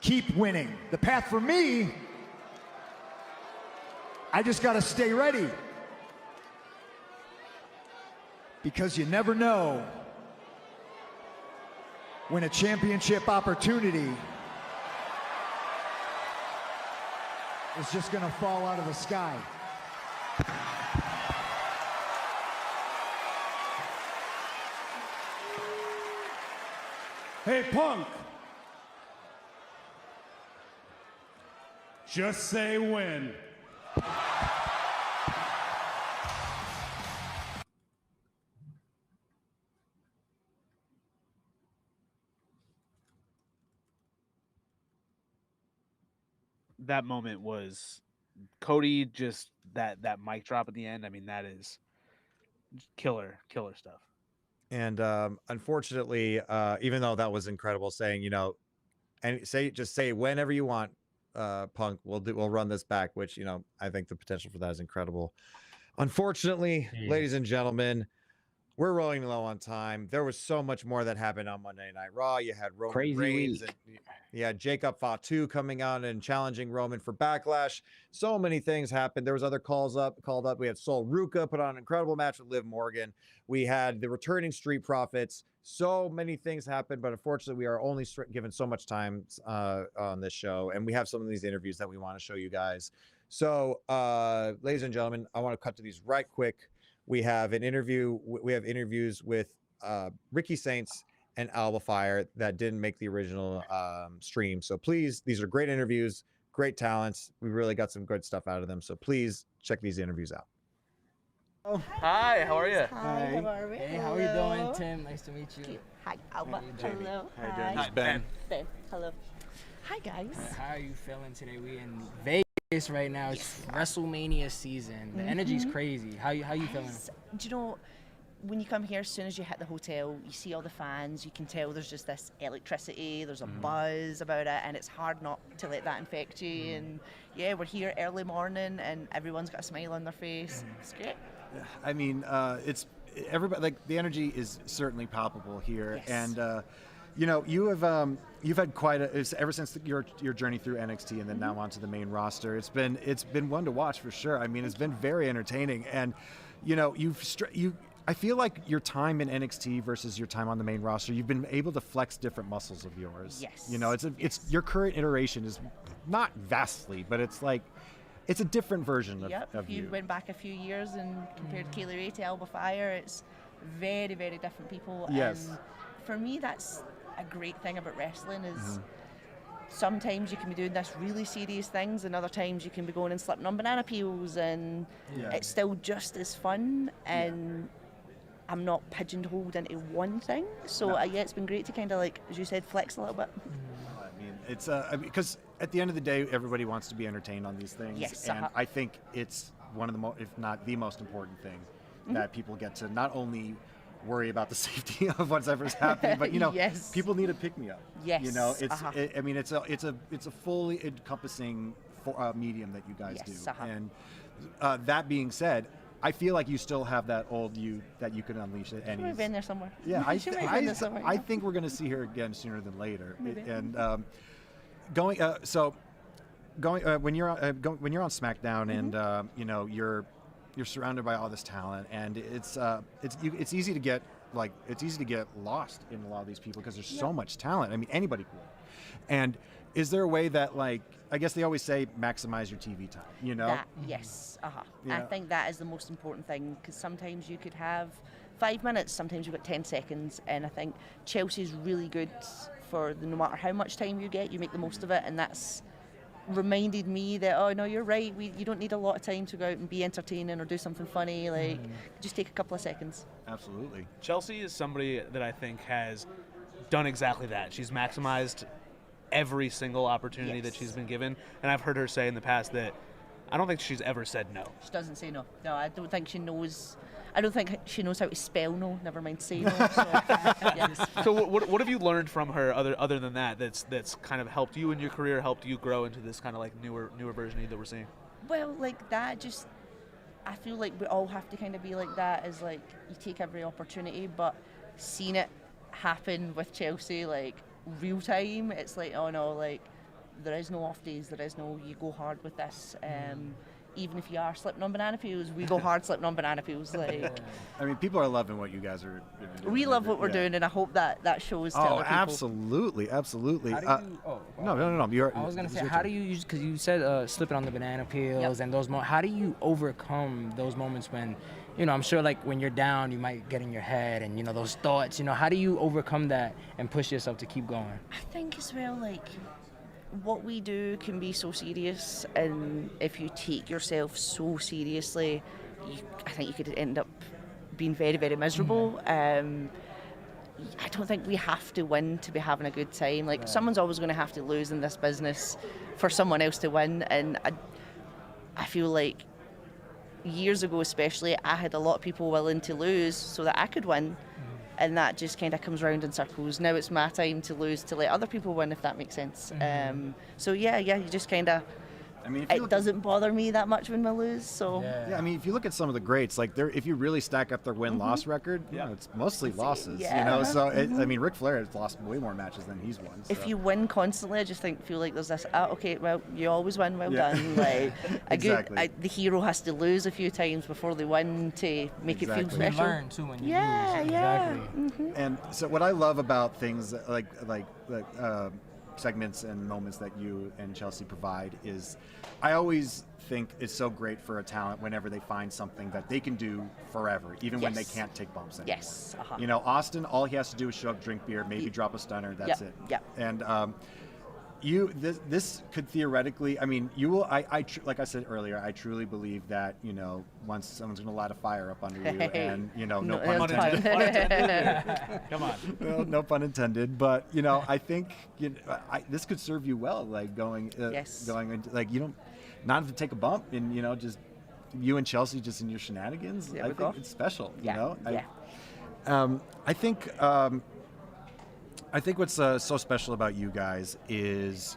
Keep winning. The path for me, I just got to stay ready. Because you never know when a championship opportunity is just going to fall out of the sky. Hey, Punk. Just say when. That moment was Cody, just that mic drop at the end. That is killer stuff. And unfortunately, even though that was incredible, saying, and just say whenever you want, Punk, we'll run this back, which, I think the potential for that is incredible. Unfortunately, ladies and gentlemen, we're rolling low on time. There was so much more that happened on Monday Night Raw. You had Roman Crazy Reigns, week. and you had Jacob Fatu coming out and challenging Roman for Backlash. So many things happened. There was other called up. We had Sol Ruka put on an incredible match with Liv Morgan. We had the returning Street Profits. So many things happened, but unfortunately, we are only given so much time on this show, and we have some of these interviews that we want to show you guys. So, ladies and gentlemen, I want to cut to these right quick. We have an interview. We have interviews with Ricky Saints and Alba Fyre that didn't make the original stream. So please, these are great interviews, great talents. We really got some good stuff out of them. So please check these interviews out. Oh, hi, how are you? Hi, how are we? Hey, how are you doing, Tim? Nice to meet you. Hi, Alba. Hello. How you doing? Hi. Ben. Ben. Hello. Hi, guys. How are you feeling today? We in Vegas right now. It's WrestleMania season. The energy's crazy. How you feeling? Do you know, when you come here, as soon as you hit the hotel, you see all the fans, you can tell there's just this electricity, there's a buzz about it, and it's hard not to let that infect you. And yeah, we're here early morning and everyone's got a smile on their face. It's great. I mean, it's everybody. Like the energy is certainly palpable here, and you know, you've had quite ever since your journey through NXT and then now onto the main roster. It's been one to watch for sure. I mean, it's been very entertaining, and you know, I feel like your time in NXT versus your time on the main roster, you've been able to flex different muscles of yours. Yes. You know, it's your current iteration is not vastly, but it's like. It's a different version of you. You went back a few years and compared Kaylee Ray to Alba Fyre, it's very, very different people. Yes. And for me, that's a great thing about wrestling is sometimes you can be doing this really serious things and other times you can be going and slipping on banana peels and it's still just as fun and I'm not pigeonholed into one thing. So yeah, it's been great to kind of like, as you said, flex a little bit. I mean, it's because at the end of the day, everybody wants to be entertained on these things. Yes, and I think it's one of the if not the most important thing that people get to not only worry about the safety of whatever's happening, but you know, people need a pick me up. Yes. You know, it's I mean, it's a fully encompassing medium that you guys do. And that being said, I feel like you still have that old you that you can unleash at any. We've been there somewhere. Yeah, I think we're going to see her again sooner than later. Maybe. And when you're on SmackDown and you know you're surrounded by all this talent and it's easy to get lost in a lot of these people because there's so much talent. I mean, anybody could. And is there a way that, like, I guess they always say maximize your TV time, you know? Yes. Yeah. I think that is the most important thing because sometimes you could have 5 minutes, sometimes you've got 10 seconds, and I think Chelsea's really good for no matter how much time you get, you make the most of it, and that's reminded me that, oh no, you're right, you don't need a lot of time to go out and be entertaining or do something funny, like just take a couple of seconds. Absolutely. Chelsea is somebody that I think has done exactly that. She's maximized every single opportunity that she's been given, and I've heard her say in the past that I don't think she's ever said no. She doesn't say no. No, I don't think she knows. I don't think she knows how to spell no. Never mind say no. So what have you learned from her other than that's kind of helped you in your career, helped you grow into this kind of like newer version of you that we're seeing? Well, like that, just I feel like we all have to kind of be like that. Is like you take every opportunity, but seeing it happen with Chelsea, like real time, it's like, oh no, like there is no off days, there is no you go hard with this. Even if you are slipping on banana peels, we go hard slipping on banana peels. Like, I mean, people are loving what you guys are doing. We love what we're doing, and I hope that shows to other people. Absolutely. How do you, no. I was gonna say, how do you use? Because you said slipping on the banana peels and those moments. How do you overcome those moments when, you know, I'm sure like when you're down, you might get in your head and you know those thoughts. You know, how do you overcome that and push yourself to keep going? I think as well, like, what we do can be so serious, and if you take yourself so seriously, I think you could end up being very, very miserable. I don't think we have to win to be having a good time. Like, someone's always going to have to lose in this business for someone else to win, and I feel like years ago especially, I had a lot of people willing to lose so that I could win. And that just kind of comes round in circles. Now it's my time to lose to let other people win, if that makes sense. So yeah, you just kind of I mean, it doesn't bother me that much when we lose. So yeah, I mean, if you look at some of the greats, like if you really stack up their win-loss record, you know, it's mostly losses. Yeah. You know, so I mean, Ric Flair has lost way more matches than he's won. So. If you win constantly, I just feel like there's this. Okay, well, you always win. Well done. Like Exactly. the hero has to lose a few times before they win to make it feel special. You learn too when you lose. Yeah. Exactly. And so what I love about things like segments and moments that you and Chelsea provide is I always think it's so great for a talent whenever they find something that they can do forever, even when they can't take bumps anymore. Yes. Uh-huh. You know, Austin, all he has to do is show up, drink beer, maybe drop a stunner, that's it. Yeah. And this could theoretically, I mean, you will, like I said earlier, I truly believe that, you know, once someone's going to light a fire up under you and, you know, no pun intended. Come on. No pun intended, but, you know, I think this could serve you well, like going into, like, you don't, not to take a bump and, you know, just you and Chelsea just in your shenanigans. I think it's special, you know? I think what's so special about you guys is,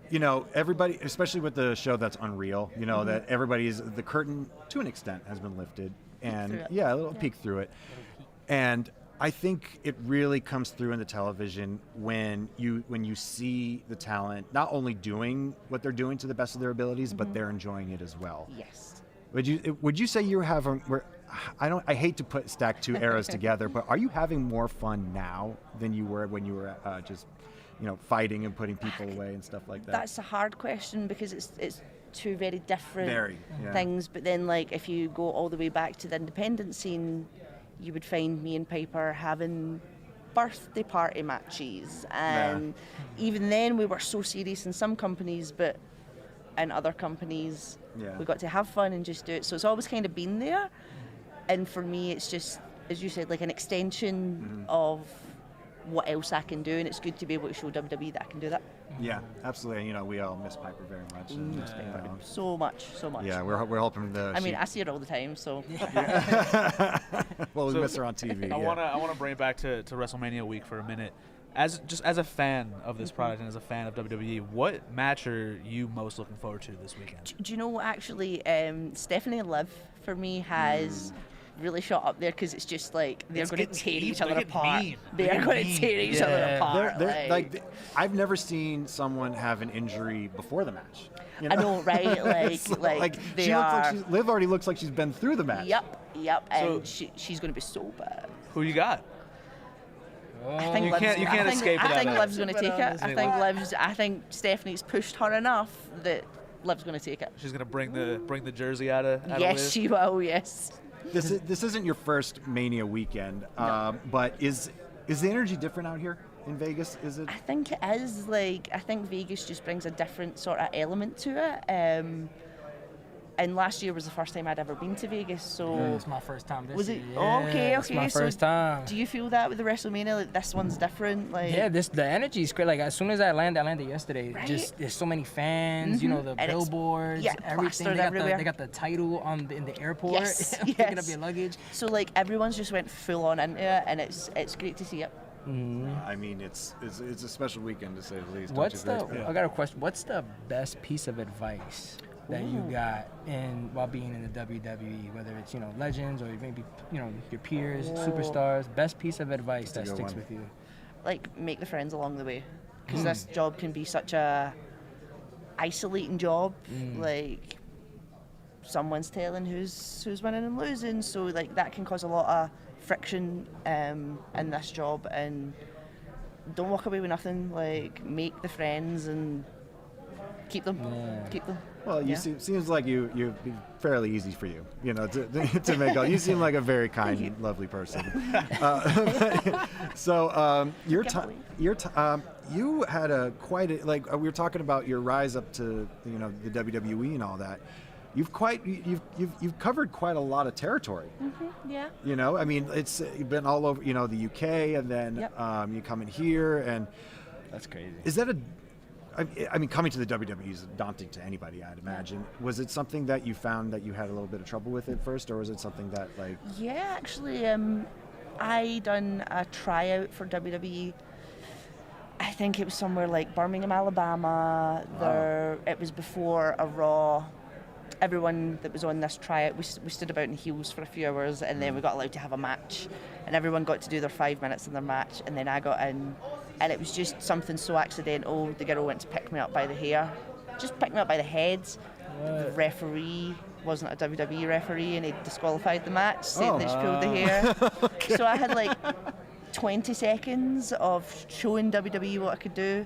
you know, everybody, especially with the show that's Unreal, you know, that the curtain to an extent has been lifted, and a little peek through it. And I think it really comes through in the television when you see the talent not only doing what they're doing to the best of their abilities, but they're enjoying it as well. Yes. Would you say you're having? I hate to stack two eras together, but are you having more fun now than you were when you were just, you know, fighting and putting people away and stuff like that? That's a hard question because it's two very different yeah. things. But then, like, if you go all the way back to the independent scene, you would find me and Piper having birthday party matches, and even then we were so serious in some companies, but in other companies we got to have fun and just do it. So it's always kind of been there. And for me, it's just, as you said, like an extension of what else I can do, and it's good to be able to show WWE that I can do that. Yeah, absolutely. And, you know, we all miss Piper very much. And, so much. Yeah, we're hoping to. I mean, I see her all the time, so. Well, we miss her on TV. I want to bring it back to WrestleMania week for a minute. As a fan of this product and as a fan of WWE, what match are you most looking forward to this weekend? Do you know what, actually, Stephanie and Liv for me has really shot up there, because it's just like they're going to tear each other apart. They are going to tear each other apart. Like, I've never seen someone have an injury before the match. You know? I know, right? Like they are. Liv already looks like she's been through the match. Yep. And she's going to be so bad. Who you got? I think you can't escape it. I think Liv's going to take it. I think Stephanie's pushed her enough that Liv's going to take it. She's going to bring the jersey out of Yes, Liv. she will. Yes. This isn't your first Mania weekend, but is the energy different out here in Vegas? Is it? I think it is. Like, I think Vegas just brings a different sort of element to it. And last year was the first time I'd ever been to Vegas, so it's my first time this was year. it? Yeah, Okay. It's my first time. Do you feel that with the WrestleMania? Like, this one's different. Like, yeah, the energy is great. Like, as soon as I landed yesterday. Right? Just there's so many fans. You know, the And billboards, everything. They got the title in the airport. Yes, Picking up your luggage. So like everyone's just went full on into it, and it's great to see it. I mean, it's a special weekend to say the least. I got a question. What's the best piece of advice that you got while being in the WWE, whether it's, you know, legends or maybe, you know, your peers, superstars? Best piece of advice that sticks with you? Like, make the friends along the way, because this job can be such a isolating job. Like, someone's telling who's winning and losing, so like that can cause a lot of friction in this job. And don't walk away with nothing. Like, make the friends and keep them. Well, seems like you've been fairly easy for you, you know, to make all. You seem like a very kind, lovely person. So you had we were talking about your rise up to, you know, the WWE and all that. You've covered quite a lot of territory. Yeah. You know, I mean, you've been all over, you know, the UK, and then you come in here, and that's crazy. Is that I mean, coming to the WWE is daunting to anybody, I'd imagine. Was it something that you found that you had a little bit of trouble with at first, or was it something that, like... Yeah, actually, I done a tryout for WWE. I think it was somewhere like Birmingham, Alabama. It was before a Raw. Everyone that was on this tryout, we stood about in heels for a few hours, and then we got allowed to have a match, and everyone got to do their 5 minutes in their match, and then I got in, and it was just something so accidental. The girl went to pick me up by the hair, just picked me up by the head. The referee wasn't a WWE referee, and he disqualified the match, saying that she pulled the hair. Okay. So I had like 20 seconds of showing WWE what I could do.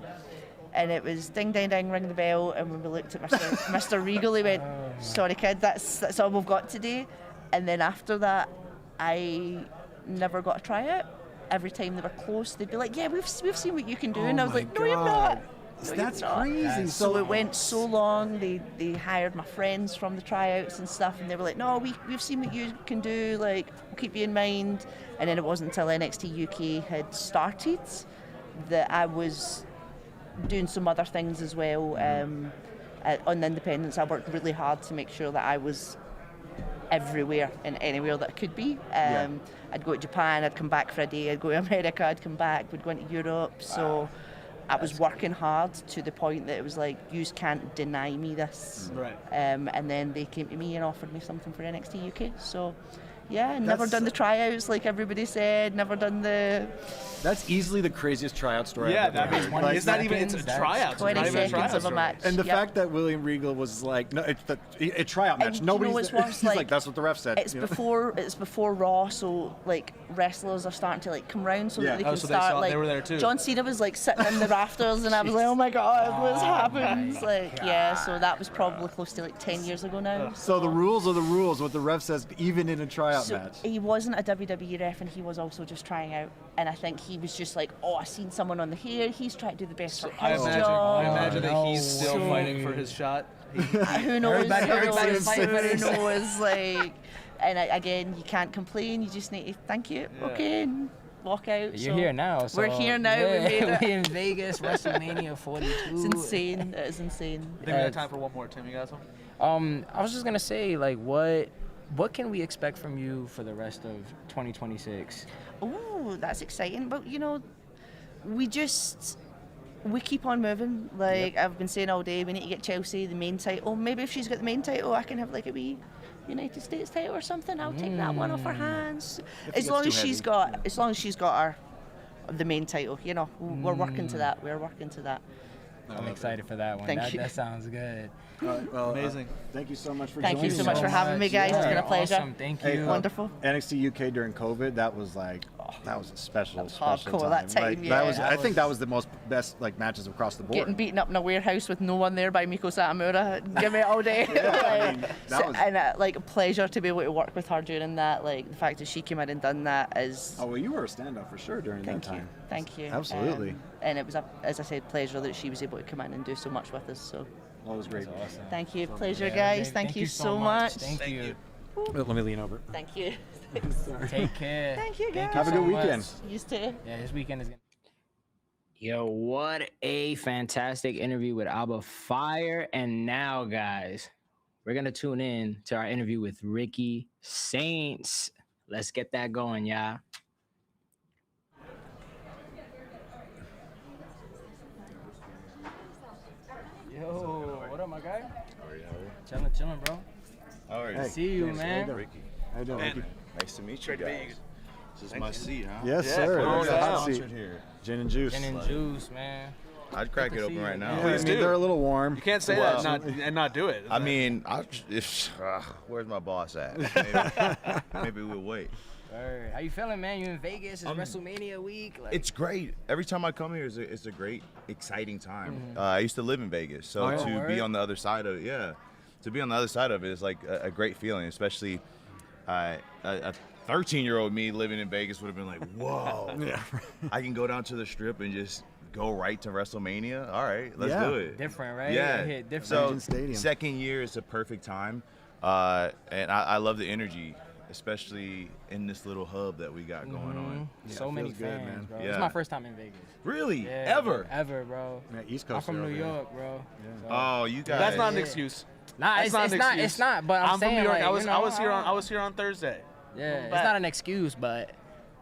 And it was ding, ding, ding, ring the bell. And when we looked at Mr. Regal, he went, sorry, kid, that's all we've got today. And then after that, I never got a tryout. Every time they were close, they'd be like, yeah, we've seen what you can do. And I was like, no, you're not. No, that's crazy. So it went so long. They hired my friends from the tryouts and stuff, and they were like, no, we've seen what you can do. Like, we'll keep you in mind. And then it wasn't until NXT UK had started that I was doing some other things as well. On the independents, I worked really hard to make sure that I was everywhere and anywhere that I could be. I'd go to Japan, I'd come back for a day, I'd go to America, I'd come back, we'd go into Europe. So I was working hard to the point that it was like, you can't deny me this. Right. And then they came to me and offered me something for NXT UK. So yeah, never done the tryouts like everybody said, never done the... That's easily the craziest tryout story I've ever heard. Like, it's not even, it's a tryout. 20 seconds of a match. And the fact that William Regal was like, no, it's a tryout match. Nobody's he's like, that's what the ref said. It's before Raw, so like wrestlers are starting to like come round so that they can start. Like, they were there too. John Cena was like sitting in the rafters, and I was like, oh my god, what's happened? Like, yeah, so that was probably close to like 10 years ago now. So the rules are the rules. What the ref says, even in a tryout match. He wasn't a WWE ref, and he was also just trying out. And I think he was just like, oh, I seen someone on the hair. He's trying to do the best for his job. I imagine that he's still fighting for his shot. Who knows? Everybody knows. Like, and again, you can't complain. You just need to thank you. Yeah. Okay, and walk out. You're here now. So we're here now. Yeah, we're in Vegas, WrestleMania 42. It's insane. It is insane. I think we have time for one more. Tim, you got something? I was just gonna say, like, what can we expect from you for the rest of 2026? Oh, that's exciting. But you know, we keep on moving. Like I've been saying all day, we need to get Chelsea the main title. Maybe if she's got the main title, I can have like a wee United States title or something. I'll take that one off her hands. As long as she's got the main title, you know, we're working to that. We're working to that. I'm excited for that one. Thank you. That sounds good. Well, amazing. Thank you so much for joining us. Thank you so much for having me, guys. It's been a pleasure. Awesome. Thank you. Wonderful. NXT UK during COVID, that was like, that was a special hardcore time. That time, like, yeah. I think that was the best like matches across the board. Getting beaten up in a warehouse with no one there by Miko Satomura. Give me it all day. Like a pleasure to be able to work with her during that. Like the fact that she came in and done that is. Oh well, you were a stand-up for sure during that time. Thank you. Absolutely. And it was as I said, pleasure that she was able to come in and do so much with us. So. That was great. Awesome. Thank you. Pleasure, guys. Thank you so much. Thank you. Let me lean over. Thank you. Take care. Thank you, guys. Have a good weekend. You too. Yeah, this weekend is gonna. Yo, what a fantastic interview with Alba Fyre. And now, guys, we're gonna tune in to our interview with Ricky Saints. Let's get that going, y'all. Yo, what up, my guy? How are you? Chilling, bro. How are you? Hey, see you, man. Ricky. How you doing, Ricky? Nice to meet you guys. This is my seat, huh? Yes, sir. What's Yeah, hot seat. seat here? Gin and juice. Gin and juice, man. I'd crack it open right now. Yeah, I mean, they're a little warm. You can't say that and not do it. I mean, where's my boss at? Maybe we'll wait. How you feeling, man? You in Vegas? It's WrestleMania week. Like... It's great. Every time I come here, it's a great, exciting time. I used to live in Vegas, so to be on the other side of it, to be on the other side of it is like a great feeling, especially a 13-year-old me living in Vegas would have been like, whoa, I can go down to the strip and just go right to WrestleMania. All right, let's do it. Different, right? Yeah. Different. So Stadium. Second year is a perfect time, and I love the energy, especially in this little hub that we got going on. Yeah, so many fans, man. Bro. Yeah. It's my first time in Vegas. Really? Yeah, Ever, bro. Yeah, East Coast. I'm from New York, bro. Yeah. So. Oh, you guys. That's not an excuse. Nah, it's not. But I'm saying, from New York. like, I was here on Thursday. Yeah, it's not an excuse, but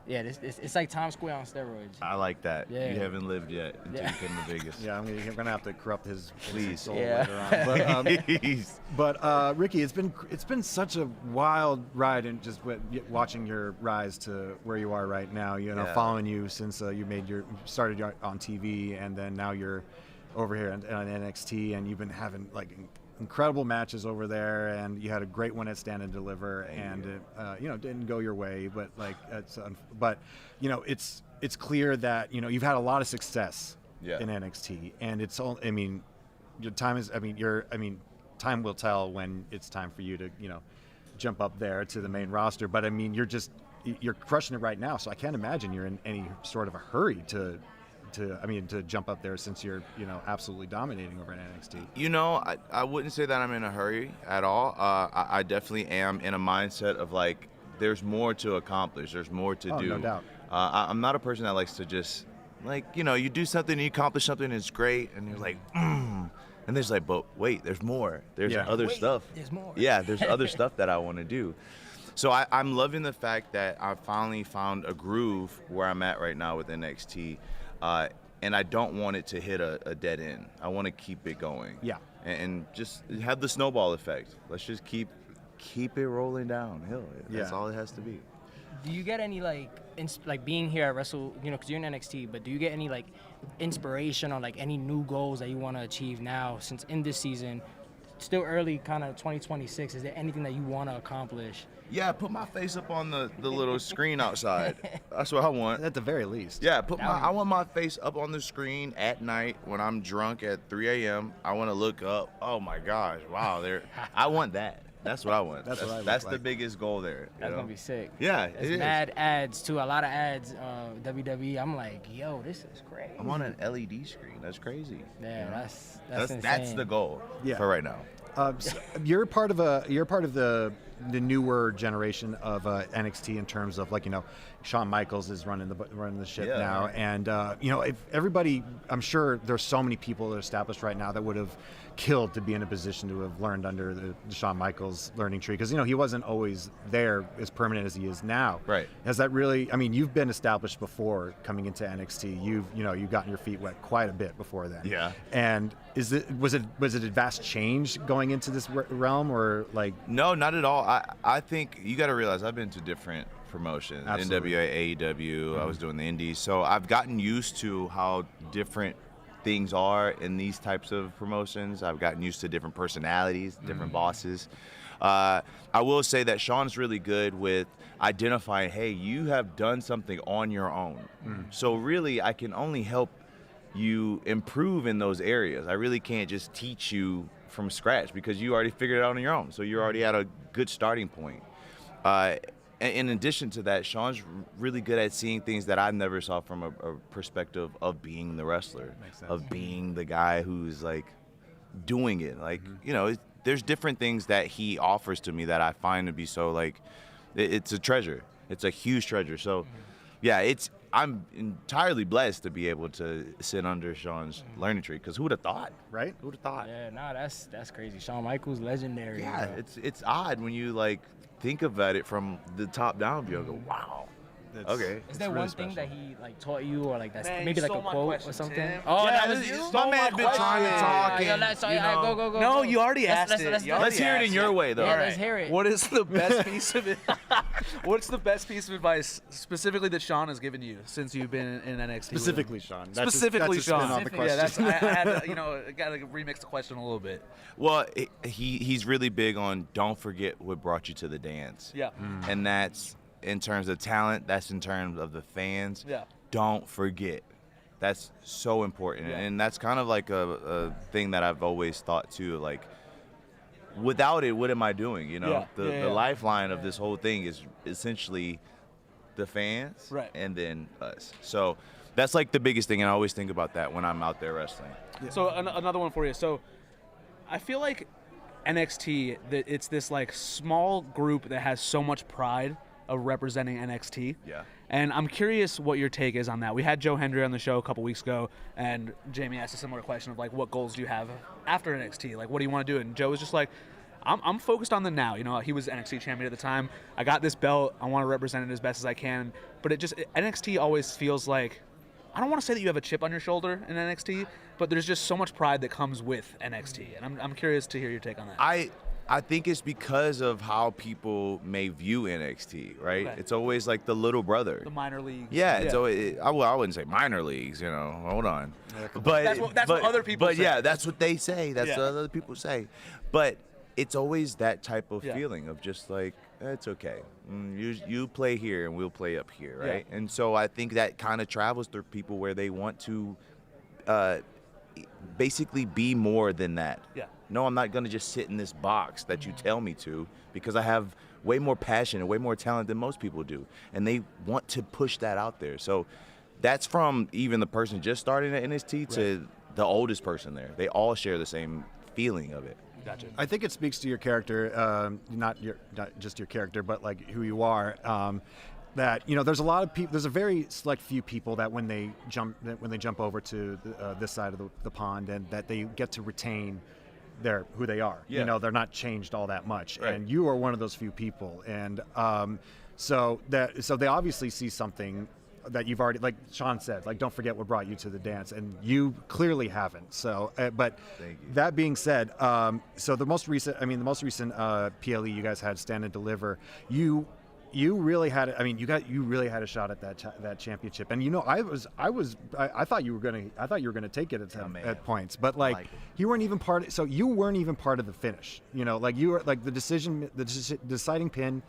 Yeah, it's like Times Square on steroids. I like that. Yeah. You haven't lived yet until you came to Vegas. Yeah, I'm gonna have to corrupt his Please. soul Yeah. later on. But Ricky, it's been such a wild ride, and just watching your rise to where you are right now. You know, Yeah. following you since you started on TV, and then now you're over here on NXT, and you've been having like incredible matches over there, and you had a great one at Stand and Deliver, and it didn't go your way, but it's clear that you've had a lot of success in NXT, and your time is time will tell when it's time for you to jump up there to the main roster, but you're crushing it right now, so I can't imagine you're in any sort of a hurry to jump up there, since you're absolutely dominating over at NXT. I wouldn't say that I'm in a hurry at all. I definitely am in a mindset of like there's more to accomplish, there's more to do. No doubt. I'm not a person that likes to just you do something and you accomplish something and it's great and you're like and there's like, but wait, there's more, there's other stuff. There's more. Yeah, there's other stuff that I want to do. So I'm loving the fact that I finally found a groove where I'm at right now with NXT. And I don't want it to hit a dead end. I want to keep it going. Yeah. And just have the snowball effect. Let's just keep it rolling downhill. That's all it has to be. Do you get any being here at Wrestle, because you're in NXT, but do you get any inspiration or any new goals that you want to achieve now, since in this season, still early, kind of 2026, is there anything that you want to accomplish? Yeah, put my face up on the little screen outside. That's what I want. At the very least. Yeah, I want my face up on the screen at night when I'm drunk at 3 a.m. I want to look up. Oh my gosh, wow! I want that. That's what I want. That's the biggest goal there. That's gonna be sick. Yeah, it's mad ads too. A lot of ads. WWE. I'm like, yo, this is crazy. I'm on an LED screen. That's crazy. Yeah, that's insane. That's the goal for right now. So you're part of the newer generation of NXT in terms of Shawn Michaels is running the ship now, and if everybody, I'm sure there's so many people that are established right now that would have killed to be in a position to have learned under the Shawn Michaels learning tree, because he wasn't always there as permanent as he is now. Right. Has that really? You've been established before coming into NXT. You've gotten your feet wet quite a bit before then. Yeah. And was it a vast change going into this realm, or No, not at all. I think you got to realize I've been to different promotions. Absolutely. NWA, AEW. I was doing the indies, so I've gotten used to how different things are in these types of promotions. I've gotten used to different personalities, different bosses. I will say that Sean's really good with identifying, hey, you have done something on your own. So really, I can only help you improve in those areas. I really can't just teach you from scratch, because you already figured it out on your own. So you're already at a good starting point. In addition to that, Sean's really good at seeing things that I never saw from a perspective of being the wrestler, of being the guy who's doing it. There's different things that he offers to me that I find to be so it's a treasure. It's a huge treasure. So yeah, I'm entirely blessed to be able to sit under Sean's learning tree, because who would have thought, right? Who would have thought? Yeah, no, that's crazy. Shawn Michaels, legendary. Yeah, bro. it's odd when you think about it from the top down view. I go, wow. Okay. Is there really one special. thing that he quote you, or that's Man, maybe you a stole my quote question, or something? Tim. Oh, Yeah, that was you you. stole my man been trying to talk. Go. No, you already asked it. Let's hear it in your way, though. Yeah, All let's right. hear it. What is the best piece of it? What's the best piece of advice specifically that Sean has given you since you've been in NXT? Specifically, Sean. Specifically, that's a spin Sean. off the Yeah, question. I had to, got to remix the question a little bit. Well, he's really big on don't forget what brought you to the dance. Yeah. And that's in terms of talent. That's in terms of the fans. Yeah. Don't forget. That's so important. Yeah. And that's kind of a thing that I've always thought too. Without it, what am I doing? The lifeline of this whole thing is essentially the fans, right, and then us. So that's the biggest thing, and I always think about that when I'm out there wrestling. So another one for you. So I feel like NXT, that it's this small group that has so much pride of representing NXT. Yeah. And I'm curious what your take is on that. We had Joe Hendry on the show a couple weeks ago, and Jamie asked a similar question of what goals do you have after NXT? What do you want to do? And Joe was just I'm focused on the now. You know, he was NXT champion at the time. I got this belt. I want to represent it as best as I can. But NXT always feels like, I don't want to say that you have a chip on your shoulder in NXT, but there's just so much pride that comes with NXT. And I'm curious to hear your take on that. I think it's because of how people may view NXT, right? Okay. It's always like the little brother. The minor leagues. Yeah, it's always, I wouldn't say minor leagues, you know. Hold on. But that's what other people say. But yeah, that's what they say. That's what other people say. But it's always that type of feeling of just like, it's okay. You play here and we'll play up here, right? Yeah. And so I think that kind of travels through people where they want to basically be more than that. Yeah. No, I'm not going to just sit in this box that you tell me to, because I have way more passion and way more talent than most people do. And they want to push that out there. So that's from even the person just starting at NXT to the oldest person there. They all share the same feeling of it. Gotcha. I think it speaks to your character, not just your character, but like who you are. That, you know, there's a lot of people. There's a very select few people that when they jump over to this side of the pond, and that they get to retain who they are. Yeah. You know, they're not changed all that much. Right. And you are one of those few people. And so they obviously see something that you've already, like Sean said, like, don't forget what brought you to the dance, and you clearly haven't. So, but that being said, so the most recent PLE you guys had, Stand and Deliver, you really had, I mean, you really had a shot at that championship. And you know, I thought you were gonna take it at points, but like you weren't even part of, so you weren't even part of the finish. You know, like you were like the deciding pin,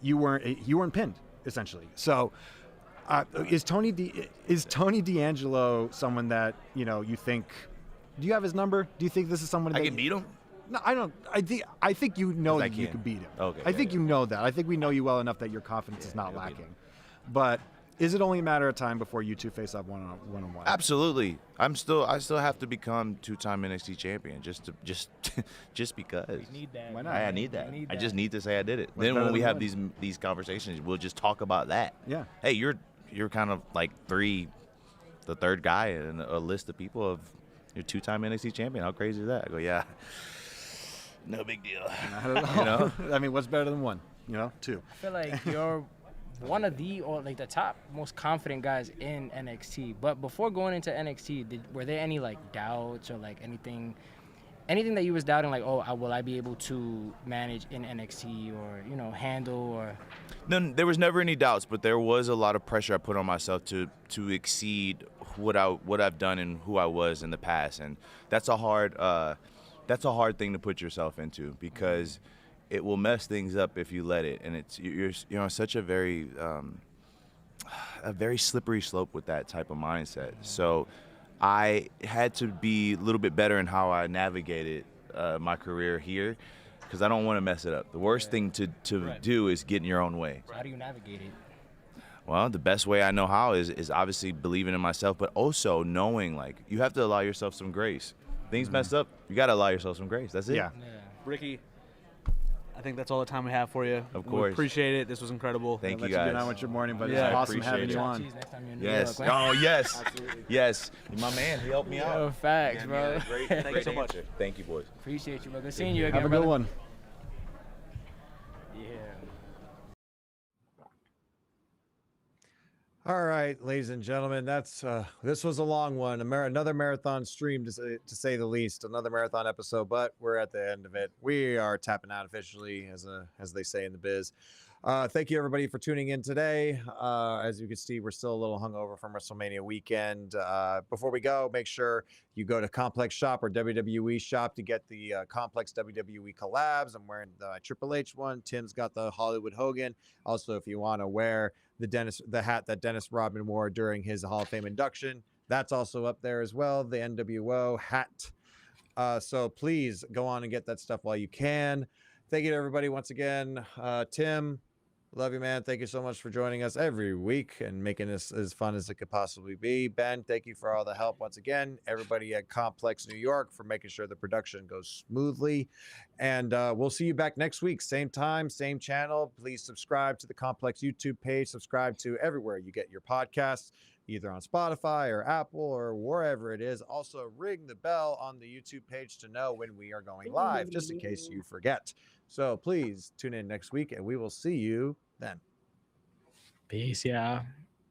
you weren't pinned essentially. So. Is Tony D'Angelo someone that, you know, you think? Do you have his number? Do you think this is someone I can beat him? No, I don't. I think you know that you can beat him. Okay. I think you know that. I think we know you well enough that your confidence is not lacking. But is it only a matter of time before you two face up one on one? Absolutely. I still have to become 2-time NXT champion just because. You need that. Why not? I need that. I just need to say I did it. Then when we have these conversations, we'll just talk about that. Yeah. Hey, you're kind of like the third guy in a list of people of your 2-time NXT champion. How crazy is that? I go, yeah. No big deal. I don't know. You know? I mean, what's better than one? You know, two. I feel like you're one of the top most confident guys in NXT. But before going into NXT, were there any like doubts or like anything that you was doubting, like, oh, will I be able to manage in NXT or, you know, handle or? No, there was never any doubts, but there was a lot of pressure I put on myself to exceed what I've done and who I was in the past, and that's a hard thing to put yourself into, because it will mess things up if you let it, and you're such a very slippery slope with that type of mindset. So I had to be a little bit better in how I navigated my career here, because I don't want to mess it up. The worst thing to do is get in your own way. So how do you navigate it? Well, the best way I know how is obviously believing in myself, but also knowing, like, you have to allow yourself some grace. Things mess up, you got to allow yourself some grace. That's it. Yeah. Ricky, I think that's all the time we have for you. Of course. We appreciate it. This was incredible. Thank you, Let you guys. get on with your morning, but Yeah, it's awesome appreciate having it. you on. Next time you're in New Yes. York, right? Oh, yes. Yes. My man, he helped me out. Yo, facts, bro. Yeah, great. Thank you so much. answer. Thank you, boys. Appreciate you, bro. Good seeing you again, Have a good brother. one. Yeah. All right, ladies and gentlemen, that's this was a long one, another marathon stream to say the least, another marathon episode, but we're at the end of it. We are tapping out officially, as they say in the biz. Thank you everybody for tuning in today. As you can see, we're still a little hungover from WrestleMania weekend. Before we go, make sure you go to Complex Shop or WWE Shop to get the Complex WWE collabs. I'm wearing the Triple H one. Tim's got the Hollywood Hogan. Also, if you want to wear the hat that Dennis Rodman wore during his Hall of Fame induction, that's also up there as well. The NWO hat. So please go on and get that stuff while you can. Thank you to everybody once again. Tim, love you, man. Thank you so much for joining us every week and making this as fun as it could possibly be. Ben, thank you for all the help once again. Everybody at Complex New York for making sure the production goes smoothly. And we'll see you back next week. Same time, same channel. Please subscribe to the Complex YouTube page. Subscribe to everywhere you get your podcasts. either on Spotify or Apple or wherever it is. Also, ring the bell on the YouTube page to know when we are going live, just in case you forget. So please tune in next week, and we will see you then. Peace, y'all.